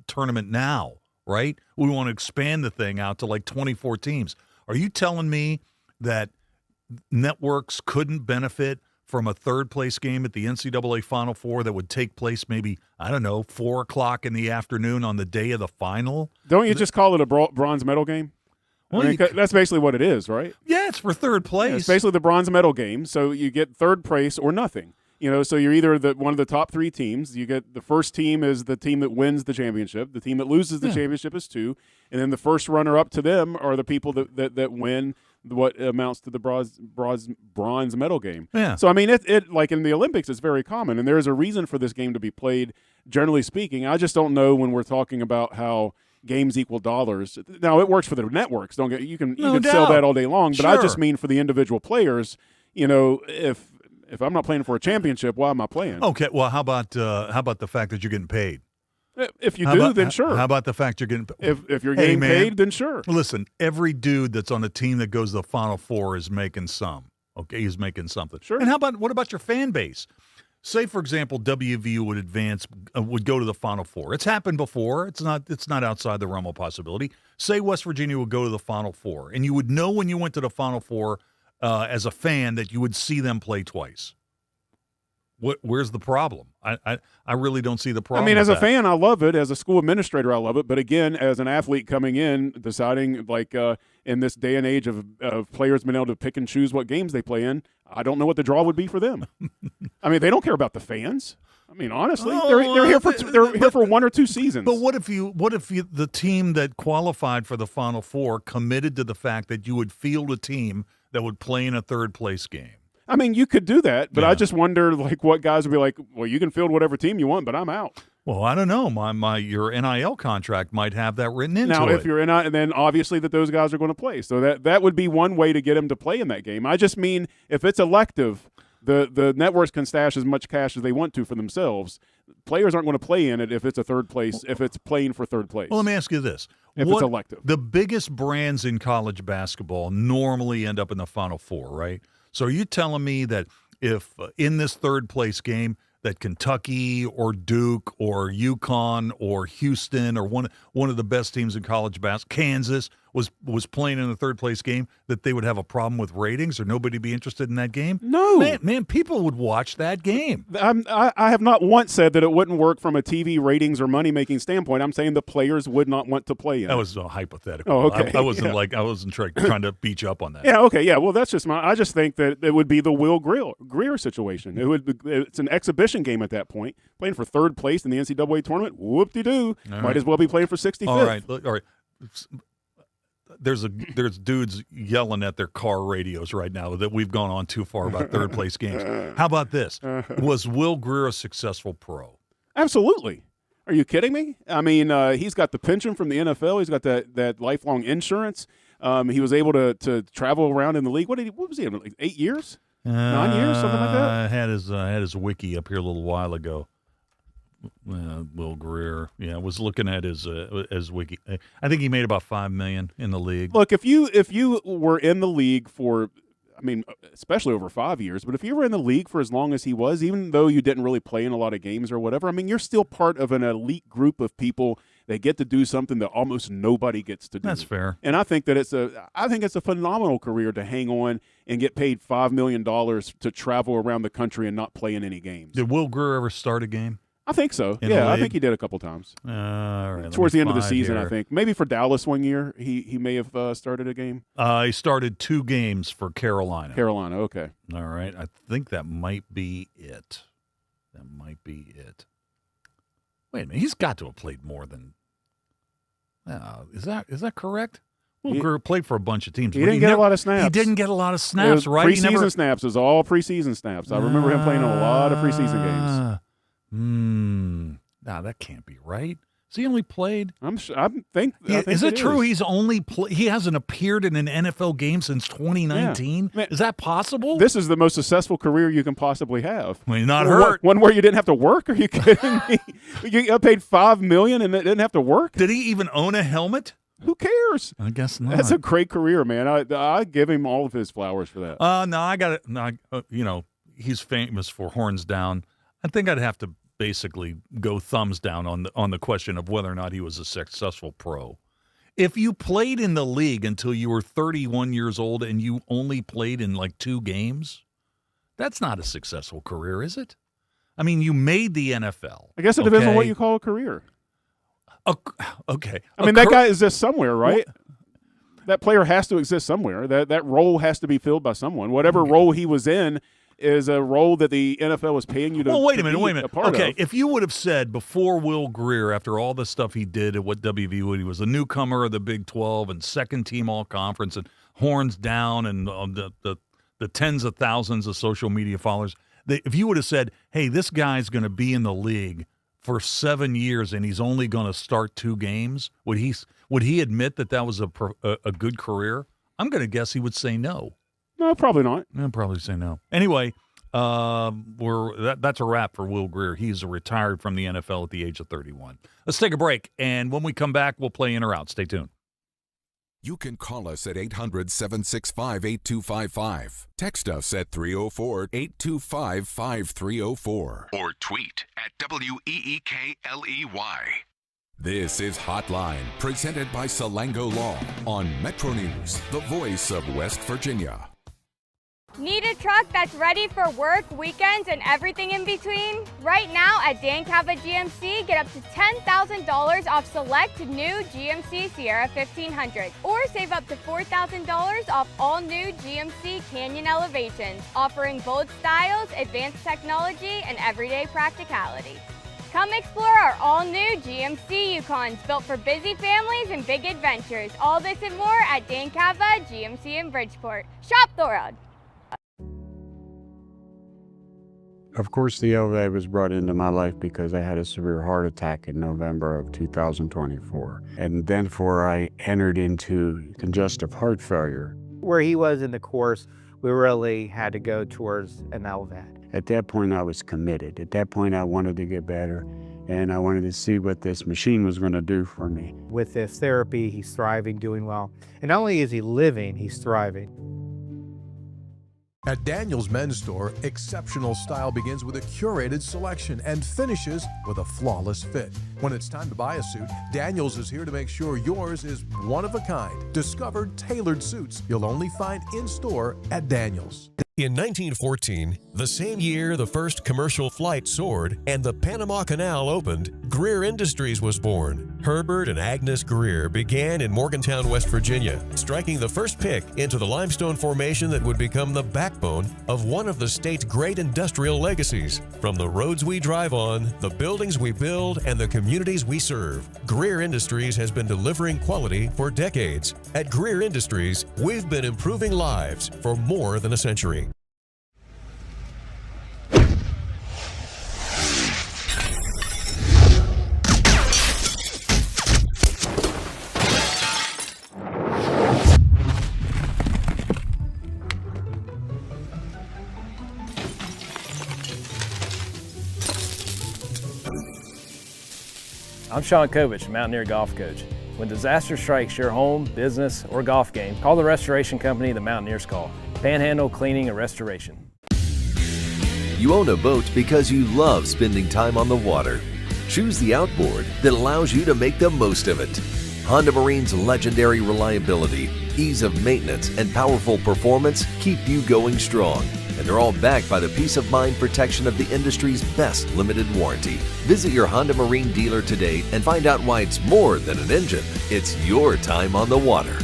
tournament now, right? We want to expand the thing out to like 24 teams. Are you telling me that networks couldn't benefit from a third-place game at the NCAA Final Four that would take place maybe, 4 o'clock in the afternoon on the day of the final? Don't you just call it a bronze medal game? Well, that's basically what it is, right? Yeah, it's for third place. Yeah, it's basically the bronze medal game, so you get third place or nothing. So you're either one of the top 3 teams. You get the first team is the team that wins the championship. The team that loses the championship is 2, and then the first runner-up to them are the people that win what amounts to the bronze medal game. Yeah. So it like in the Olympics, it's very common, and there is a reason for this game to be played. Generally speaking, I just don't know when we're talking about how games equal dollars. Now it works for the networks. You can sell that all day long, but I just mean for the individual players. If I'm not playing for a championship, why am I playing? Okay, well, how about the fact that you're getting paid? If you do, then sure. How about the fact you're getting paid? If you're getting paid, then sure. Listen, every dude that's on a team that goes to the Final Four is making some. Okay, he's making something. Sure. And what about your fan base? Say, for example, WVU would go to the Final Four. It's happened before. It's not outside the realm of possibility. Say West Virginia would go to the Final Four, and you would know when you went to the Final Four as a fan that you would see them play twice. Where's the problem? I really don't see the problem. As a fan, I love it. As a school administrator, I love it. But again, as an athlete coming in, deciding in this day and age of players being able to pick and choose what games they play in, I don't know what the draw would be for them. They don't care about the fans. Honestly, they're here for 1 or 2 seasons. But what if the team that qualified for the Final Four committed to the fact that you would field a team that would play in a third place game? You could do that, but I just wonder, what guys would be like, well, you can field whatever team you want, but I'm out. Well, I don't know. Your NIL contract might have that written into it. Now, if you're NIL, then obviously those guys are going to play. So that would be one way to get them to play in that game. I just mean if it's elective, the networks can stash as much cash as they want to for themselves. Players aren't going to play in it if it's a third place, if it's playing for third place. Well, let me ask you this. If it's elective. The biggest brands in college basketball normally end up in the Final Four, right? So are you telling me that if in this third place game that Kentucky or Duke or UConn or Houston or one of the best teams in college basketball, Kansas, was playing in the third place game, that they would have a problem with ratings or nobody be interested in that game? No. Man, people would watch that game. I have not once said that it wouldn't work from a TV ratings or money-making standpoint. I'm saying the players would not want to play in That it. was hypothetical. Oh, okay. I wasn't trying to beat you up on that. Yeah, okay, yeah. Well, that's just I just think that it would be the Will Greer situation. It's an exhibition game at that point. Playing for third place in the NCAA tournament, whoop-de-doo. Might as well be playing for 65th. All right. There's dudes yelling at their car radios right now that we've gone on too far about third place games. How about this? Was Will Greer a successful pro? Absolutely. Are you kidding me? He's got the pension from the NFL. He's got that lifelong insurance. He was able to travel around in the league. What was he, like 8 years? 9 years, something like that? I had his wiki up here a little while ago. Will Greer, was looking at his wiki. I think he made about $5 million in the league. Look, if you were in the league for, especially over 5 years, but if you were in the league for as long as he was, even though you didn't really play in a lot of games or whatever, you're still part of an elite group of people that get to do something that almost nobody gets to do. That's fair. And I think that it's a phenomenal career to hang on and get paid $5 million to travel around the country and not play in any games. Did Will Greer ever start a game? I think so. I think he did a couple times. All right. Towards the end of the season, I think. Maybe for Dallas one year, he may have started a game. He started 2 games for Carolina. Carolina, okay. All right. I think that might be it. Wait a minute. He's got to have played more than. Is that correct? Will Greer played for a bunch of teams. He didn't get a lot of snaps. He didn't get a lot of snaps, right? Preseason snaps. It was all preseason snaps. I remember him playing a lot of preseason games. No, that can't be right. Has he only played? I think is it true he's only he hasn't appeared in an NFL game since 2019? Yeah. Is that possible? This is the most successful career you can possibly have. Well, you're not hurt. One where you didn't have to work? Are you kidding me? You got paid $5 million and it didn't have to work? Did he even own a helmet? Who cares? I guess not. That's a great career, man. I give him all of his flowers for that. No, I got it. No, he's famous for horns down. I think I'd have to basically go thumbs down on the question of whether or not he was a successful pro. If you played in the league until you were 31 years old and you only played in like 2 games, that's not a successful career, is it? I mean, you made the NFL. I guess it depends on what you call a career. Okay. I mean, that guy exists somewhere, right? That player has to exist somewhere. That role has to be filled by someone. Whatever role he was in is a role that the NFL is paying you to. Well, wait a minute. A part of. If you would have said before Will Grier, after all the stuff he did at what WVU, when he was a newcomer of the Big 12 and second team all conference and horns down and the tens of thousands of social media followers, if you would have said, hey, this guy's going to be in the league for 7 years and he's only going to start 2 games, would he admit that was a good career? I'm going to guess he would say no. No, probably not. I'd probably say no. Anyway, that's a wrap for Will Grier. He's retired from the NFL at the age of 31. Let's take a break, and when we come back, we'll play in or out. Stay tuned. You can call us at 800-765-8255. Text us at 304-825-5304. Or tweet at WEEKLEY. This is Hotline, presented by Salango Law on Metro News, the voice of West Virginia. Need a truck that's ready for work, weekends, and everything in between? Right now at Dan Cava GMC, get up to $10,000 off select new GMC Sierra 1500, or save up to $4,000 off all new GMC Canyon Elevations, offering bold styles, advanced technology, and everyday practicality. Come explore our all-new GMC Yukons, built for busy families and big adventures. All this and more at Dan Cava GMC in Bridgeport. Shop the world. Of course, the LVA was brought into my life because I had a severe heart attack in November of 2024. And then I entered into congestive heart failure. Where he was in the course, we really had to go towards an LVAD. At that point, I was committed. At that point, I wanted to get better, and I wanted to see what this machine was going to do for me. With this therapy, he's thriving, doing well. And not only is he living, he's thriving. At Daniel's Men's Store, exceptional style begins with a curated selection and finishes with a flawless fit. When it's time to buy a suit, Daniel's is here to make sure yours is one of a kind. Discovered tailored suits you'll only find in store at Daniel's. In 1914, the same year the first commercial flight soared and the Panama Canal opened, Greer Industries was born. Herbert and Agnes Greer began in Morgantown, West Virginia, striking the first pick into the limestone formation that would become the backbone of one of the state's great industrial legacies. From the roads we drive on, the buildings we build, and the communities we serve, Greer Industries has been delivering quality for decades. At Greer Industries, we've been improving lives for more than a century. I'm Sean Kovich, Mountaineer golf coach. When disaster strikes your home, business, or golf game, call the restoration company the Mountaineers call. Panhandle Cleaning and Restoration. You own a boat because you love spending time on the water. Choose the outboard that allows you to make the most of it. Honda Marine's legendary reliability, ease of maintenance, and powerful performance keep you going strong. And they're all backed by the peace of mind protection of the industry's best limited warranty. Visit your Honda Marine dealer today and find out why it's more than an engine. It's your time on the water.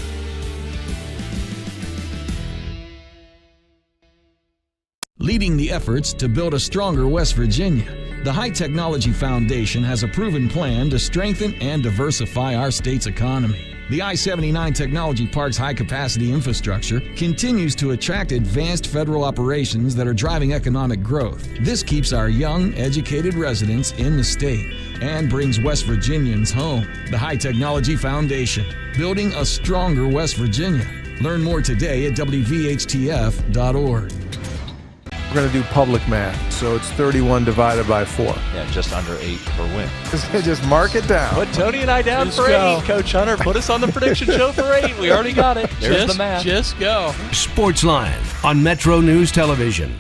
Leading the efforts to build a stronger West Virginia, the High Technology Foundation has a proven plan to strengthen and diversify our state's economy. The I-79 Technology Park's high-capacity infrastructure continues to attract advanced federal operations that are driving economic growth. This keeps our young, educated residents in the state. and brings West Virginians home. The High Technology Foundation, building a stronger West Virginia. Learn more today at WVHTF.org. We're going to do public math, so it's 31 divided by 4. Yeah, just under 8 per win. Just mark it down. Put Tony and I down for 8, Coach Hunter. Put us on the prediction show for 8. We already got it. There's the math. Just go. Sportsline on Metro News Television.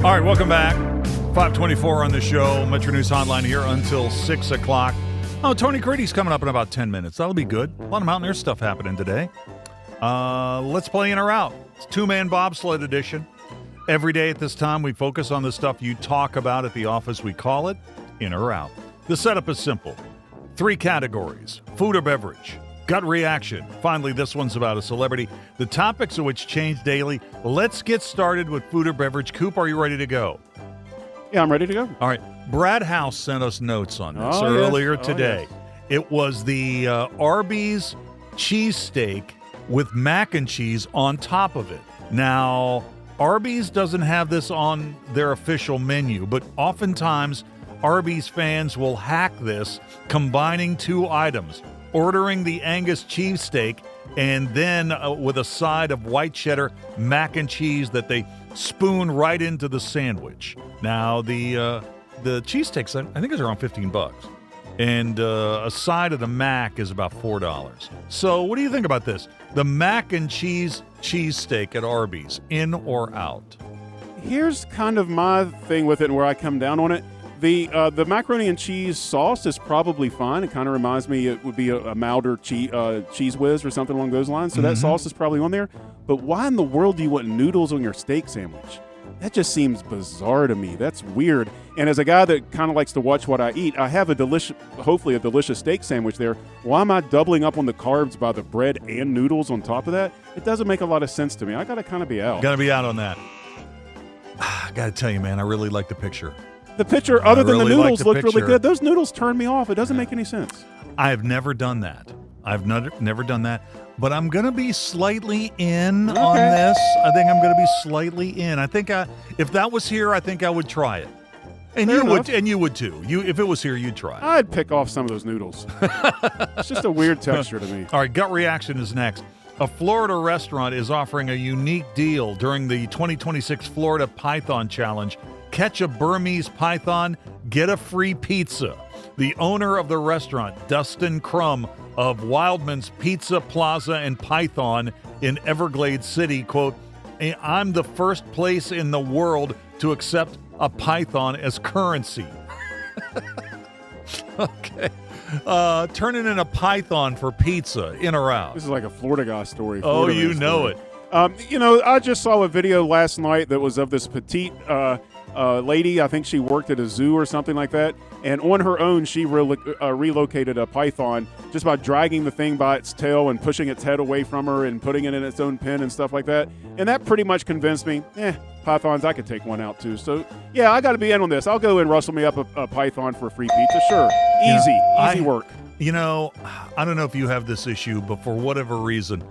All right, welcome back. 524 on the show. Metro News Hotline here until 6 o'clock. Oh, Tony Caridi's coming up in about 10 minutes. That'll be good. A lot of Mountaineers stuff happening today. Let's play in or out. It's two-man bobsled edition. Every day at this time, we focus on the stuff you talk about at the office. We call it in or out. The setup is simple. 3 categories: food or beverage, gut reaction. Finally, this one's about a celebrity. The topics of which change daily. Let's get started with food or beverage. Coop, are you ready to go? Yeah, I'm ready to go. All right. Brad House sent us notes on this Oh, earlier yes. today. Yes. It was the Arby's cheesesteak with mac and cheese on top of it. Now, Arby's doesn't have this on their official menu, but oftentimes Arby's fans will hack this, combining 2 items, ordering the Angus cheesesteak and then with a side of white cheddar mac and cheese that they spoon right into the sandwich. Now, the cheesesteaks, I think, is around $15, and a side of the mac is about $4. So, what do you think about this? The mac and cheese cheesesteak at Arby's, in or out? Here's kind of my thing with it and where I come down on it. The macaroni and cheese sauce is probably fine. It kind of reminds me it would be a milder cheese whiz or something along those lines. So that sauce is probably on there. But why in the world do you want noodles on your steak sandwich? That just seems bizarre to me. That's weird. And as a guy that kind of likes to watch what I eat, I have hopefully a delicious steak sandwich there. Why am I doubling up on the carbs by the bread and noodles on top of that? It doesn't make a lot of sense to me. I got to kind of be out. Got to be out on that. I got to tell you, man, I really like the picture. The picture, other than really the noodles, like the looked really picture. good. Those noodles turned me off. It doesn't make any sense. I have never done that. I've never done that. But I'm going to be slightly in on this. I think I'm going to be slightly in. I think if that was here, I think I would try it. And Fair you enough. would, and you would too. If it was here, you'd try it. I'd pick off some of those noodles. It's just a weird texture to me. All right, gut reaction is next. A Florida restaurant is offering a unique deal during the 2026 Florida Python Challenge. Catch a Burmese python, get a free pizza. The owner of the restaurant, Dustin Crum of Wildman's Pizza Plaza and Python in Everglades City, quote, "I'm the first place in the world to accept a python as currency." Okay. Turning in a python for pizza, in or out? This is like a Florida guy story. Oh, Florida you man know story. it. I just saw a video last night that was of this petite lady. I think she worked at a zoo or something like that. And on her own, she relocated a python just by dragging the thing by its tail and pushing its head away from her and putting it in its own pen and stuff like that. And that pretty much convinced me, pythons, I could take one out too. So, yeah, I got to be in on this. I'll go and rustle me up a python for a free pizza. Sure. Easy work. I don't know if you have this issue, but for whatever reason,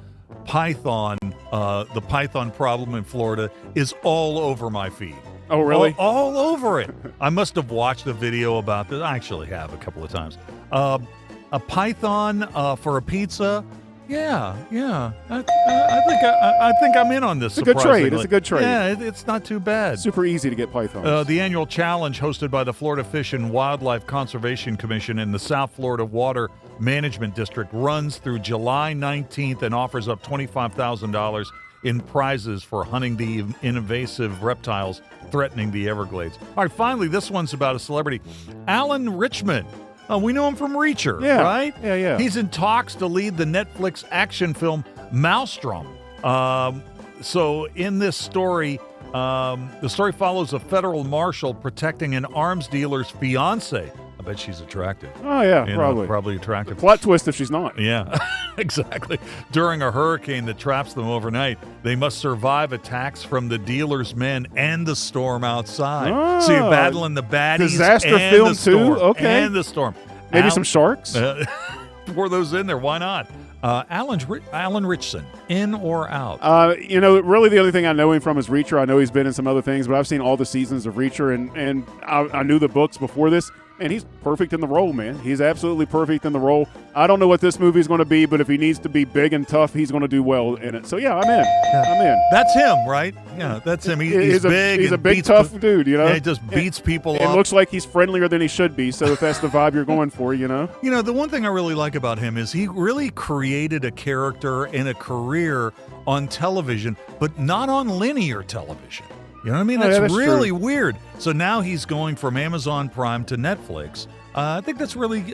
the python problem in Florida is all over my feed. Oh, really? All over it. I must have watched a video about this. I actually have a couple of times. A python for a pizza. Yeah. I think I'm in on this. It's a good trade. surprisingly. It's a good trade. Yeah, it's not too bad. Super easy to get pythons. The annual challenge hosted by the Florida Fish and Wildlife Conservation Commission in the South Florida Water Management District runs through July 19th and offers up $25,000 in prizes for hunting the invasive reptiles threatening the Everglades. All right, finally, this one's about a celebrity. Alan Richman. We know him from Reacher, right? Yeah. He's in talks to lead the Netflix action film Maelstrom. So in this story, the story follows a federal marshal protecting an arms dealer's fiance I bet she's attractive. Oh, yeah, You know, probably. probably attractive. Plot twist if she's not. Yeah, exactly. During a hurricane that traps them overnight, they must survive attacks from the dealer's men and the storm outside. So you're battling the baddies disaster and film the storm. too? Okay. And the storm. Maybe some sharks? Pour those in there. Why not? Alan Richson, in or out? Really the only thing I know him from is Reacher. I know he's been in some other things, but I've seen all the seasons of Reacher, and I knew the books before this. And he's perfect in the role, man. He's absolutely perfect in the role. I don't know what this movie's going to be, but if he needs to be big and tough, he's going to do well in it. So, yeah, I'm in. I'm in. That's him, right? Yeah, that's him. He's big. He's a and big, beats tough dude, you know? Yeah, he just beats people up. It looks like he's friendlier than he should be, so if that's the vibe you're going for, You know, the one thing I really like about him is he really created a character and a career on television, but not on linear television. You know what I mean? That's really weird. So now he's going from Amazon Prime to Netflix. I think that's really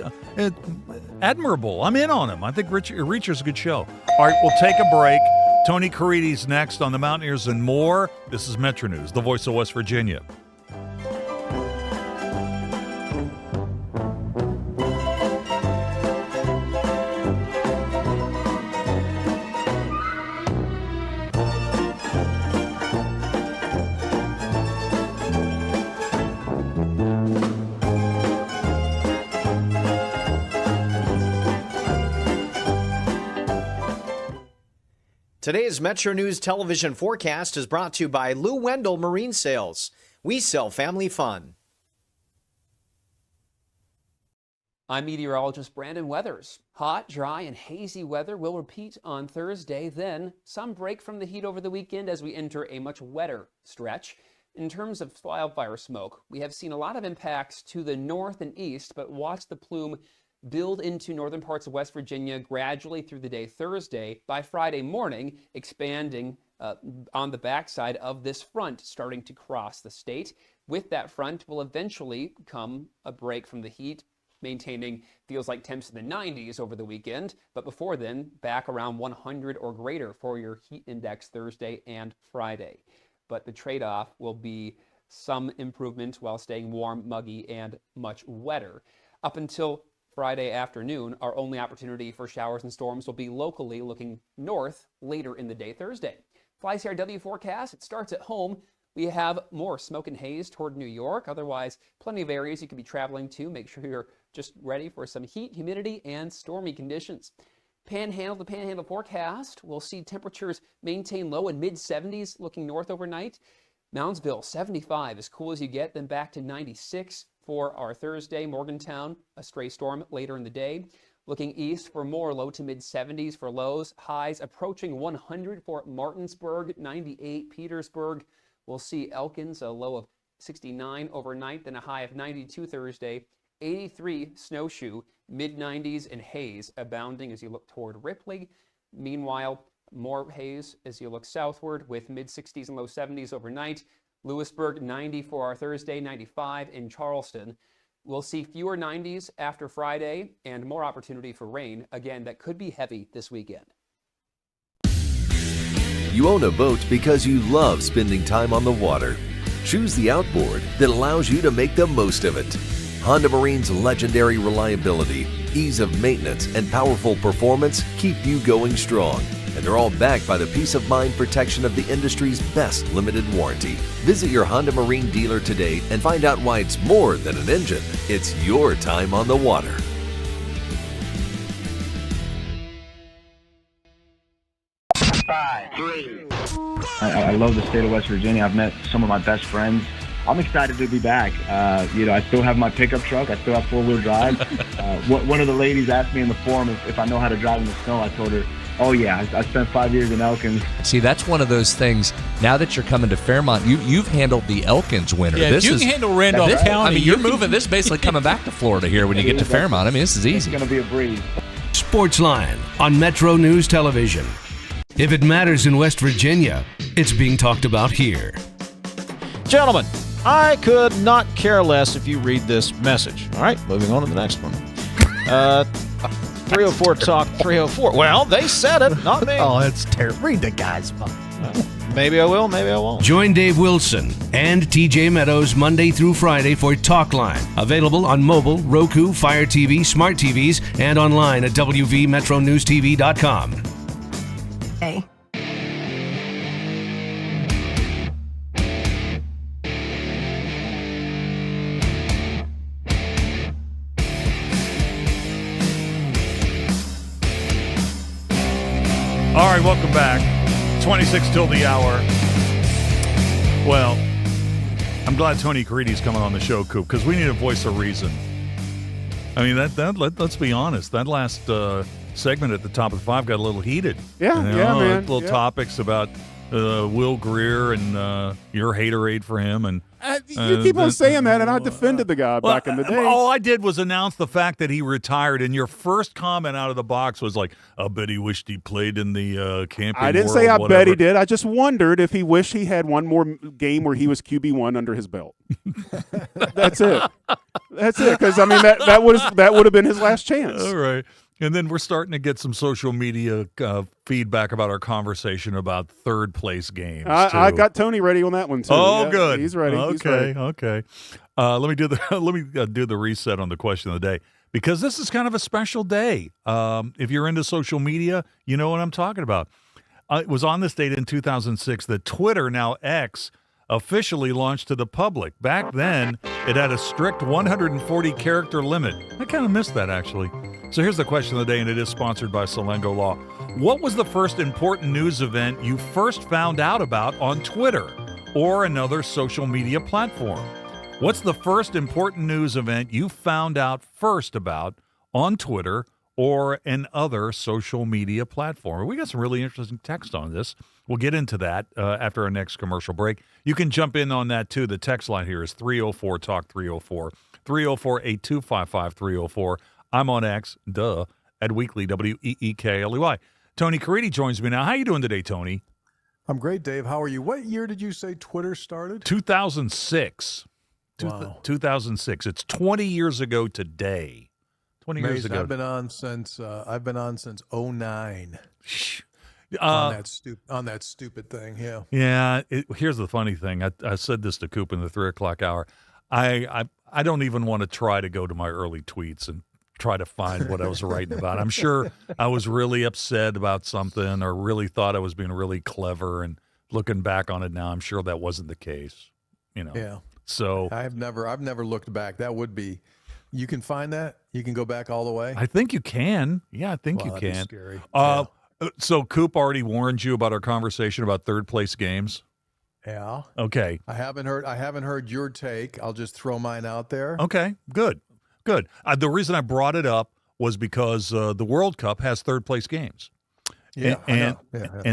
admirable. I'm in on him. I think Reacher's a good show. All right, we'll take a break. Tony Caridi's next on the Mountaineers and more. This is Metro News, the voice of West Virginia. Today's Metro News television forecast is brought to you by Lou Wendell Marine Sales. We sell family fun. I'm meteorologist Brandon Weathers. Hot, dry, and hazy weather will repeat on Thursday. Then some break from the heat over the weekend as we enter a much wetter stretch. In terms of wildfire smoke, we have seen a lot of impacts to the north and east, but watch the plume build into northern parts of West Virginia gradually through the day Thursday. By Friday morning, expanding on the backside of this front, starting to cross the state. With that front will eventually come a break from the heat, maintaining feels like temps in the 90s over the weekend. But before then, back around 100 or greater for your heat index Thursday and Friday. But the trade-off will be some improvement while staying warm, muggy, and much wetter. Up until Friday afternoon, our only opportunity for showers and storms will be locally looking north later in the day Thursday. Fly CRW forecast, it starts at home. We have more smoke and haze toward New York. Otherwise, plenty of areas you could be traveling to. Make sure you're just ready for some heat, humidity, and stormy conditions. The Panhandle forecast, we'll see temperatures maintain low and mid-70s looking north overnight. Moundsville, 75, as cool as you get, then back to 96 for our Thursday. Morgantown, a stray storm later in the day. Looking east for more low to mid-70s for lows. Highs approaching 100 for Martinsburg, 98 Petersburg. We'll see Elkins, a low of 69 overnight, then a high of 92 Thursday. 83 Snowshoe, mid-90s, and haze abounding as you look toward Ripley. Meanwhile, more haze as you look southward with mid-60s and low 70s overnight. Lewisburg, 90 for our Thursday, 95 in Charleston. We'll see fewer 90s after Friday and more opportunity for rain. Again, that could be heavy this weekend. You own a boat because you love spending time on the water. Choose the outboard that allows you to make the most of it. Honda Marine's legendary reliability, ease of maintenance, and powerful performance keep you going strong. And they're all backed by the peace of mind protection of the industry's best limited warranty. Visit your Honda Marine dealer today and find out why it's more than an engine. It's your time on the water. I love the state of West Virginia. I've met some of my best friends. I'm excited to be back. I still have my pickup truck. I still have four-wheel drive. One of the ladies asked me in the forum if I know how to drive in the snow. I told her, oh yeah, I spent 5 years in Elkins. See, that's one of those things. Now that you're coming to Fairmont, you've handled the Elkins winter. Yeah, this if you can handle Randolph County. I mean, you're moving. This is basically coming back to Florida here when you get to Fairmont. I mean, this is easy. It's going to be a breeze. Sportsline on Metro News Television. If it matters in West Virginia, it's being talked about here. Gentlemen, I could not care less if you read this message. All right, moving on to the next one. 304 Talk 304. Well, they said it, not me. Oh, it's terrible. Read the guy's phone. Maybe I will, maybe I won't. Join Dave Wilson and TJ Meadows Monday through Friday for Talk Line. Available on mobile, Roku, Fire TV, smart TVs, and online at wvmetronewstv.com. Hey. All right, welcome back. 26 till the hour. Well, I'm glad Tony Caridi's coming on the show, Coop, because we need a voice of reason. I mean, let's be honest. That last segment at the top of the 5 got a little heated. Yeah, man. Little topics about Will Greer and your haterade for him. And you keep on saying that, and I defended the guy back in the day. All I did was announce the fact that he retired, and your first comment out of the box was like, I bet he wished he played in the camping I didn't world, say I whatever. bet he did. I just wondered if he wished he had one more game where he was QB1 under his belt. That's it. That's it. Because, I mean, that would have been his last chance. All right. And then we're starting to get some social media feedback about our conversation about third place games. I got Tony ready on that one too. Oh, yeah, good. He's ready. Okay, He's ready. okay. Let me do the reset on the question of the day, because this is kind of a special day. If you're into social media, you know what I'm talking about. It was on this date in 2006 that Twitter, now X, officially launched to the public. Back then, it had a strict 140-character limit. I kind of missed that, actually. So here's the question of the day, and it is sponsored by Salengo Law. What was the first important news event you first found out about on Twitter or another social media platform? What's the first important news event you found out first about on Twitter or an other social media platform? We got some really interesting text on this. We'll get into that after our next commercial break. You can jump in on that, too. The text line here is 304-TALK 304, 304-8255-304. I'm on X, at Weekly, WEEKLEY. Tony Caridi joins me now. How you doing today, Tony? I'm great, Dave. How are you? What year did you say Twitter started? 2006. Wow. 2006. It's 20 years ago today. 20 years Amazing. ago. I've been on since 2009. On that stupid thing, yeah. Yeah. Here's the funny thing. I said this to Coop in the 3 o'clock hour. I don't even want to try to go to my early tweets and try to find what I was writing about. I'm sure I was really upset about something or really thought I was being really clever, and looking back on it now, I'm sure that wasn't the case. Yeah. So I've never looked back. That would be. You can find that. You can go back all the way. I think you can. Yeah, I think you that'd be can. scary. So Coop already warned you about our conversation about third place games. Yeah. Okay. I haven't heard your take. I'll just throw mine out there. Okay. Good. The reason I brought it up was because the World Cup has third place games. Yeah. And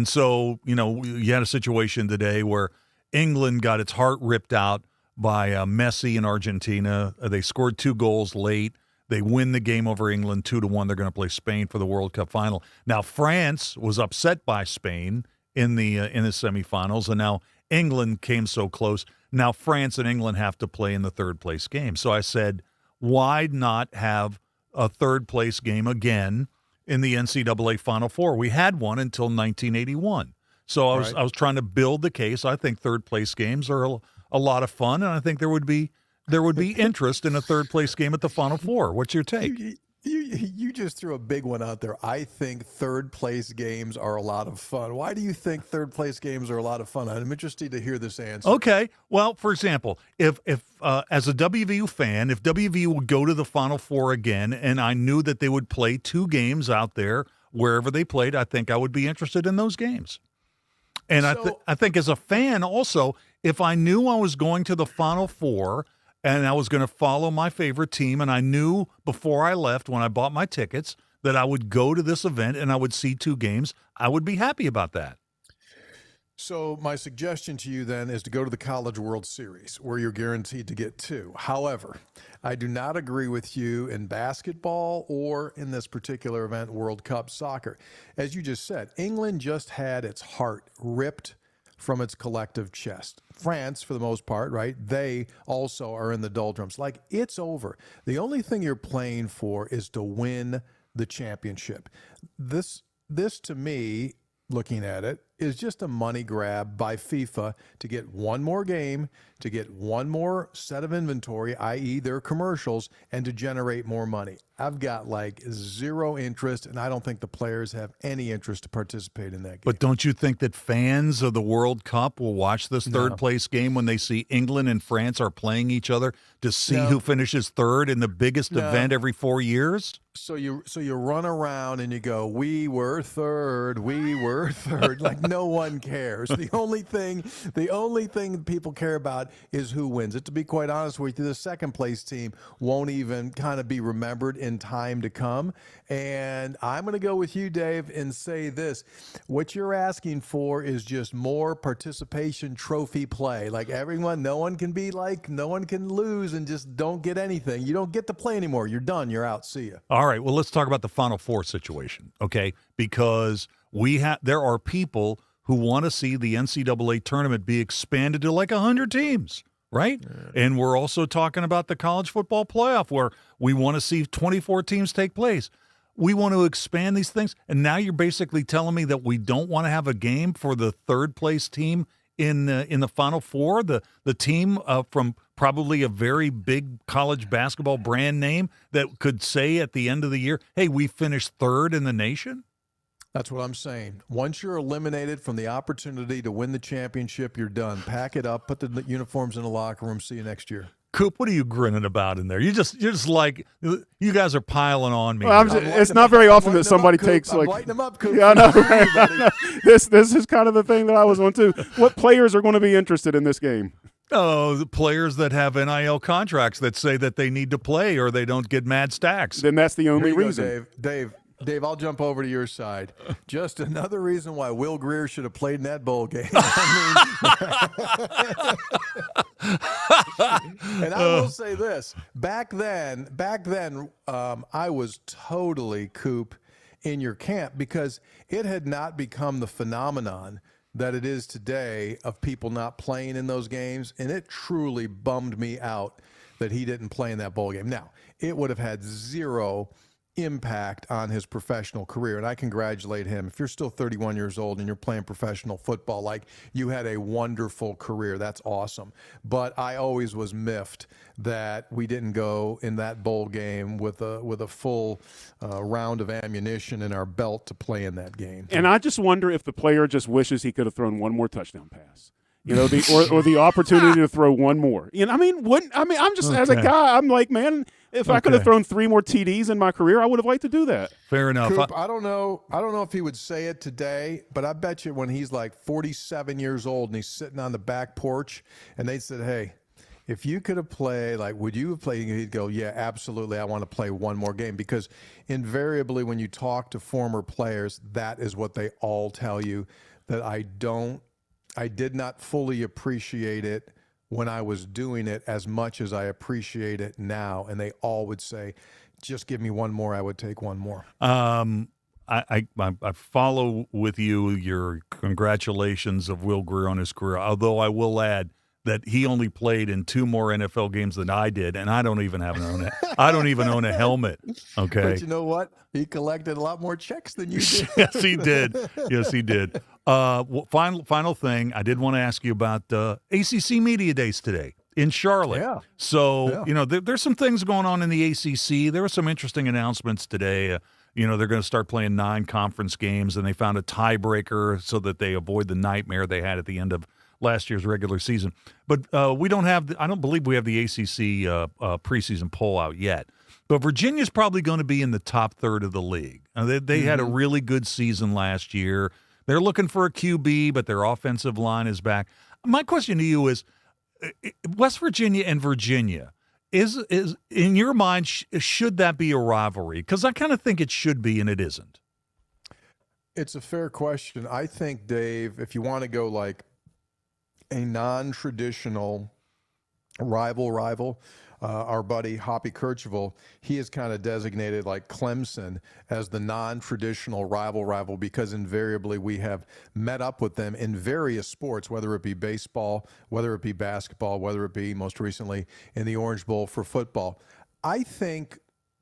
so, you had a situation today where England got its heart ripped out by Messi in Argentina. They scored 2 goals late. They win the game over England 2-1. They're going to play Spain for the World Cup final. Now, France was upset by Spain in the semifinals, and now England came so close. Now France and England have to play in the third place game. So I said, why not have a third place game again in the NCAA Final Four? We had one until 1981. So I was trying to build the case. I think third place games are a lot of fun, and I think there would be interest in a third place game at the Final Four. What's your take? You just threw a big one out there. I think third place games are a lot of fun. Why do you think third place games are a lot of fun? I'm interested to hear this answer. Okay. Well, for example, if as a WVU fan, if WVU would go to the Final Four again, and I knew that they would play 2 games out there wherever they played, I think I would be interested in those games. And I think as a fan also, if I knew I was going to the Final Four and I was going to follow my favorite team, and I knew before I left when I bought my tickets that I would go to this event and I would see 2 games, I would be happy about that. So my suggestion to you then is to go to the College World Series, where you're guaranteed to get 2. However, I do not agree with you in basketball or in this particular event, World Cup soccer. As you just said, England just had its heart ripped from its collective chest. France, for the most part, right? They also are in the doldrums. Like, it's over. The only thing you're playing for is to win the championship. This to me, looking at it, is just a money grab by FIFA to get one more game, to get one more set of inventory, i.e. their commercials, and to generate more money. I've got like zero interest, and I don't think the players have any interest to participate in that game. But don't you think that fans of the World Cup will watch this third-place game when they see England and France are playing each other to see who finishes third in the biggest event every 4 years? So you run around and you go, we were third, like no one cares. The only thing people care about is who wins it. To be quite honest with you, the second place team won't even kind of be remembered in time to come. And I'm going to go with you, Dave, and say this. What you're asking for is just more participation trophy play. Like everyone, no one can lose and just don't get anything. You don't get to play anymore. You're done. You're out. See ya. All right, well, let's talk about the Final Four situation, okay? Because there are people who want to see the NCAA tournament be expanded to like 100 teams, right? Yeah. And we're also talking about the college football playoff where we want to see 24 teams take place. We want to expand these things, and now you're basically telling me that we don't want to have a game for the third-place team in the Final Four, the team from probably a very big college basketball brand name that could say at the end of the year, hey, we finished third in the nation? That's what I'm saying. Once you're eliminated from the opportunity to win the championship, you're done. Pack it up, put the uniforms in the locker room, see you next year. Coop, what are you grinning about in there? You're just like, you guys are piling on me. Well, it's not very often that somebody takes like. Lighten them up, Coop. Yeah, I know. Right? This is kind of the thing that I was on too. What players are going to be interested in this game? Oh, the players that have NIL contracts that say that they need to play or they don't get mad stacks. Then that's the only Here you reason. Go, Dave, I'll jump over to your side. Just another reason why Will Greer should have played in that bowl game. And I will say this. Back then, I was totally, Coop, in your camp because it had not become the phenomenon that it is today of people not playing in those games, and it truly bummed me out that he didn't play in that bowl game. Now, it would have had zero impact on his professional career, and I congratulate him. If you're still 31 years old and you're playing professional football, like, you had a wonderful career. That's awesome. But I always was miffed that we didn't go in that bowl game with a full round of ammunition in our belt to play in that game. And I just wonder if the player just wishes he could have thrown one more touchdown pass. You know, or the opportunity to throw one more. You know, I'm just as a guy, I'm like, man, if I could have thrown 3 more TDs in my career, I would have liked to do that. Fair enough. Coop, I don't know if he would say it today, but I bet you when he's like 47 years old and he's sitting on the back porch and they said, hey, if you could have played, like, would you have played? He'd go, yeah, absolutely. I want to play one more game, because invariably when you talk to former players, that is what they all tell you, that I did not fully appreciate it when I was doing it as much as I appreciate it now. And they all would say, just give me one more. I would take one more. I follow with you your congratulations of Will Greer on his career, although I will add that he only played in 2 more NFL games than I did, and I don't even own a helmet. Okay, but you know what? He collected a lot more checks than you did. Yes, he did. Yes, he did. Final thing, I did want to ask you about ACC Media Days today in Charlotte. Yeah. So, you know, there's some things going on in the ACC. There were some interesting announcements today. You know, they're going to start playing 9 conference games, and they found a tiebreaker so that they avoid the nightmare they had at the end of last year's regular season. But I don't believe we have the ACC preseason poll out yet. But Virginia's probably going to be in the top third of the league. They had a really good season last year. They're looking for a QB, but their offensive line is back. My question to you is, West Virginia and Virginia, is in your mind, should that be a rivalry? Because I kind of think it should be, and it isn't. It's a fair question. I think, Dave, if you want to go like a non-traditional rival, our buddy Hoppy Kercheval, he is kind of designated like Clemson as the non-traditional rival, because invariably we have met up with them in various sports, whether it be baseball, whether it be basketball, whether it be most recently in the Orange Bowl for football. I think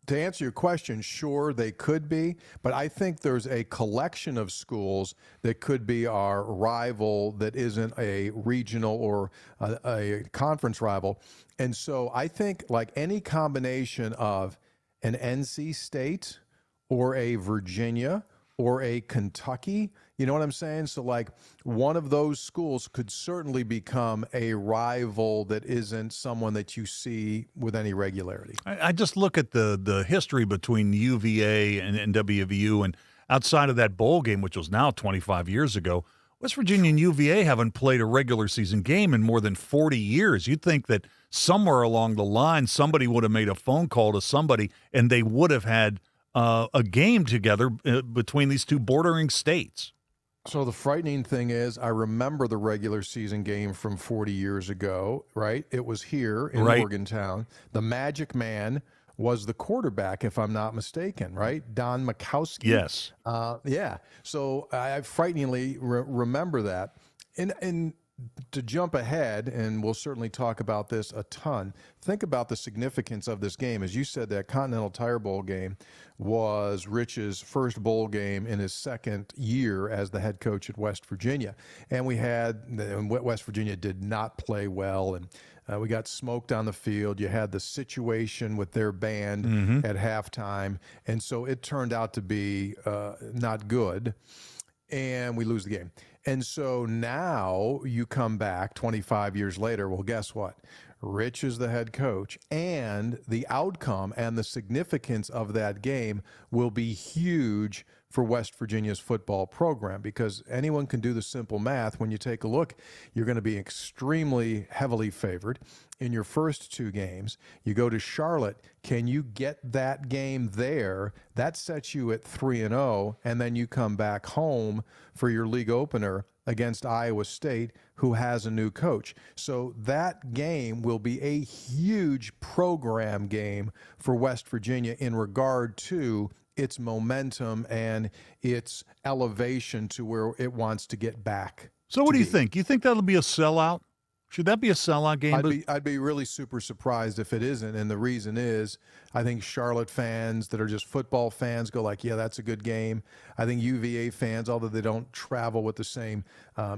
To answer your question, sure, they could be, but I think there's a collection of schools that could be our rival that isn't a regional or a conference rival. And so I think like any combination of an NC State or a Virginia or a Kentucky, you know what I'm saying? So like one of those schools could certainly become a rival that isn't someone that you see with any regularity. I just look at the history between UVA and WVU, and outside of that bowl game, which was now 25 years ago, West Virginia and UVA haven't played a regular season game in more than 40 years. You'd think that somewhere along the line somebody would have made a phone call to somebody and they would have had a game together between these two bordering states. So the frightening thing is I remember the regular season game from 40 years ago, right? It was here in Morgantown. The Magic Man was the quarterback, if I'm not mistaken, right? Don Makowski. Yes. Yeah. So I frighteningly remember that. And to jump ahead, and we'll certainly talk about this a ton, think about the significance of this game. As you said, that Continental Tire Bowl game was Rich's first bowl game in his second year as the head coach at West Virginia. And West Virginia did not play well, and we got smoked on the field. You had the situation with their band at halftime, and so it turned out to be not good, and we lose the game. And so now you come back 25 years later. Well, guess what? Rich is the head coach, and the outcome and the significance of that game will be huge for West Virginia's football program, because anyone can do the simple math. When you take a look, you're going to be extremely heavily favored in your first two games. You go to Charlotte. Can you get that game there? That sets you at 3-0, and then you come back home for your league opener against Iowa State, who has a new coach. So that game will be a huge program game for West Virginia in regard to its momentum and its elevation to where it wants to get back. So what do you think? You think that'll be a sellout? Should that be a sellout game? I'd be really super surprised if it isn't, and the reason is I think Charlotte fans that are just football fans go like, yeah, that's a good game. I think UVA fans, although they don't travel with the same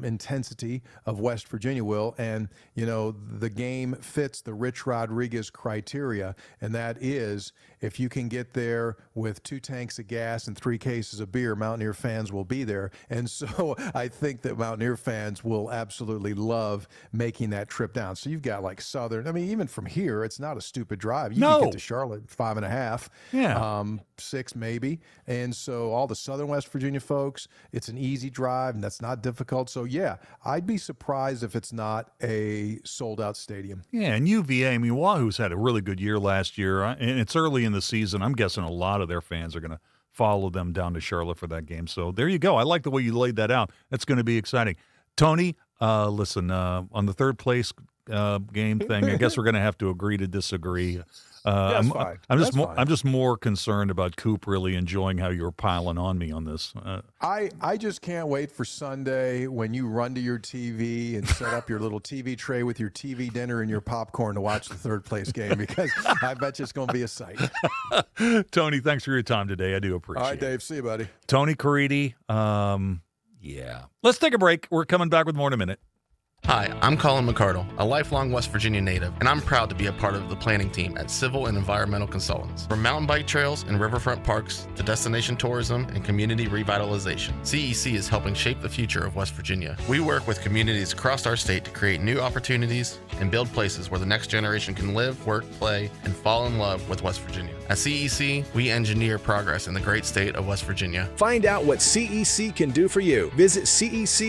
intensity of West Virginia will, and, you know, the game fits the Rich Rodriguez criteria, and that is if you can get there with 2 tanks of gas and 3 cases of beer, Mountaineer fans will be there. And so I think that Mountaineer fans will absolutely love making that trip down. So you've got like Southern, I mean, even from here, it's not a stupid drive. You can get to Charlotte 5.5, 6 maybe. And so all the Southern West Virginia folks, it's an easy drive, and that's not difficult. So yeah, I'd be surprised if it's not a sold out stadium. Yeah, and UVA, I mean, Wahoo's had a really good year last year, and it's early in the season. I'm guessing a lot of their fans are going to follow them down to Charlotte for that game. So there you go. I like the way you laid that out. That's going to be exciting. Tony, listen, on the third place game thing, I guess we're going to have to agree to disagree. That's fine. I'm just more concerned about Coop really enjoying how you're piling on me on this. I just can't wait for Sunday when you run to your TV and set up your little TV tray with your TV dinner and your popcorn to watch the third place game, because I bet you it's going to be a sight. Tony, thanks for your time today. I do appreciate it. All right, Dave. See you, buddy. Tony Caridi. Yeah. Let's take a break. We're coming back with more in a minute. Hi, I'm Colin McCardle, a lifelong West Virginia native, and I'm proud to be a part of the planning team at Civil and Environmental Consultants. From mountain bike trails and riverfront parks to destination tourism and community revitalization, CEC is helping shape the future of West Virginia. We work with communities across our state to create new opportunities and build places where the next generation can live, work, play, and fall in love with West Virginia. At CEC, we engineer progress in the great state of West Virginia. Find out what CEC can do for you. Visit cecinc.com.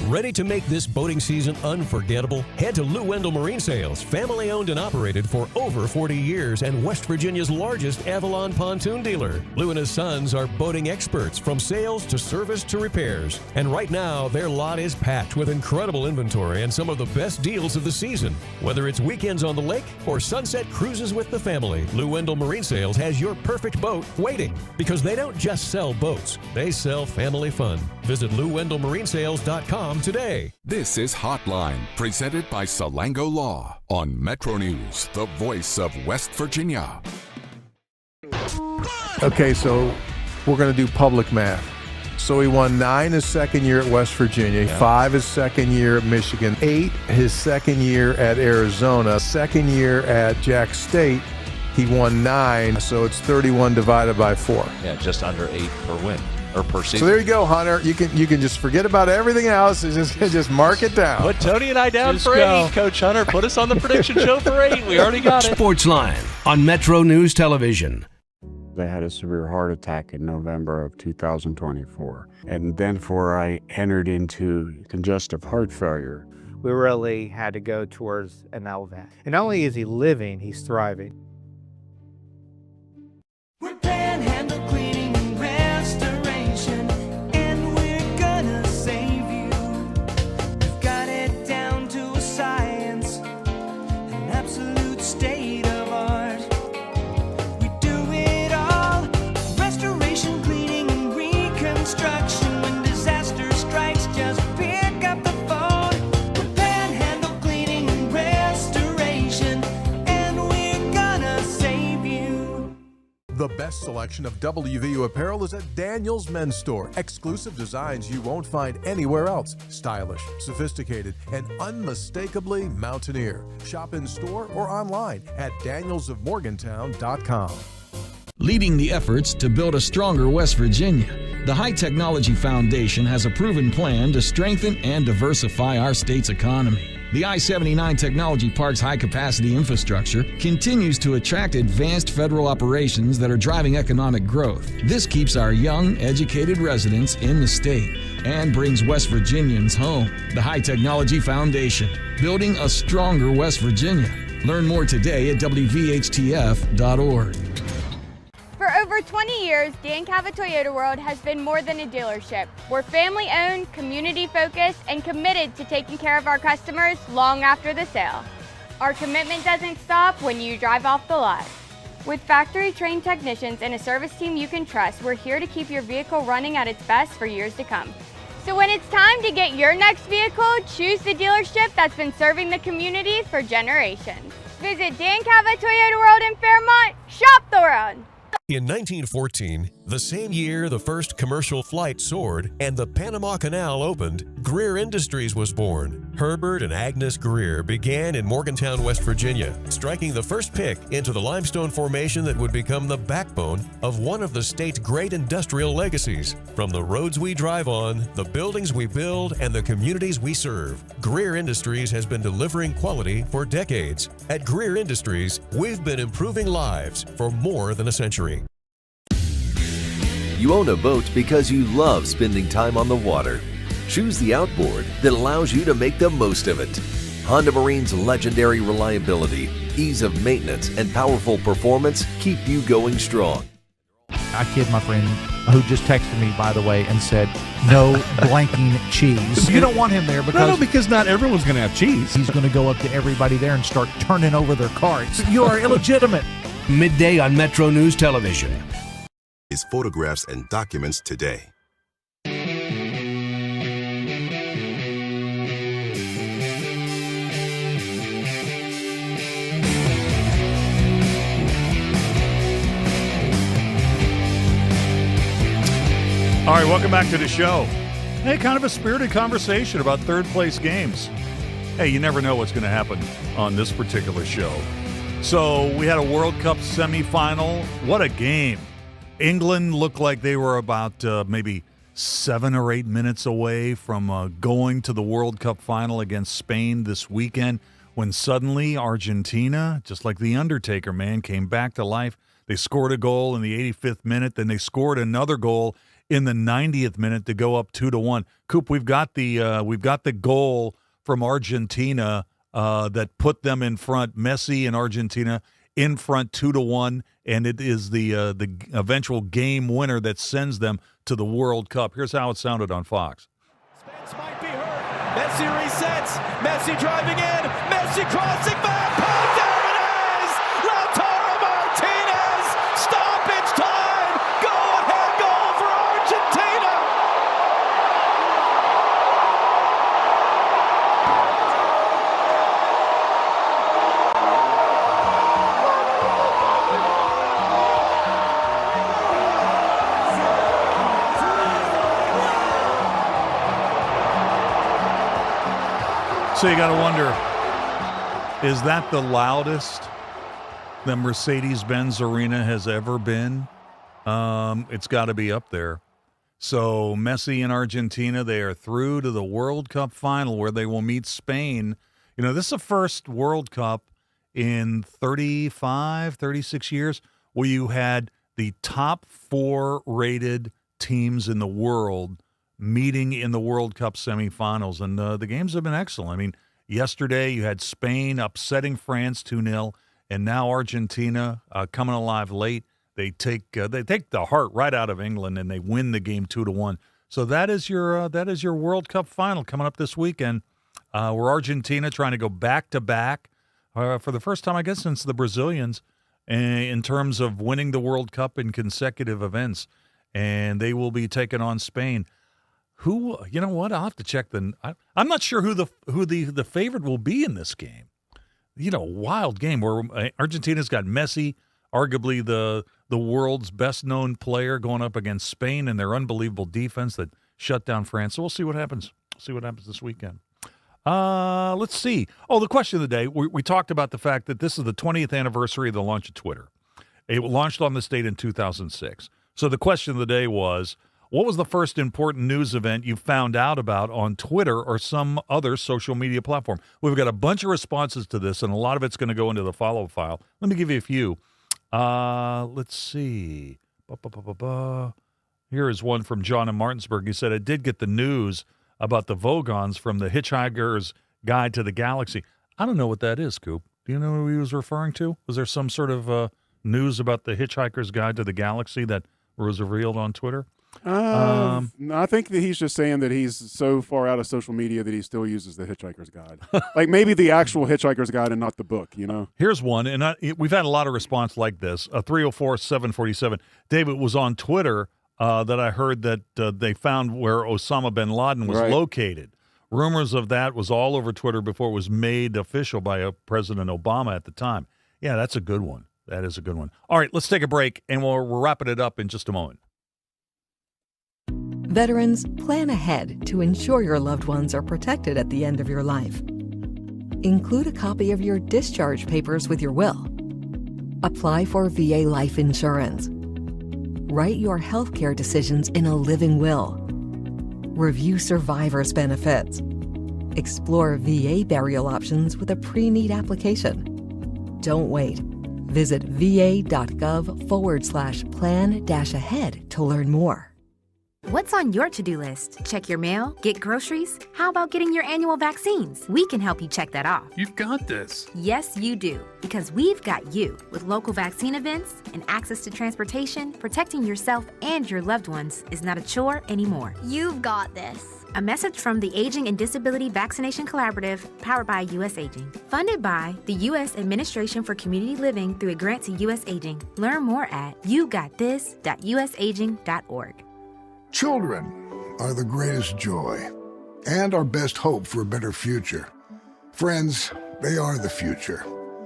Ready to make this boating season unforgettable? Head to Lou Wendell Marine Sales, family owned and operated for over 40 years and West Virginia's largest Avalon pontoon dealer. Lou and his sons are boating experts from sales to service to repairs. And right now, their lot is packed with incredible inventory and some of the best deals of the season. Whether it's weekends on the lake or sunset cruises with the family, Lou Wendell Marine Sales has your perfect boat waiting, because they don't just sell boats, they sell family fun. Visit LouWendellMarineSales.com Call them today. This is Hotline, presented by Salango Law on Metro News, the voice of West Virginia. Okay, so we're going to do public math. So he won 9 his second year at West Virginia, 5 his second year at Michigan, 8 his second year at Arizona, second year at Jack State. He won 9, so it's 31 divided by 4. Yeah, just under 8 per win or per season. So there you go, Hunter. You can just forget about everything else. Just mark it down. Put Tony and I down for 8, Coach Hunter. Put us on the prediction show for 8. We already got it. Sportsline on Metro News Television. I had a severe heart attack in November of 2024. And then I entered into congestive heart failure. We really had to go towards an LVAD. And not only is he living, he's thriving. We're Panhandle Cleaning and Restoration, and we're gonna save you. We've got it down to a science, an absolute state of art. We do it all, restoration, cleaning, and reconstruction. When disaster strikes, just pick up the phone. We're Panhandle Cleaning and Restoration, and we're gonna save you. The best selection of WVU apparel is at Daniel's Men's Store. Exclusive designs you won't find anywhere else. Stylish, sophisticated, and unmistakably Mountaineer. Shop in store or online at danielsofmorgantown.com. Leading the efforts to build a stronger West Virginia, the High Technology Foundation has a proven plan to strengthen and diversify our state's economy. The I-79 Technology Park's high-capacity infrastructure continues to attract advanced federal operations that are driving economic growth. This keeps our young, educated residents in the state and brings West Virginians home. The High Technology Foundation, building a stronger West Virginia. Learn more today at WVHTF.org. For over 20 years, Dan Cava Toyota World has been more than a dealership. We're family-owned, community-focused, and committed to taking care of our customers long after the sale. Our commitment doesn't stop when you drive off the lot. With factory-trained technicians and a service team you can trust, we're here to keep your vehicle running at its best for years to come. So when it's time to get your next vehicle, choose the dealership that's been serving the community for generations. Visit Dan Cava Toyota World in Fairmont. Shop the world! In 1914, the same year the first commercial flight soared and the Panama Canal opened, Greer Industries was born. Herbert and Agnes Greer began in Morgantown, West Virginia, striking the first pick into the limestone formation that would become the backbone of one of the state's great industrial legacies. From the roads we drive on, the buildings we build, and the communities we serve, Greer Industries has been delivering quality for decades. At Greer Industries, we've been improving lives for more than a century. You own a boat because you love spending time on the water. Choose the outboard that allows you to make the most of it. Honda Marine's legendary reliability, ease of maintenance, and powerful performance keep you going strong. I kid my friend who just texted me, by the way, and said, no blanking cheese. You don't want him there because not everyone's going to have cheese. He's going to go up to everybody there and start turning over their carts. You are illegitimate. Midday on Metro News Television. His photographs and documents today. All right, welcome back to the show. Hey, kind of a spirited conversation about third place games. Hey, you never know what's going to happen on this particular show. So we had a World Cup semifinal. What a game. England looked like they were about maybe 7 or 8 minutes away from going to the World Cup final against Spain this weekend when suddenly Argentina, just like The Undertaker, man, came back to life. They scored a goal in the 85th minute. Then they scored another goal in the 90th minute to go up 2-1. Coop, we've got the goal from Argentina that put them in front. Messi and Argentina in front 2-1, and it is the eventual game winner that sends them to the World Cup. Here's how it sounded on Fox. Spence might be hurt. Messi resets. Messi driving in. Messi crossing back. There it is! Lautaro Martinez! Stoppage time! Go-ahead goal for Argentina! So you got to wonder, is that the loudest the Mercedes-Benz Arena has ever been? It's got to be up there. So Messi and Argentina, they are through to the World Cup final where they will meet Spain. You know, this is the first World Cup in 35, 36 years where you had the top 4 rated teams in the world meeting in the World Cup semifinals. And the games have been excellent. I mean, yesterday you had Spain upsetting France 2-0, and now Argentina coming alive late. They take the heart right out of England and they win the game 2-1. So that is your World Cup final coming up this weekend. Where Argentina trying to go back to back for the first time, I guess, since the Brazilians, in terms of winning the World Cup in consecutive events, and they will be taking on Spain. Who, you know what? I'll have to check I'm not sure who the favorite will be in this game. You know, wild game where Argentina's got Messi, arguably the world's best-known player, going up against Spain and their unbelievable defense that shut down France. So we'll see what happens. See what happens this weekend. Let's see. Oh, the question of the day. We talked about the fact that this is the 20th anniversary of the launch of Twitter. It launched on this date in 2006. So the question of the day was, what was the first important news event you found out about on Twitter or some other social media platform? We've got a bunch of responses to this, and a lot of it's going to go into the follow-up file. Let me give you a few. Let's see. Here is one from John in Martinsburg. He said, I did get the news about the Vogons from the Hitchhiker's Guide to the Galaxy. I don't know what that is, Coop. Do you know who he was referring to? Was there some sort of news about the Hitchhiker's Guide to the Galaxy that was revealed on Twitter? No, I think that he's just saying that he's so far out of social media that he still uses the Hitchhiker's Guide. Like maybe the actual Hitchhiker's Guide and not the book, you know? Here's one, and we've had a lot of response like this. 304-747. David was on Twitter that I heard that they found where Osama bin Laden was located. Rumors of that was all over Twitter before it was made official by President Obama at the time. Yeah, that's a good one. That is a good one. All right, let's take a break, and we're wrapping it up in just a moment. Veterans, plan ahead to ensure your loved ones are protected at the end of your life. Include a copy of your discharge papers with your will. Apply for VA life insurance. Write your healthcare decisions in a living will. Review survivor's benefits. Explore VA burial options with a pre-need application. Don't wait. Visit va.gov/plan-ahead to learn more. What's on your to-do list? Check your mail? Get groceries? How about getting your annual vaccines? We can help you check that off. You've got this. Yes, you do. Because we've got you. With local vaccine events and access to transportation, protecting yourself and your loved ones is not a chore anymore. You've got this. A message from the Aging and Disability Vaccination Collaborative, powered by U.S. Aging. Funded by the U.S. Administration for Community Living through a grant to U.S. Aging. Learn more at yougotthis.usaging.org. Children are the greatest joy and our best hope for a better future. Friends, they are the future.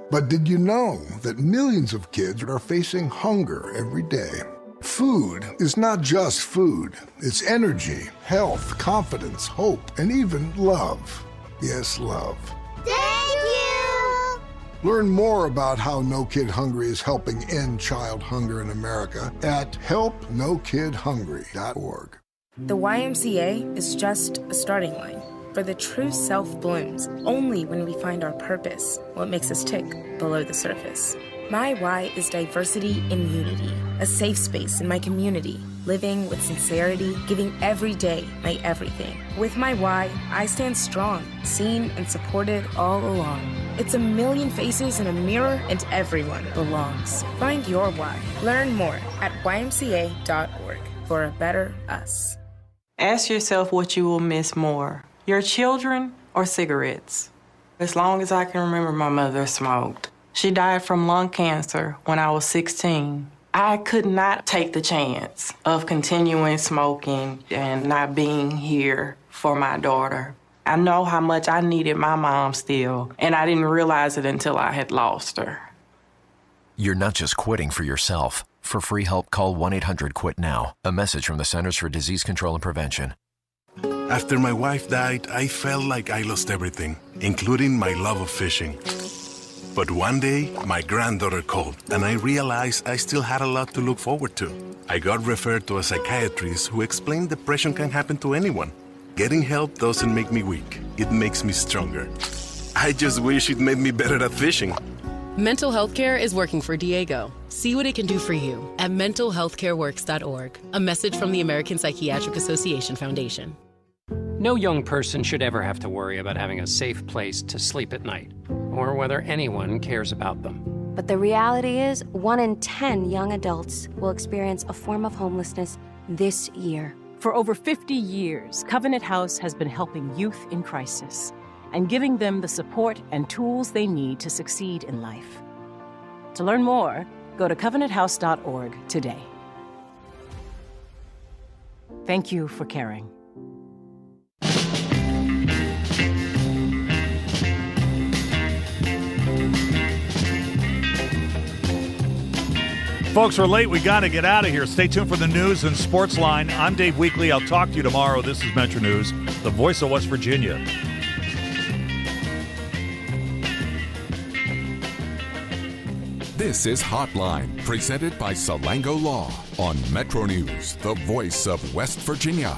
But did you know that millions of kids are facing hunger every day? Food is not just food. It's energy, health, confidence, hope, and even love. Yes, love. Thank you! Learn more about how No Kid Hungry is helping end child hunger in America at helpnokidhungry.org. The YMCA is just a starting line, for the true self blooms only when we find our purpose, what makes us tick below the surface. My why is diversity and unity, a safe space in my community, living with sincerity, giving every day my everything. With my why, I stand strong, seen and supported all along. It's a million faces in a mirror and everyone belongs. Find your why. Learn more at ymca.org for a better us. Ask yourself what you will miss more, your children or cigarettes. As long as I can remember, my mother smoked. She died from lung cancer when I was 16. I could not take the chance of continuing smoking and not being here for my daughter. I know how much I needed my mom still, and I didn't realize it until I had lost her. You're not just quitting for yourself. For free help, call 1-800-QUIT-NOW. A message from the Centers for Disease Control and Prevention. After my wife died, I felt like I lost everything, including my love of fishing. But one day, my granddaughter called, and I realized I still had a lot to look forward to. I got referred to a psychiatrist who explained depression can happen to anyone. Getting help doesn't make me weak. It makes me stronger. I just wish it made me better at fishing. Mental health care is working for Diego. See what it can do for you at mentalhealthcareworks.org. A message from the American Psychiatric Association Foundation. No young person should ever have to worry about having a safe place to sleep at night, or whether anyone cares about them. But the reality is, 1 in 10 young adults will experience a form of homelessness this year. For over 50 years, Covenant House has been helping youth in crisis and giving them the support and tools they need to succeed in life. To learn more, go to covenanthouse.org today. Thank you for caring. Folks, we're late. We got to get out of here. Stay tuned for the news and sports line. I'm Dave Weekley. I'll talk to you tomorrow. This is Metro News, the voice of West Virginia. This is Hotline, presented by Salango Law on Metro News, the voice of West Virginia.